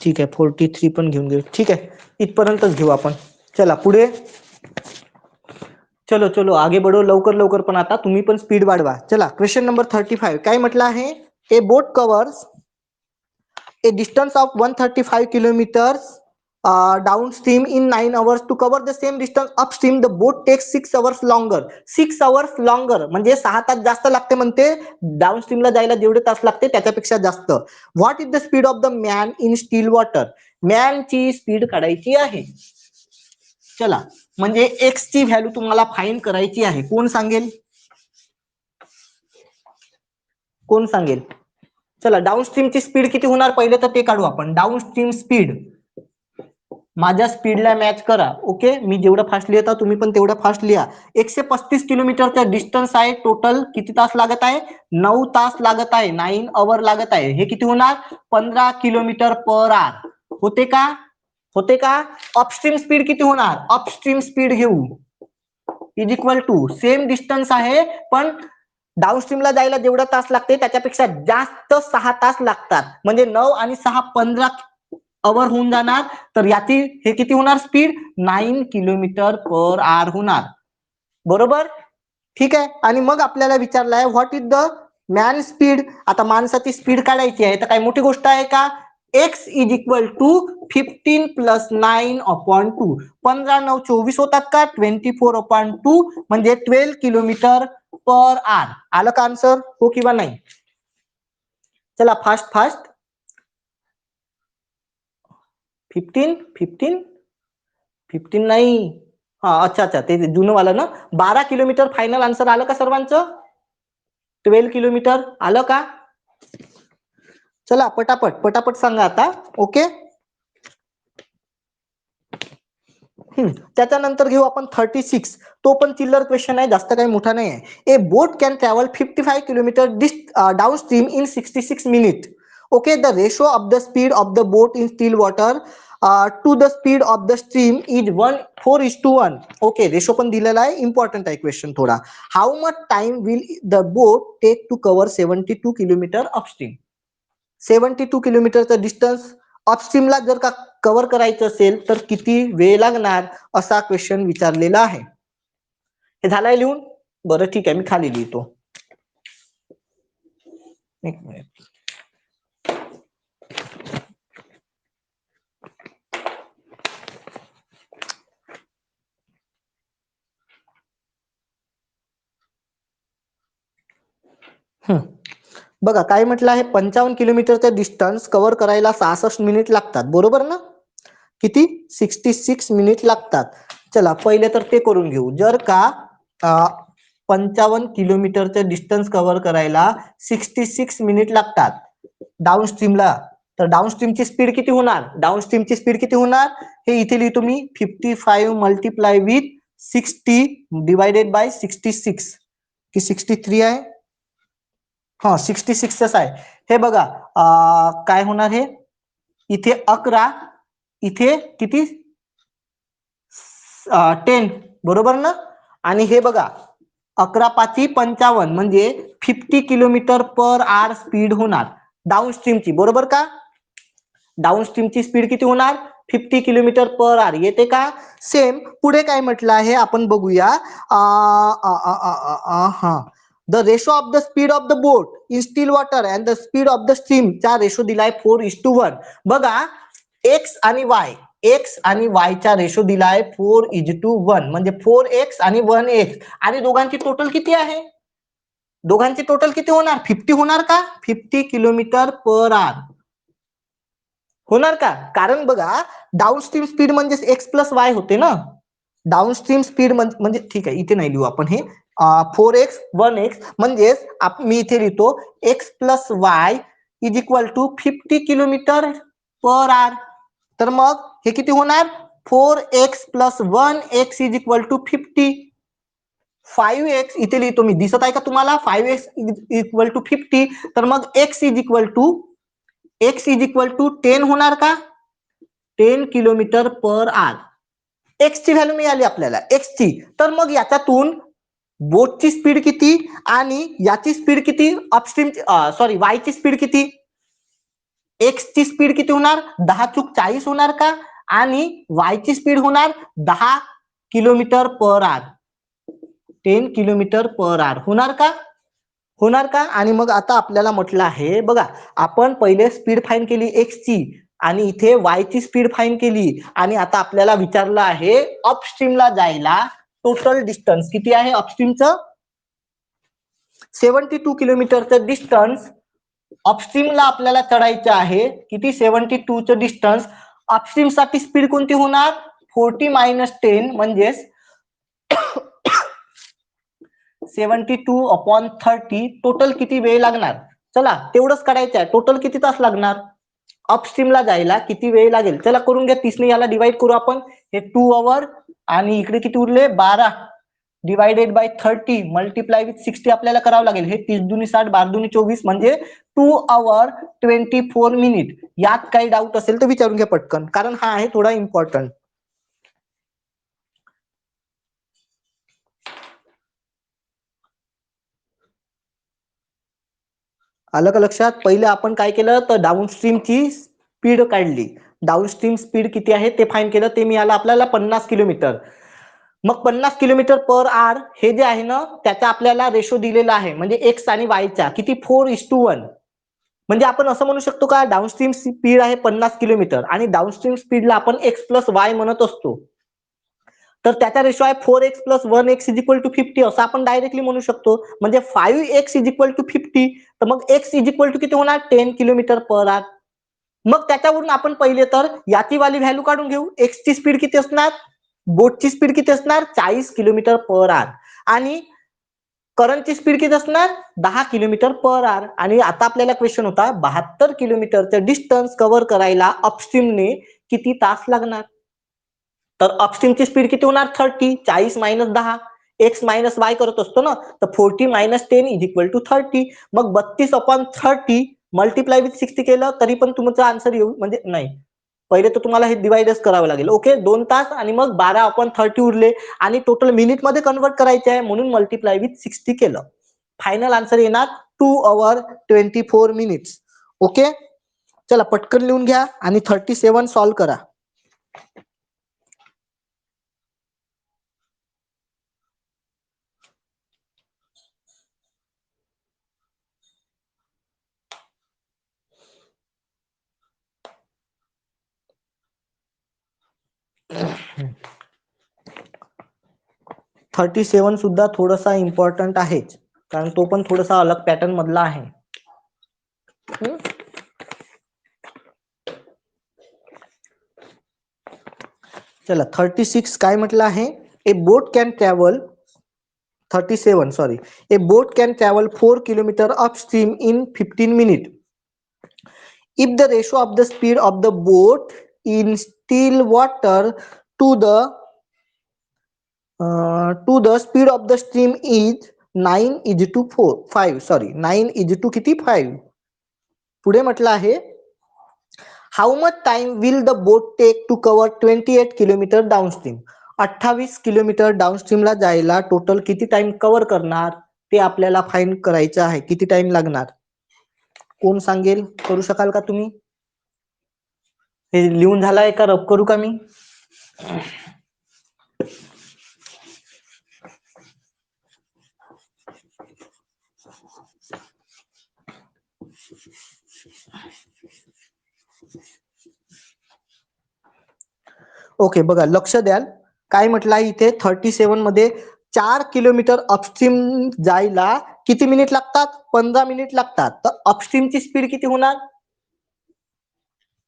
ठीक आहे, 43 पण घेऊन घेऊ. ठीक आहे, इथपर्यंतच घेऊ आपण. चला पुढे. चलो चलो आगे बढ़ो लवकर लवकर, पण आता तुम्ही पण स्पीड वाढवा. चला क्वेश्चन नंबर 35 काय म्हटलं आहे? A boat covers a distance of 135 kilometers downstream in 9 hours. To cover the same distance upstream the boat takes 6 hours longer. 6 hours longer म्हणजे 6 तास जास्त लागते म्हणते. डाऊनस्ट्रीमला जायला जेवढे तास लागते त्याच्यापेक्षा जास्त. What is the speed of the man in still water? मॅनची स्पीड काढायची आहे. चला, म्हणजे एक्स ची व्हॅल्यू तुम्हाला फाइंड करायची आहे. कोण सांगेल? कोण सांगेल? चला, डाऊनस्ट्रीमची स्पीड किती होणार पहिले तर ते काढू आपण. डाऊनस्ट्रीम स्पीड माझ्या स्पीडला मॅच करा. ओके. मी जेवढं फास्ट लिहिता तुम्ही पण तेवढं फास्ट लिहा. 135 किलोमीटरचा डिस्टन्स आहे. टोटल किती तास लागत आहे? 9 तास लागत आहे. 9 आवर लागत आहे. हे किती होणार? 15 किलोमीटर पर आवर. होते का? होते का? अपस्ट्रीम स्पीड किती होणार? अपस्ट्रीम स्पीड घेऊ is equal to same distance आहे, पण डाऊनस्ट्रीमला जायला जेवढा तास लागते त्याच्यापेक्षा जास्त 6 तास लागतात. म्हणजे 9 आणि 6 15 आवर होऊन जाणार. तर याची हे किती होणार स्पीड? 9 किलोमीटर पर आवर होणार. बरोबर. ठीक आहे. आणि मग आपल्याला विचारलं आहे what is the man speed. आता माणसाची स्पीड काढायची आहे तर काही मोठी गोष्ट आहे का? x is equal to 15 plus 9 upon 2. 15 9 24 होतात का? 24 अपॉन 2 म्हणजे 12 किलोमीटर पर आवर. आलं का आन्सर? हो किंवा नाही? चला फास्ट फास्ट. 15 नाही. हा अच्छा ते जुनं वाला ना. 12 किलोमीटर फायनल आन्सर. आलं का सर्वांचं? 12 किलोमीटर आलं का? चला पटापट पटापट सांगा आता. ओके. त्याच्यानंतर घेऊ आपण 36. तो पण चिल्लर क्वेश्चन आहे, जास्त काही मोठा नाही आहे. A boat can travel 55 kilometre down stream in 66 minute. Okay, the ratio of the speed of the boat in still water to the speed of the stream is 4:1. Okay, ratio पण दिलेला आहे, इम्पॉर्टंट आहे क्वेश्चन थोडा. How much time will the boat take to cover 72 kilometre upstream. 72 किलोमीटरचं डिस्टन्स अपस्ट्रीमला जर का कव्हर करायचं असेल तर किती वेळ लागणार, असा क्वेश्चन विचारलेला आहे. हे झालंय लिहून? बरं ठीक आहे, मी खाली लिहितो. एक मिनिट. बघा काय म्हटलं आहे, 55 किलोमीटरचं डिस्टन्स कव्हर करायला 66 मिनिट लागतात, बरोबर ना? किती? 66 मिनिट लागतात. चला पहिले तर ते करून घेऊ. जर का 55 किलोमीटरचं डिस्टन्स कव्हर करायला 66 मिनिट लागतात डाऊन स्ट्रीमला, तर डाऊन स्ट्रीमची स्पीड किती होणार? डाऊन स्ट्रीमची स्पीड किती होणार हे इथे लिहितो मी. 55 मल्टिप्लाय विथ 60 डिवायडेड बाय 66 की 63 आहे. हा 66च आहे. हे बघा काय होणार, हे इथे 11, इथे किती 10, बरोबर ना? आणि हे बघा 11 पाची 55 म्हणजे 50 किलोमीटर पर आवर स्पीड होणार डाऊन स्ट्रीमची, बरोबर का? डाऊन स्ट्रीमची स्पीड किती होणार? 50 किलोमीटर पर आवर. येते का? सेम पुढे काय म्हटलं आहे आपण बघूया. हा, the ratio of the speed of the boat in still water and the speed of the stream चा रेशो दिलाय 4:1. बघा एक्स आणि वाय, एक्स आणि वाय चा रेशो दिलाय 4:1 म्हणजे 4x आणि 1x. आणि दोघांची टोटल किती आहे? दोघांची टोटल किती होणार? 50 होणार का? 50 किलोमीटर पर आवर होणार का? कारण बघा डाऊन स्ट्रीम स्पीड म्हणजे एक्स प्लस वाय होते ना. डाऊन स्ट्रीम स्पीड म्हणजे ठीक आहे, इथे नाही लिहू आपण हे. 4x 1x म्हणजेच मी इथे लिहितो x plus y is equal to 50 kilometre per hour. तर मग हे किती होणार? 4x plus 1x is equal to 50. 5x इथे लिहितो मी, दिसत आहे का तुम्हाला? 5x equal to 50. तर मग x इज इक्वल टू 10 होणार का? 10 किलोमीटर पर आवर. एक्स ची व्हॅल्यू मिळाली आपल्याला, एक्स ची. तर मग याच्यातून बोटची स्पीड किती आणि याची स्पीड किती, अपस्ट्रीम सॉरी वाय ची स्पीड किती? एक्स ची स्पीड किती होणार? 10 चूक 40 होणार का? आणि वाय ची स्पीड होणार 10 किलोमीटर पर आवर. 10 किलोमीटर पर आवर होणार का? होणार का? आणि मग आता आपल्याला म्हटलं आहे बघा, आपण पहिले स्पीड फाईंड केली एक्स ची आणि इथे वाय ची स्पीड फाईंड केली, आणि आता आपल्याला विचारलं आहे अपस्ट्रीमला जायला टोटल डिस्टन्स किती आहे अपस्ट्रीमचं? 72 किलोमीटरचं डिस्टन्स अपस्ट्रीमला आपल्याला चढायचं आहे. किती? 72 चं डिस्टन्स. अपस्ट्रीम साठी स्पीड कोणती होणार? 40 - 10 म्हणजेच 72/30. टोटल किती वेळ लागणार? चला तेवढंच काढायचं आहे. टोटल किती तास लागणार अपस्ट्रीमला जायला, किती वेळ लागेल? चला करून घ्या. 30 ने याला डिवाइड करू आपण. हे 2 आवर आणि इकडे किती उरले? 12 डिवायडेड बाय 30 मल्टिप्लाय विथ 60 आपल्याला करावं लागेल. हे 30 दुनी 60, 12 दुनी 24 म्हणजे 2 आवर 24 मिनिट. यात काही डाऊट असेल तर विचारून घ्या पटकन, कारण हा आहे थोडा इम्पॉर्टंट. आलं का लक्षात? पहिले आपण काय केलं तर डाऊनस्ट्रीमची स्पीड काढली. डाऊनस्ट्रीम स्पीड किती आहे ते फाईंड केलं. ते मिळालं आपल्याला 50 किलोमीटर. मग 50 किलोमीटर पर आवर हे जे आहे ना, त्याचा आपल्याला रेशो दिलेला आहे, म्हणजे एक्स आणि वायचा किती? 4:1. म्हणजे आपण असं म्हणू शकतो का डाऊनस्ट्रीम स्पीड आहे 50 किलोमीटर आणि डाऊनस्ट्रीम स्पीडला आपण एक्स प्लस वाय म्हणत असतो, तर त्याचा रेशो आहे 4x + 1x = 50. असं आपण डायरेक्टली म्हणू शकतो. म्हणजे 5x = 50. तर मग x = किती होणार? 10 किलोमीटर पर आवर. मग त्याच्यावरून आपण पहिले तर याची वाली व्हॅल्यू काढून घेऊ. एक्स ची स्पीड किती असणार? बोटची स्पीड किती असणार? 40 किलोमीटर पर आवर. आणि करंटची स्पीड किती असणार? 10 किलोमीटर पर आवर. आणि आता आपल्याला क्वेश्चन होता 72 किलोमीटरचं डिस्टन्स कव्हर करायला अपस्ट्रीमने किती तास लागणार? तर अपस्ट्रीमची स्पीड किती होणार 30, 40 मायनस 10, एक्स मायनस वाय करत असतो ना, तर 40 मायनस 10 इज इक्वल टू 30. मग 32/30 मल्टिप्लाय विथ 60 केलं तरी पण तुमचा आन्सर येऊ, म्हणजे नाही, पहिले तर तुम्हाला हे डिवाइडच करावं लागेल. ओके, 2 तास आणि मग 12/30 उरले आणि टोटल मिनिट मध्ये कन्वर्ट करायचे आहे म्हणून मल्टिप्लाय विथ 60 केलं. फायनल आन्सर येणार 2 hours 24 minutes. ओके, चला पटकन लिहून घ्या आणि 37 सॉल्व्ह करा. थर्टी सेवन सुद्धा थोडासा इम्पॉर्टंट आहे, कारण तो पण थोडासा अलग पॅटर्न मधला आहे. चला 36 काय म्हटलं आहे, a boat can travel 37 sorry, A boat can travel 4 kilometre upstream in 15 minutes. If the ratio of the speed of the boat in still water to the speed of the stream is 9:5 sorry 9:5. पुढे म्हटलं आहे, how much time will the boat take to cover 28 kilometre downstream. 28 kilometre डाऊनस्ट्रीमला जायला टोटल किती टाइम कव्हर करणार ते आपल्याला फाइंड करायचं आहे. किती टाइम लागणार, कोण सांगेल? करू शकाल का तुम्ही? हे लिहून झालाय का, रब करू का मी? ओके, बघा लक्ष द्याल, काय म्हटलं आहे इथे 37 मध्ये 4 किलोमीटर अपस्ट्रीम जायला किती मिनिट लागतात? 15 मिनिट लागतात. तर अपस्ट्रीमची स्पीड किती होणार?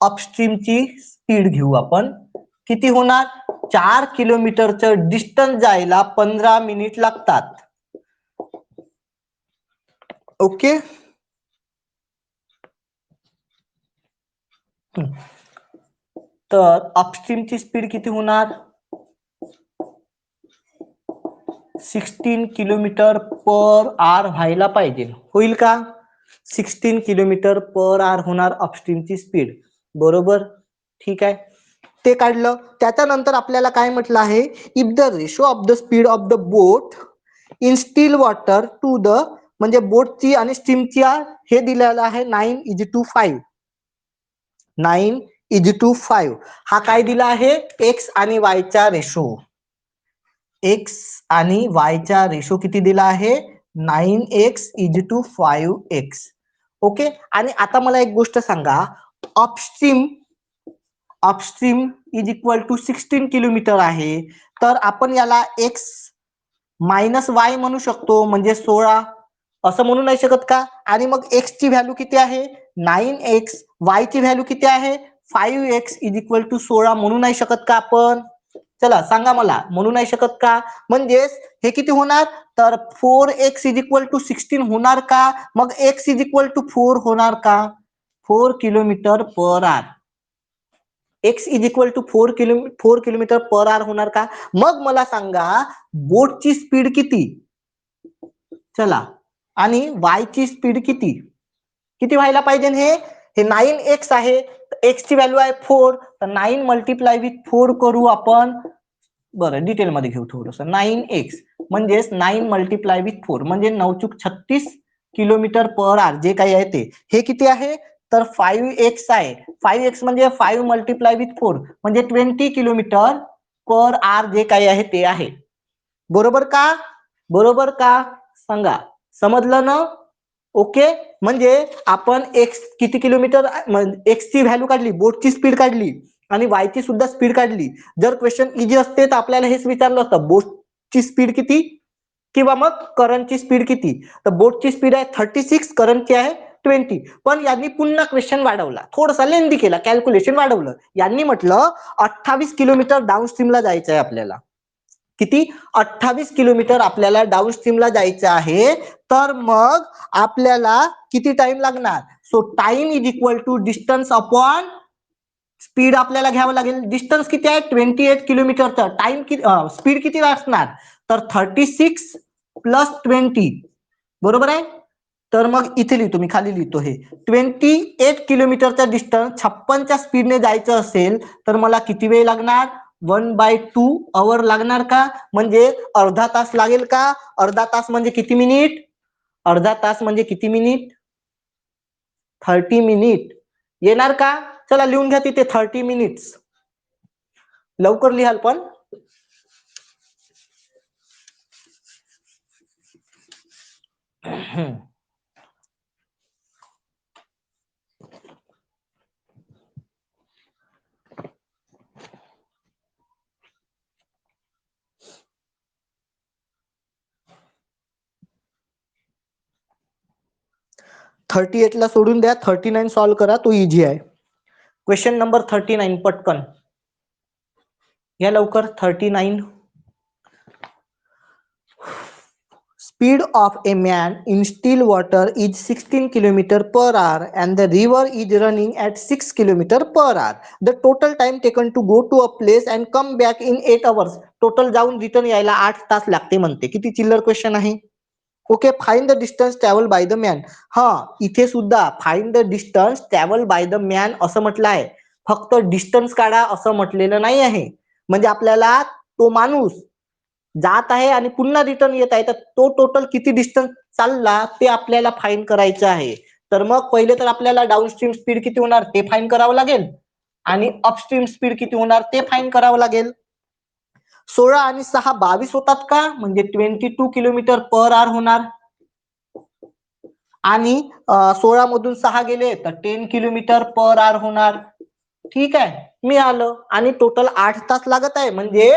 अपस्ट्रीमची स्पीड घेऊ आपण, किती होणार? 4 किलोमीटरचं डिस्टन्स जायला 15 मिनिट लागतात. ओके, तर अपस्ट्रीमची स्पीड किती होणार? 16 किलोमीटर पर आवर व्हायला पाहिजे. होईल का? 16 किलोमीटर पर आवर होणार अपस्ट्रीमची स्पीड. बरोबर, ठीक आहे, ते काढलं. त्याच्यानंतर आपल्याला काय म्हटलं आहे, if the ratio of the speed of the boat in still water to the, म्हणजे बोटची आणि स्टीमची हे दिलेलं आहे 9:5. 9:5 हा काय दिला आहे? एक्स आणि वायचा रेशो. एक्स आणि वायचा रेशो किती दिला आहे? 9x:5x. ओके, आणि आता मला एक गोष्ट सांगा, upstream is equal to 16 kilometre आहे, तर आपण याला x मायनस वाय म्हणू शकतो, म्हणजे 16 असं म्हणू नाही शकत का? आणि मग x ची व्हॅल्यू किती आहे? 9x, y ची व्हॅल्यू किती आहे? 5x:16 म्हणू नाही शकत का आपण? चला सांगा मला, म्हणू नाही शकत का? म्हणजेच हे किती होणार? तर 4x:16 होणार का? मग x:4 होणार का? 4 किलोमीटर पर आवर. x:4 किलोमीटर पर आवर होणार का? मग मला सांगा बोटची स्पीड किती? चला, आणि y ची स्पीड किती किती व्हायला पाहिजे? हे 9x आहे, x ची व्हॅल्यू आहे 4, तर 9 मल्टिप्लाय विथ 4 करू आपण. बरं, डिटेल मध्ये घेऊ थोडस. 9x म्हणजेच 9 मल्टिप्लाय विथ 4 म्हणजे 9×36 किलोमीटर पर आवर जे काही आहे ते. हे किती आहे? तर 5x आहे. 5x म्हणजे 5 मल्टिप्लाय विथ 4 म्हणजे 20 किलोमीटर पर आवर जे काही आहे ते आहे. बरोबर का? बरोबर का? सांगा, समजलं ना? ओके, म्हणजे आपण एक्स किती किलोमीटर, एक्स ची व्हॅल्यू काढली, बोटची स्पीड काढली आणि वाय ची सुद्धा स्पीड काढली. जर क्वेश्चन इझी असते तर आपल्याला हेच विचारलं असतं, बोटची स्पीड किती किंवा मग करंटची स्पीड किती. तर बोटची स्पीड आहे 36, करंटची आहे 20. पण यांनी पुन्हा क्वेश्चन वाढवला, थोडासा लेंदी केला, कॅल्क्युलेशन वाढवलं. यांनी म्हटलं 28 किलोमीटर डाऊनस्ट्रीमला जायचं आहे आपल्याला. किती? 28 किलोमीटर आपल्याला डाऊनस्ट्रीमला जायचं आहे. तर मग आपल्याला किती टाइम लागणार? So time is equal to distance upon speed आपल्याला घ्यावं लागेल. डिस्टन्स किती आहे? 28 किलोमीटरचं. टाइम स्पीड किती असणार? तर 36 प्लस 20, बरोबर आहे. तर मग इथे लिहितो मी, खाली लिहितो हे 28 किलोमीटरचा डिस्टन्स 56च्या स्पीडने जायचं असेल तर मला किती वेळ लागणार? 1/2 आवर लागणार का? म्हणजे अर्धा तास लागेल का? अर्धा तास म्हणजे किती मिनिट? अर्धा तास म्हणजे किती मिनिट? 30 मिनिट येणार का? चला लिहून घ्या तिथे 30 मिनिट्स. लवकर लिहाल पण. हम्म. 38 ला सोडून द्या, 39 सॉल्व्ह करा, तो इझी आहे. क्वेश्चन नंबर 39 पटकन या लवकर. 39. Speed of a man in still water is 16 km per hour and the river is running at 6 km per hour. The total time taken to go to a place and come back in 8 hours. Total जाऊन रिटर्न यायला 8 तास लागते म्हणते. किती चिल्लर क्वेश्चन आहे. Okay, find the distance travel by the man. हा, इथे सुद्धा find the distance travel by the man असं म्हटलं आहे. फक्त डिस्टन्स काढा असं म्हटलेलं नाही आहे. म्हणजे आपल्याला तो माणूस जात आहे आणि पुन्हा रिटर्न येत आहे, तर तो टोटल किती डिस्टन्स चालला ते आपल्याला फाइंड करायचं आहे. तर मग पहिले तर आपल्याला डाऊनस्ट्रीम स्पीड किती होणार ते फाइंड करावं लागेल आणि अपस्ट्रीम स्पीड किती होणार ते फाइंड करावं लागेल. 16 आणि 6 22 होतात का? म्हणजे 22 किलोमीटर पर आवर होणार. आणि 16 मधून 6 गेले तर 10 किलोमीटर पर आवर होणार. ठीक आहे, मिळालं. आणि टोटल 8 तास लागत आहे. म्हणजे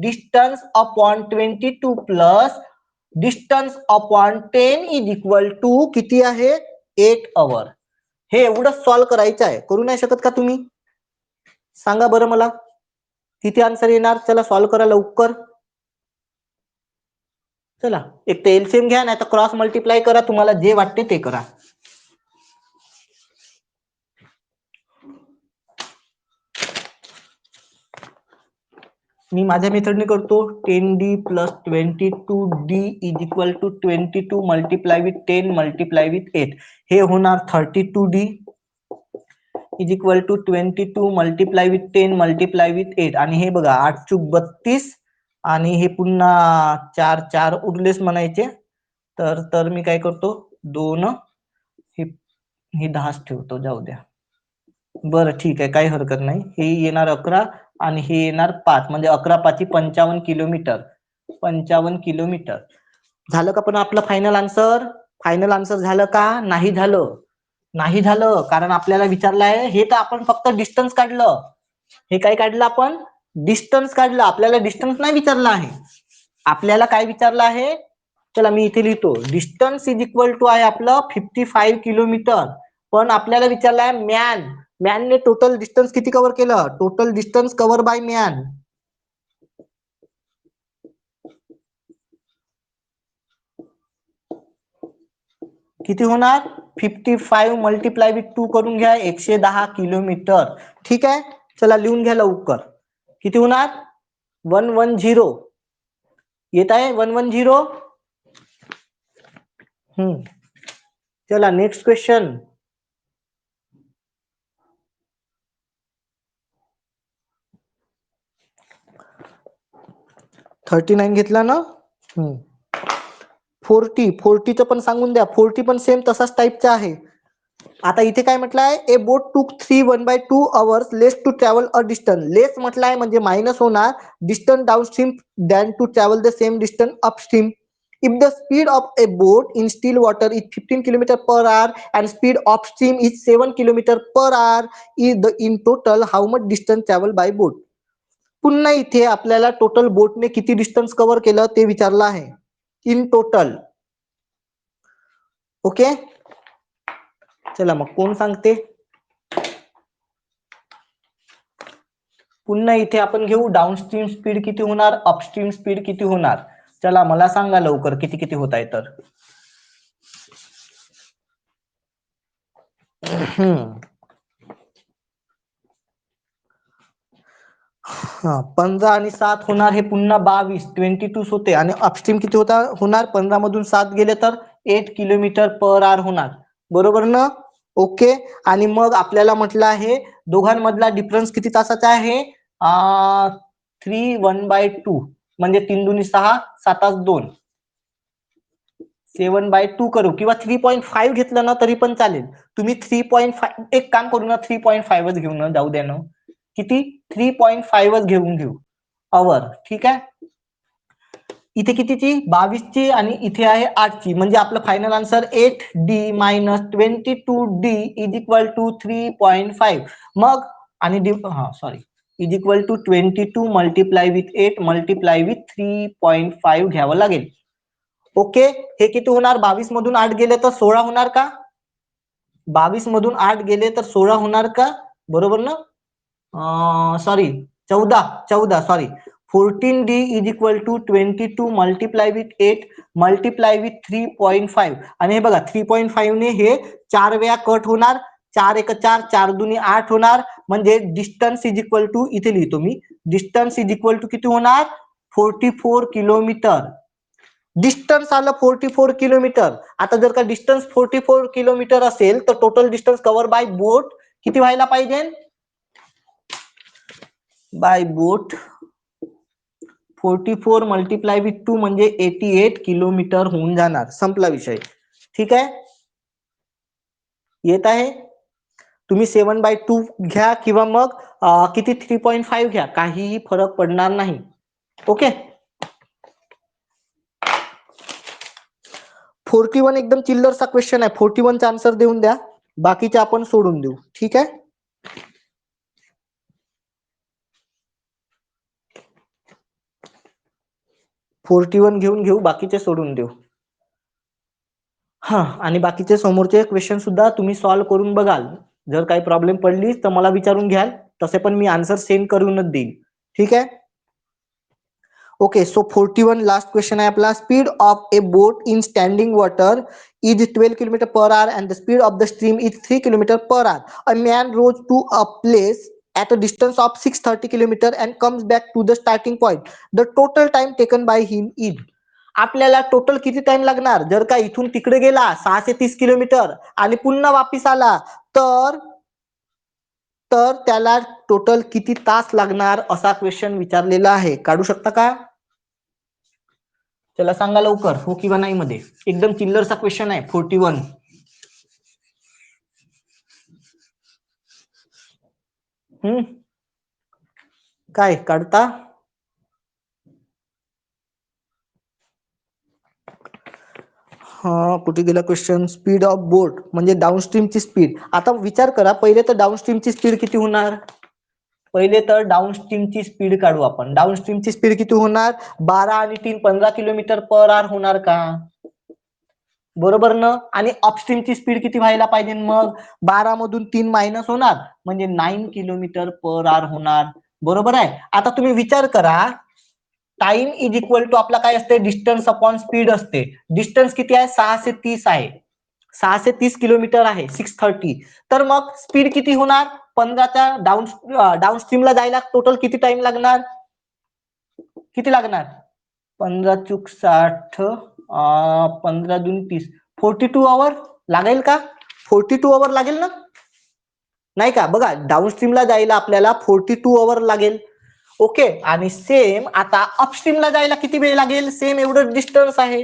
distance upon 22 plus distance upon 10 is equal to किती आहे? 8 आवर. हे एवढं सॉल्व्ह करायचं आहे. करू नाही शकत का तुम्ही? सांगा बरं मला किती आन्सर येणार. चला सॉल्व्ह करा लवकर. चला, एक तर एलसीएम घ्या, नाही तर क्रॉस मल्टिप्लाय करा, तुम्हाला जे वाटते ते करा. मी माझ्या मेथडने करतो. 10d plus 22d is equal to 22 multiply with 10 multiply with 8. हे होणार 32d is equal to 22 multiply with 10 multiply with 8. आणि हे बघा 8 चूक 32 आणि हे पुन्हा 4 4 उरलेच म्हणायचे. तर मी काय करतो, 2 हे 10 ठेवतो, जाऊ द्या. बरं ठीक आहे, काही हरकत नाही. हे येणार 11 आणि हे येणार 5, म्हणजे 11 5 55 किलोमीटर. 55 किलोमीटर झालं का पण आपलं फायनल आन्सर? फायनल आन्सर झालं का? नाही झालं. नाही झालं, कारण आपल्याला विचारलं आहे. हे तर आपण फक्त डिस्टन्स काढलं. हे काय काढलं आपण? डिस्टन्स काढलं. आपल्याला डिस्टन्स नाही विचारलं आहे. आपल्याला काय विचारलं आहे? चला मी इथे लिहितो. डिस्टन्स इज इक्वल टू आहे आपलं 55 किलोमीटर. पण आपल्याला विचारलं आहे मॅन. मॅनने टोटल डिस्टन्स किती कव्हर केलं? Total distance cover by man किती होणार? 55 मल्टिप्लाय विथ 2 करून घ्या, 110 किलोमीटर. ठीक आहे, चला लिहून घ्या लवकर. किती होणार? 110 येत आहे. 110. चला नेक्स्ट क्वेश्चन. थर्टी 39 घेतला ना. 40चं पण सांगून द्या. 40 पण सेम तसाच टाईपचा आहे. आता इथे काय म्हटलं आहे? A boat took 1/2 hours less to travel a distance. Less म्हटलं आहे म्हणजे मायनस होणार. Distance downstream than to travel the same distance upstream. If the speed of a boat in still water is 15 km per hour and speed upstream is 7 km per hour, in total how much distance travel by boat? पुन्हा इथे आपल्याला टोटल बोटने किती डिस्टन्स कव्हर केलं ते विचारलं आहे. In total. ओके, चला मग कोण सांगते? पुन्हा इथे आपण घेऊ डाऊनस्ट्रीम स्पीड किती होणार, अपस्ट्रीम स्पीड किती होणार. चला मला सांगा लवकर किती किती होत आहे तर. हा 15 आणि 7 होणार, हे पुन्हा 22 22 होते आणि अपस्ट्रीम किती होणार, 15 मधून 7 गेले तर 8 किलोमीटर पर आवर होणार, बरोबर ना? ओके. आणि मग आपल्याला म्हटलं आहे दोघांमधला डिफरन्स किती तासाचा आहे, 3 1/2 म्हणजे 3 दुनी 6 7 2 7/2 करू किंवा 3.5 घेतलं ना तरी पण चालेल. तुम्ही 3.5 एक काम करू ना, 3.5च घेऊ ना, जाऊ द्या ना. किती 3.5च घेऊ अवर, ठीक आहे. इथे कितीची 22ची आणि इथे आहे 8ची, म्हणजे आपलं final answer 8D minus 22D is equal to 3.5. मग आणि is equal to 22 multiply with 8 multiply with 3.5 घ्यावं लागेल. ओके. हे किती होणार, 22 मधून 8 गेले तर 16 होणार का, 22 मधून 8 गेले तर 16 होणार का, बरोबर ना? 14 sorry. 14D is equal to 22 multiply with 8 multiply with 3.5. आणि हे बघा 3.5 ने हे 4 वेळा कट होणार, 4 1 4 4 दुनी 8 होणार, म्हणजे डिस्टन्स इज इक्वल टू, इथे लिहितो मी, डिस्टन्स इज इक्वल टू किती होणार, 44 किलोमीटर. डिस्टन्स आलं 44 किलोमीटर. आता जर का डिस्टन्स 44 किलोमीटर असेल तर टोटल डिस्टन्स कव्हर बाय बोट किती व्हायला पाहिजे, बाय बोट 44 मल्टिप्लाय विथ 2 म्हणजे 88 किलोमीटर होऊन जाणार. संपला विषय. ठीक आहे, येत आहे. तुम्ही 7/2 घ्या किंवा मग किती 3.5 घ्या, काहीही फरक पडणार नाही. ओके. 41 एकदम चिल्लरचा क्वेश्चन आहे, 41 चा आन्सर देऊन द्या, बाकीचे आपण सोडून देऊ. ठीक आहे. $41 घेऊ, बाकीचे सोडून देऊ. हा, आणि बाकीचे समोरचे क्वेश्चन सुद्धा तुम्ही सॉल्व्ह करून बघाल. जर काही प्रॉब्लेम पडली तर मला विचारून घ्याल, तसे पण मी आन्सर सेंड करूनच देईल. ठीक आहे. ओके, सो 41 लास्ट क्वेश्चन आहे आपला. Speed of a boat in standing water is 12 kilometre per hour and the speed of the stream is 3 kilometre per hour. A man rows to a place at a distance of 630 kilometer and comes back to the starting point. The total time taken by him is. आपल्याला टोटल किती टाइम लागणार, जर का इथून तिकडे गेला 630 किलोमीटर आणि पुन्हा वापिस आला तर त्याला टोटल किती तास लागणार, असा क्वेश्चन विचारलेला आहे. काढू शकता का? चला सांगा लवकर, हो किंवा नाही मध्ये. एकदम चिल्लरचा क्वेश्चन आहे 41. काय काढता? हा, कुठे गेला क्वेश्चन. स्पीड ऑफ बोट म्हणजे डाऊनस्ट्रीमची स्पीड. आता विचार करा, पहिले तर डाऊनस्ट्रीमची स्पीड किती होणार, पहिले तर डाऊनस्ट्रीमची स्पीड काढू आपण. डाऊनस्ट्रीमची स्पीड किती होणार, 12 आणि 3 15 किलोमीटर पर आवर होणार का, बरोबर ना? आणि अपस्ट्रीमची स्पीड किती व्हायला पाहिजे, मग 12 मधून 3 मायनस होणार म्हणजे 9 किलोमीटर पर आवर होणार, बरोबर आहे. आता तुम्ही विचार करा, टाइम इज इक्वल टू आपला काय असते, डिस्टन्स अपॉन स्पीड असते. डिस्टन्स किती आहे, 630 आहे, 630 किलोमीटर आहे, 630. तर मग स्पीड किती होणार, 15च्या डाऊनस्ट्रीमला जायला टोटल किती टाइम लागणार, किती लागणार, 15 चूक 60, 15 दून 30, 42 आवर लागेल का, 42 आवर लागेल ना, नाही का? बघा, डाऊनस्ट्रीमला जायला आपल्याला 42 आवर लागेल. ओके. आणि सेम आता अपस्ट्रीमला जायला किती वेळ लागेल, सेम एवढं डिस्टन्स आहे.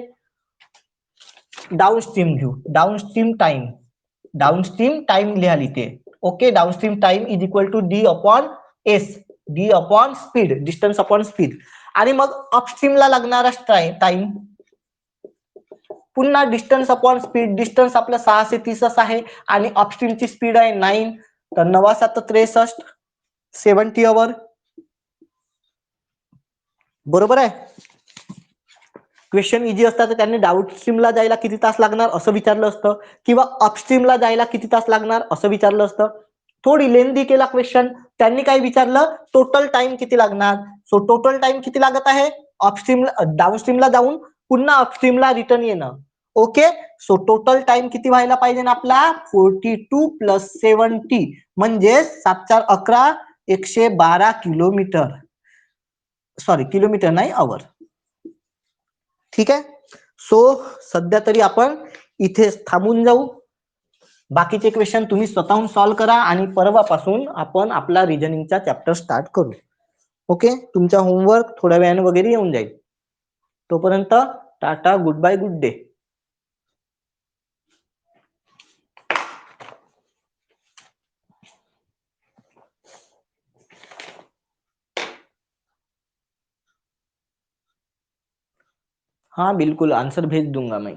डाऊनस्ट्रीम घेऊ, डाऊनस्ट्रीम टाइम लिहाल इथे. Okay. Downstream time is equal to D upon S, D upon speed, distance upon speed. आणि मग अपस्ट्रीमला लागणारा टाइम पुन्हा डिस्टन्स अपॉन स्पीड. डिस्टन्स आपलं 630 आहे आणि अपस्ट्रीमची स्पीड आहे 9, तर 9 7 63, 70 आवर, बरोबर आहे. क्वेश्चन इजी असता तर त्यांनी डाऊनस्ट्रीमला जायला किती तास लागणार असं विचारलं असतं, किंवा अपस्ट्रीमला जायला किती तास लागणार असं विचारलं असतं. थोडी लेंदी केला क्वेश्चन. त्यांनी काय विचारलं, टोटल टाइम किती लागणार. सो टोटल टाइम किती लागत आहे, अपस्ट्रीमला डाऊनस्ट्रीमला जाऊन पुन्हा अपस्ट्रीमला रिटर्न येणं. ओके. सो टोटल टाइम किती व्हायला पाहिजे ना आपला, 42 + 70 म्हणजे 7 4 11, 112 किलोमीटर. सॉरी किलोमीटर नाही, आवर. ठीक आहे. सो सध्या तरी आपण इथेच थांबून जाऊ. बाकीचे क्वेश्चन तुम्ही स्वतःहून सॉल्व्ह करा आणि परवापासून आपण आपला रिजनिंगचा चॅप्टर स्टार्ट करू. ओके, तुमचा होमवर्क थोड्या वेळाने वगैरे येऊन जाईल. तोपर्यंत tata, good bye, good day. हाँ बिल्कुल, आंसर भेज दूंगा मैं.